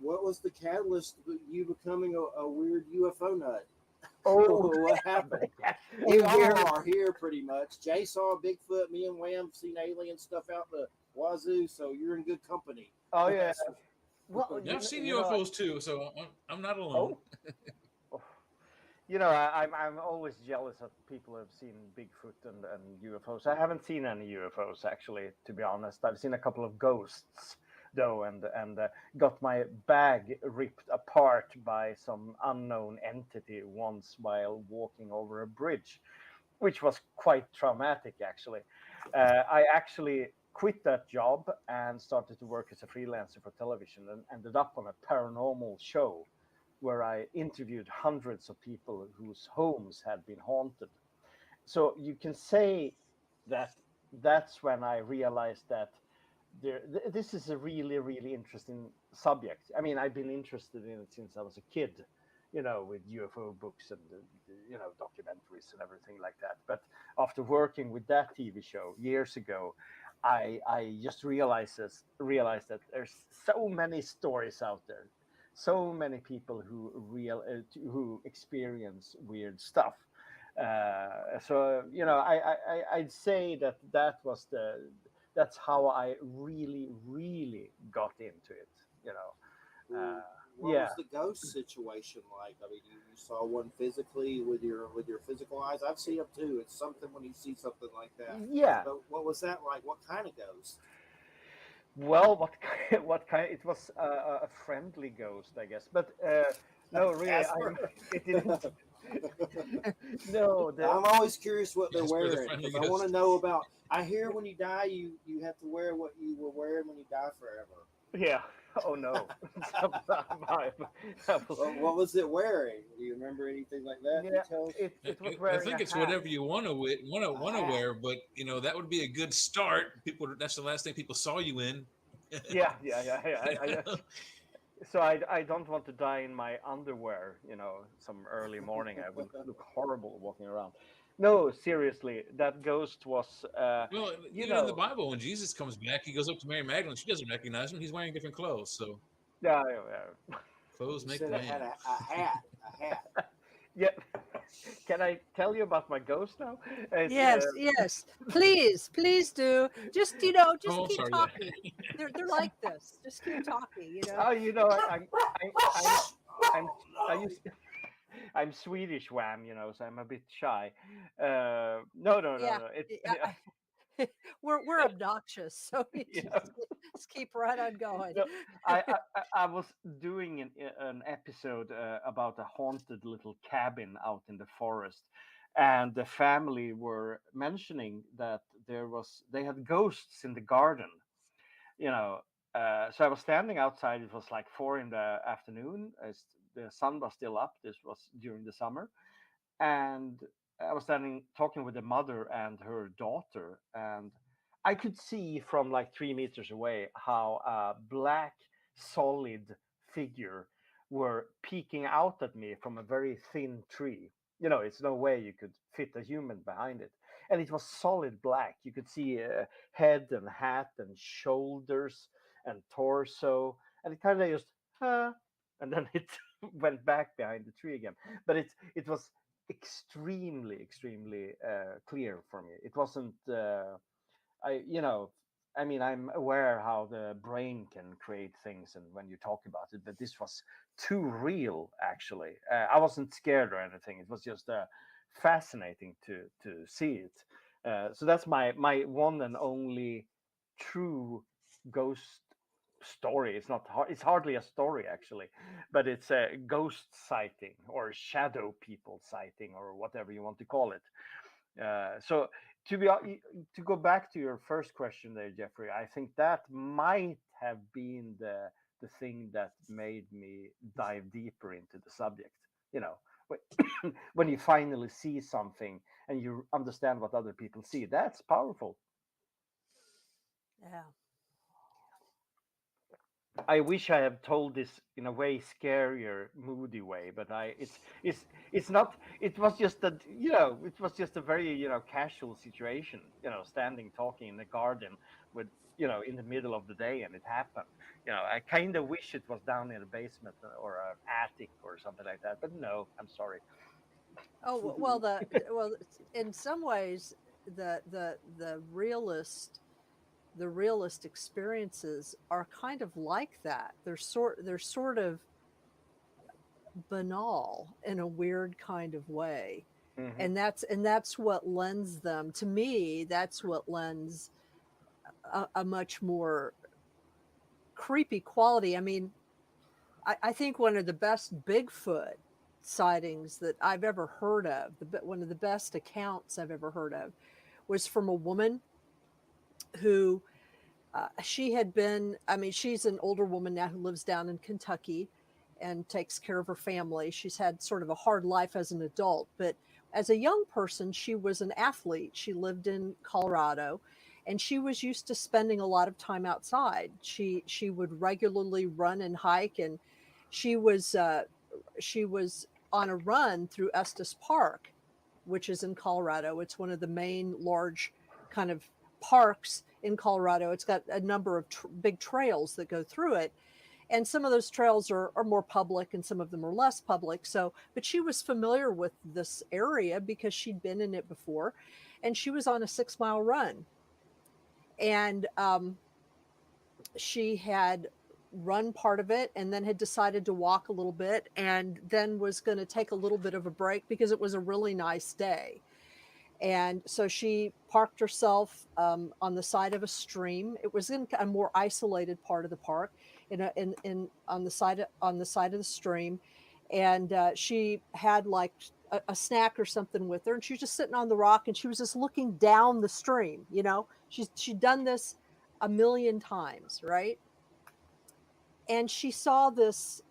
what was the catalyst to you becoming a weird UFO nut? Oh, What happened? We all are here pretty much. Jay saw Bigfoot. Me and Wham seen alien stuff out the wazoo, so you're in good company. oh yeah. Well, Yeah, I've seen you know, UFOs too, so I'm not alone. oh, you know, I'm always jealous of people who have seen Bigfoot and UFOs. I haven't seen any UFOs actually, to be honest. I've seen a couple of ghosts though, and got my bag ripped apart by some unknown entity once while walking over a bridge, which was quite traumatic actually. I actually quit that job and started to work as a freelancer for television and ended up on a paranormal show where I interviewed hundreds of people whose homes had been haunted. So you can say that that's when I realized that this is a really, really interesting subject. I mean, I've been interested in it since I was a kid, you know, with UFO books and, you know, documentaries and everything like that. But after working with that TV show years ago, I just realized that there's so many stories out there, so many people who experience weird stuff. So you know, I'd say that that's how I really, really got into it. You know, What yeah, was the ghost situation like? I mean, you saw one physically with your physical eyes. I've seen them too. It's something when you see something like that. yeah. But what was that like? What kind of ghost? Well, what what kind? It was a friendly ghost, I guess. But no, really, Casper. it didn't. No, I'm always curious what they're Yes, for the wearing friendly because I want to ghost. know about. I hear when you die, you have to wear what you were wearing when you die forever. yeah. Oh no. What was it wearing? Do you remember anything like that? Yeah, Details? it was I wearing a think it's hat. whatever you want to A want to hat. wear, but you know that would be a good start. People, that's the last thing people saw you in. Yeah, yeah, yeah, yeah. So I don't want to die in my underwear, you know, some early morning. I would look horrible walking around. No, seriously, that ghost was, Well, you even in the know, Bible, when Jesus comes back, he goes up to Mary Magdalene. She doesn't recognize him. He's wearing different clothes, so yeah, yeah, clothes You make said the it had man. a hat. A hat. yeah. Can I tell you about my ghost now? It's, Yes, yes. Please do. Just just Oh, I'm keep sorry. Yeah. talking. They're like this. Just keep talking. oh, you know, I'm, I used, I'm Swedish, Wham, you know, so I'm a bit shy. No, no, no, Yeah. no. It's, We're obnoxious, so you yeah. just keep right on going. No, I was doing an episode about a haunted little cabin out in the forest, and the family were mentioning that they had ghosts in the garden. You know, so I was standing outside. It was like 4 in the afternoon. As the sun was still up. This was during the summer, and I was standing talking with the mother and her daughter, and I could see from like 3 meters away how a black solid figure were peeking out at me from a very thin tree. You know, it's no way you could fit a human behind it. and it was solid black. You could see head and hat and shoulders and torso, and it kind of just, and then it went back behind the tree again. But it was extremely clear for me. It wasn't. I you know I mean, I'm aware how the brain can create things, and when you talk about it, but this was too real. Actually, I wasn't scared or anything. It was just fascinating to see it. So that's my one and only true ghost story. It's not it's hardly a story actually, but it's a ghost sighting or shadow people sighting or whatever you want to call it. So to go back to your first question there, Jeffrey, I think that might have been the thing that made me dive deeper into the subject. You know, when you finally see something and you understand what other people see, that's powerful. Yeah. I wish I have told this in a way scarier, moody way, but it's not. It was just that, it was just a very, casual situation. Standing talking in the garden with, in the middle of the day, and it happened. I kind of wish it was down in a basement or an attic or something like that, but no, I'm sorry. Oh well, in some ways, the realist experiences are kind of like that. They're sort of banal in a weird kind of way. Hmm. And that's what lends them, to me, that's what lends a much more creepy quality. I mean, I think one of the best Bigfoot sightings that I've ever heard of, one of the best accounts I've ever heard of, was from a woman who she had been, I mean, she's an older woman now who lives down in Kentucky and takes care of her family. She's had sort of a hard life as an adult, but as a young person, she was an athlete. She lived in Colorado, and she was used to spending a lot of time outside. She would regularly run and hike, and she was she was on a run through Estes Park, which is in Colorado. It's one of the main large kind of parks in Colorado. It's got a number of big trails that go through it. And some of those trails are more public and some of them are less public. So, but she was familiar with this area because she'd been in it before. And she was on a 6 mile run. And she had run part of it and then had decided to walk a little bit and then was going to take a little bit of a break because it was a really nice day. And so she parked herself on the side of a stream. It was in a more isolated part of the park, on the side of the stream, and she had like a snack or something with her, and she was just sitting on the rock, and she was just looking down the stream. She'd done this a million times, right? And she saw this,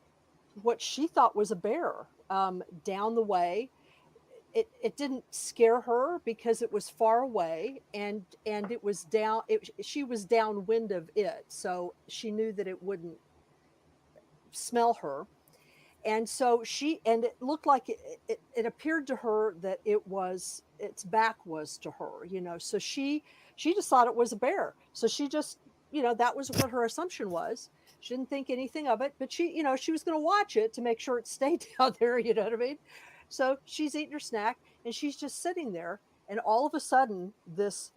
what she thought was a bear, down the way. It didn't scare her because it was far away, and it was down, she was downwind of it, so she knew that it wouldn't smell her. And so and it looked like it appeared to her that its back was to her, so she just thought it was a bear. So she just, that was what her assumption was. She didn't think anything of it, but she was going to watch it to make sure it stayed down there, you know what I mean? So she's eating her snack and she's just sitting there, and all of a sudden this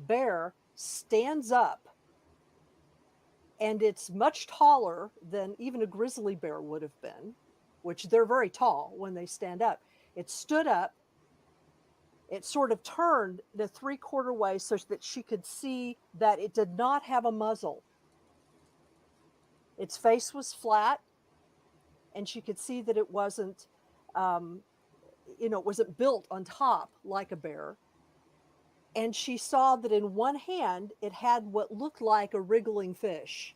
bear stands up, and it's much taller than even a grizzly bear would have been, which they're very tall when they stand up. It stood up, it sort of turned the 3/4 way so that she could see that it did not have a muzzle. Its face was flat, and she could see that it wasn't, it wasn't built on top like a bear. And she saw that in one hand it had what looked like a wriggling fish.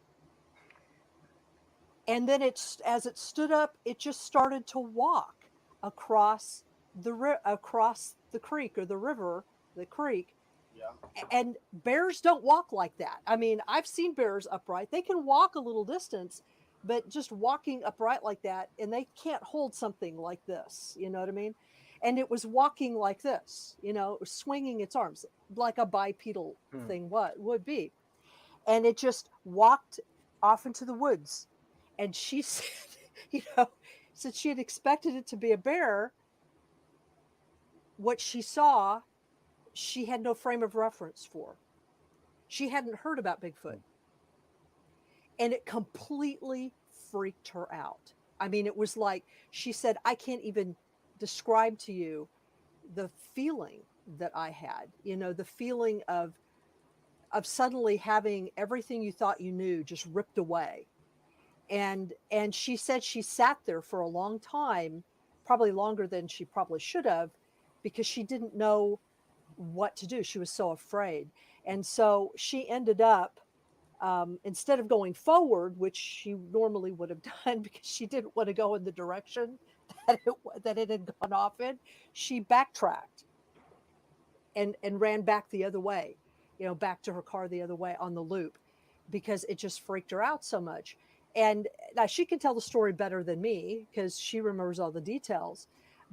And then as it stood up, it just started to walk across the creek or the river, the creek. Yeah. And bears don't walk like that. I mean, I've seen bears upright. They can walk a little distance, but just walking upright like that, and they can't hold something like this. You know what I mean? and it was walking like this, you know, swinging its arms like a bipedal thing would be. And it just walked off into the woods. And she said, you know, since she had expected it to be a bear, what she saw, she had no frame of reference for. She hadn't heard about Bigfoot. And it completely freaked her out. I mean, it was like, she said, I can't even describe to you the feeling that I had, you know, the feeling of suddenly having everything you thought you knew just ripped away. And she said she sat there for a long time, probably longer than she probably should have, because she didn't know what to do. She was so afraid. And so she ended up, instead of going forward, which she normally would have done because she didn't want to go in the direction that it had gone off in, she backtracked and ran back the other way, you know, back to her car the other way on the loop, because it just freaked her out so much. And now she can tell the story better than me because she remembers all the details.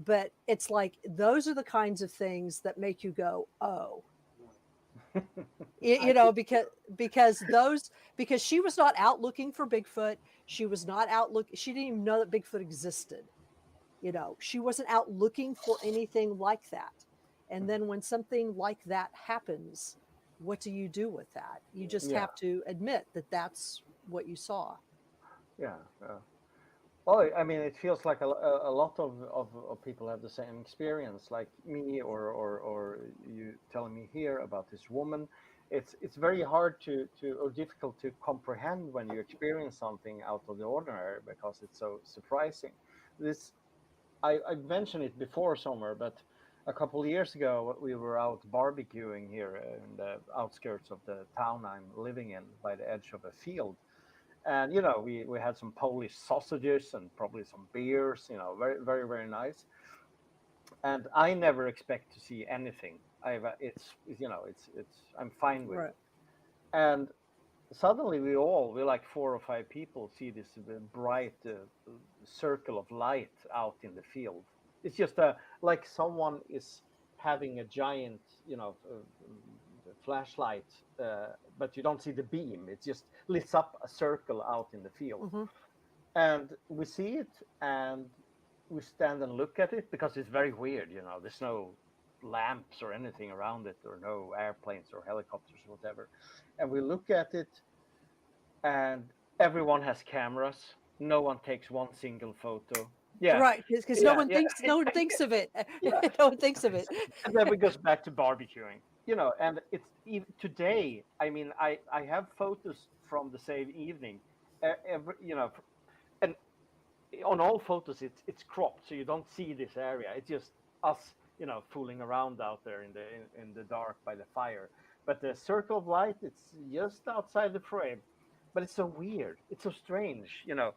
But it's like, those are the kinds of things that make you go, oh, you know, because she was not out looking for Bigfoot. She was not out she didn't even know that Bigfoot existed. You know, she wasn't out looking for anything like that. And then when something like that happens, what do you do with that? You just have to admit that that's what you saw. Yeah. Well, I mean, it feels like a lot of people have the same experience, like me, or you telling me here about this woman. It's very hard or difficult to comprehend when you experience something out of the ordinary, because it's so surprising. This I mentioned it before somewhere, but a couple of years ago we were out barbecuing here in the outskirts of the town I'm living in, by the edge of a field. And you know, we had some Polish sausages and probably some beers, you know, very very very nice. And I never expect to see anything. It's, you know, it's I'm fine with Right. it. And suddenly we like 4 or 5 people see this bright circle of light out in the field. It's just like someone is having a giant, you know, flashlight, but you don't see the beam. It just lights up a circle out in the field. Mm-hmm. And we see it, and we stand and look at it, because it's very weird, you know. There's no lamps or anything around it, or no airplanes or helicopters or whatever. And we look at it, and everyone has cameras. No one takes one single photo. Yeah, Right, because no yeah, one yeah, thinks of it. yeah. No one thinks of it. And then we goes back to barbecuing, you know. And it's even today. I mean, I have photos from the same evening. Every, you know, and on all photos it's cropped, so you don't see this area. It's just us, you know, fooling around out there in the dark by the fire. But the circle of light, it's just outside the frame. But it's so weird. It's so strange, you know.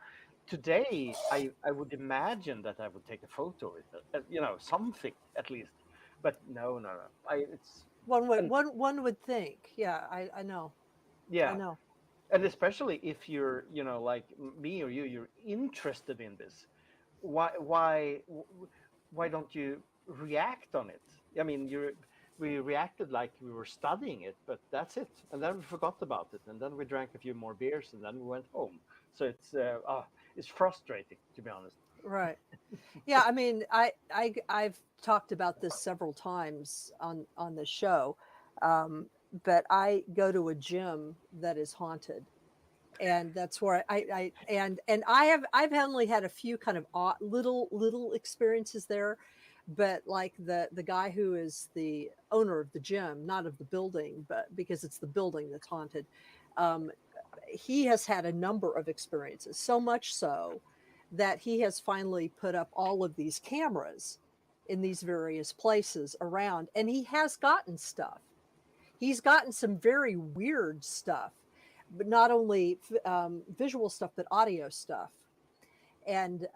Today, I would imagine that I would take a photo with it, you know, something at least. But no, no, no. It's and One would think. Yeah, I know. I yeah, know. and especially if you're, you know, like me or you're interested in this. Why don't you react on it? I mean, we reacted like we were studying it, but that's it. And then we forgot about it, and then we drank a few more beers, and then we went home. So it's frustrating, to be honest. Right. Yeah, I mean, I've talked about this several times on the show, but I go to a gym that is haunted, and that's where and I've only had a few kind of odd, little experiences there, but like the guy who is the owner of the gym, not of the building, but because it's the building that's haunted, um, he has had a number of experiences, so much so that he has finally put up all of these cameras in these various places around, and he has gotten stuff. He's gotten some very weird stuff, but not only visual stuff, but audio stuff. And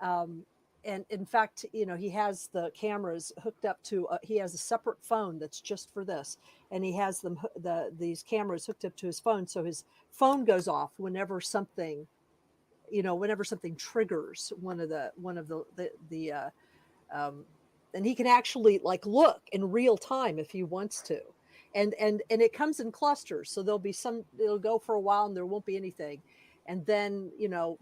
in fact, you know, he has the cameras hooked up to. He has a separate phone that's just for this, and he has these cameras hooked up to his phone, so his phone goes off whenever something, you know, whenever something triggers one of the and he can actually like look in real time if he wants to. And it comes in clusters, so there'll be some, it'll go for a while and there won't be anything, and then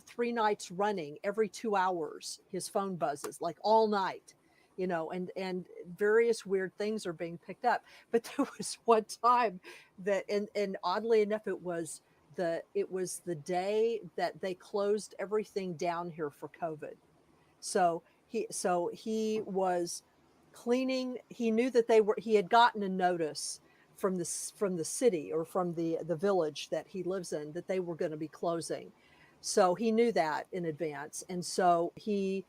3 nights running, every 2 hours his phone buzzes like all night, and various weird things are being picked up. But there was one time that, and oddly enough, it was the day that they closed everything down here for COVID. So he was cleaning. He knew that he had gotten a notice from the city, or from the village that he lives in, that they were going to be closing. So he knew that in advance, and so he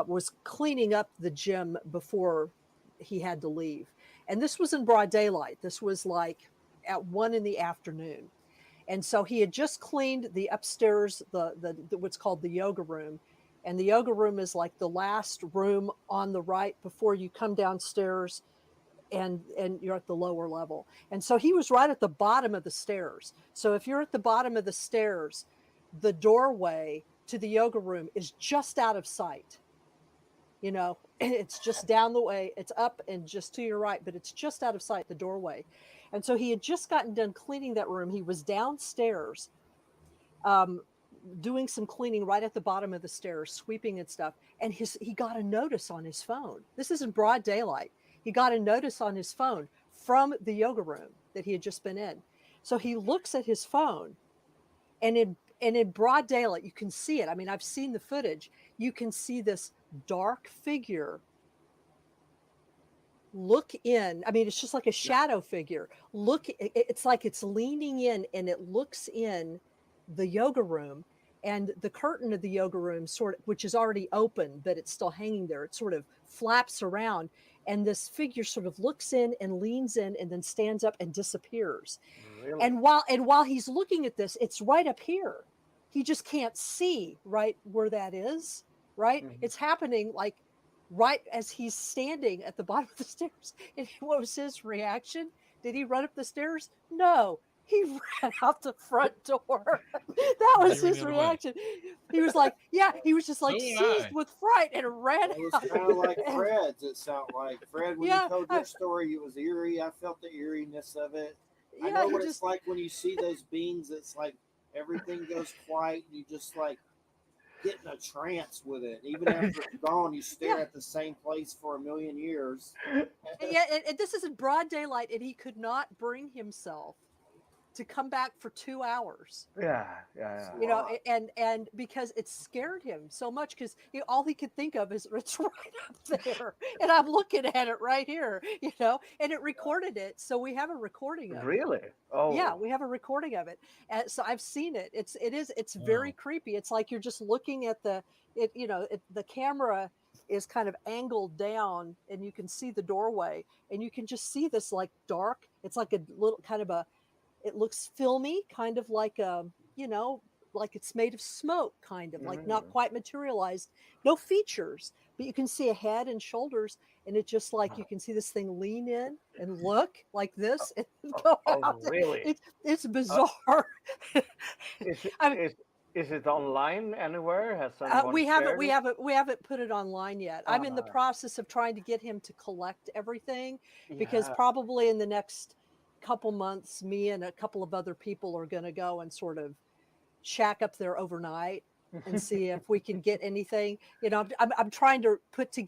was cleaning up the gym before he had to leave. And this was in broad daylight. This was like at 1 p.m. And so he had just cleaned the upstairs, the what's called the yoga room. And the yoga room is like the last room on the right before you come downstairs, and you're at the lower level. And so he was right at the bottom of the stairs. So if you're at the bottom of the stairs, the doorway to the yoga room is just out of sight. It's just down the way, it's up and just to your right, but it's just out of sight, the doorway. And so he had just gotten done cleaning that room. He was downstairs, doing some cleaning right at the bottom of the stairs, sweeping and stuff. And he got a notice on his phone. This is in broad daylight. He got a notice on his phone from the yoga room that he had just been in. So he looks at his phone, and in broad daylight, you can see it. I mean, I've seen the footage. You can see this dark figure look in. I mean, it's just like a shadow figure. It's like it's leaning in, and it looks in the yoga room, and the curtain of the yoga room, which is already open, but it's still hanging there. It sort of flaps around, and this figure sort of looks in and leans in, and then stands up and disappears. Really? And while he's looking at this, it's right up here. He just can't see right where that is. Right? Mhm. It's happening like right as he's standing at the bottom of the stairs. And what was his reaction? Did he run up the stairs? No. He ran out the front door. That was He ran his the other way. reaction. He was like, yeah, he was just like So would seized I. with fright and ran It was out. kind of like Fred's. It sounded like Fred when Yeah, you told your story. It was eerie. I felt the eeriness of it. I Yeah, know he what just it's like when you see those beings. It's like everything goes quiet, and you just like get in a trance with it. Even after it's gone, you stare Yeah. at the same place for a million years. yeah, and this is in broad daylight, and he could not bring himself to come back for 2 hours. Yeah. Wow. And because it scared him so much, because all he could think of is it's right up there, and I'm looking at it right here, and it recorded it, so we have a recording of it. Really? Oh. Yeah, we have a recording of it, and so I've seen it. It's very creepy. It's like you're just looking at the camera is kind of angled down, and you can see the doorway, and you can just see this like dark. It's like a little kind of it looks filmy, kind of like like it's made of smoke, kind of like not quite materialized, no features, but you can see a head and shoulders, and it just like you can see this thing lean in and look like this and go out. Really? It's bizarre. Is it, I mean, is it online anywhere? Has someone we shared it? haven't put it online yet. I'm in the process of trying to get him to collect everything, because Yeah. probably in the next couple months, me and a couple of other people are going to go and sort of shack up there overnight and see if we can get anything. I'm trying to put together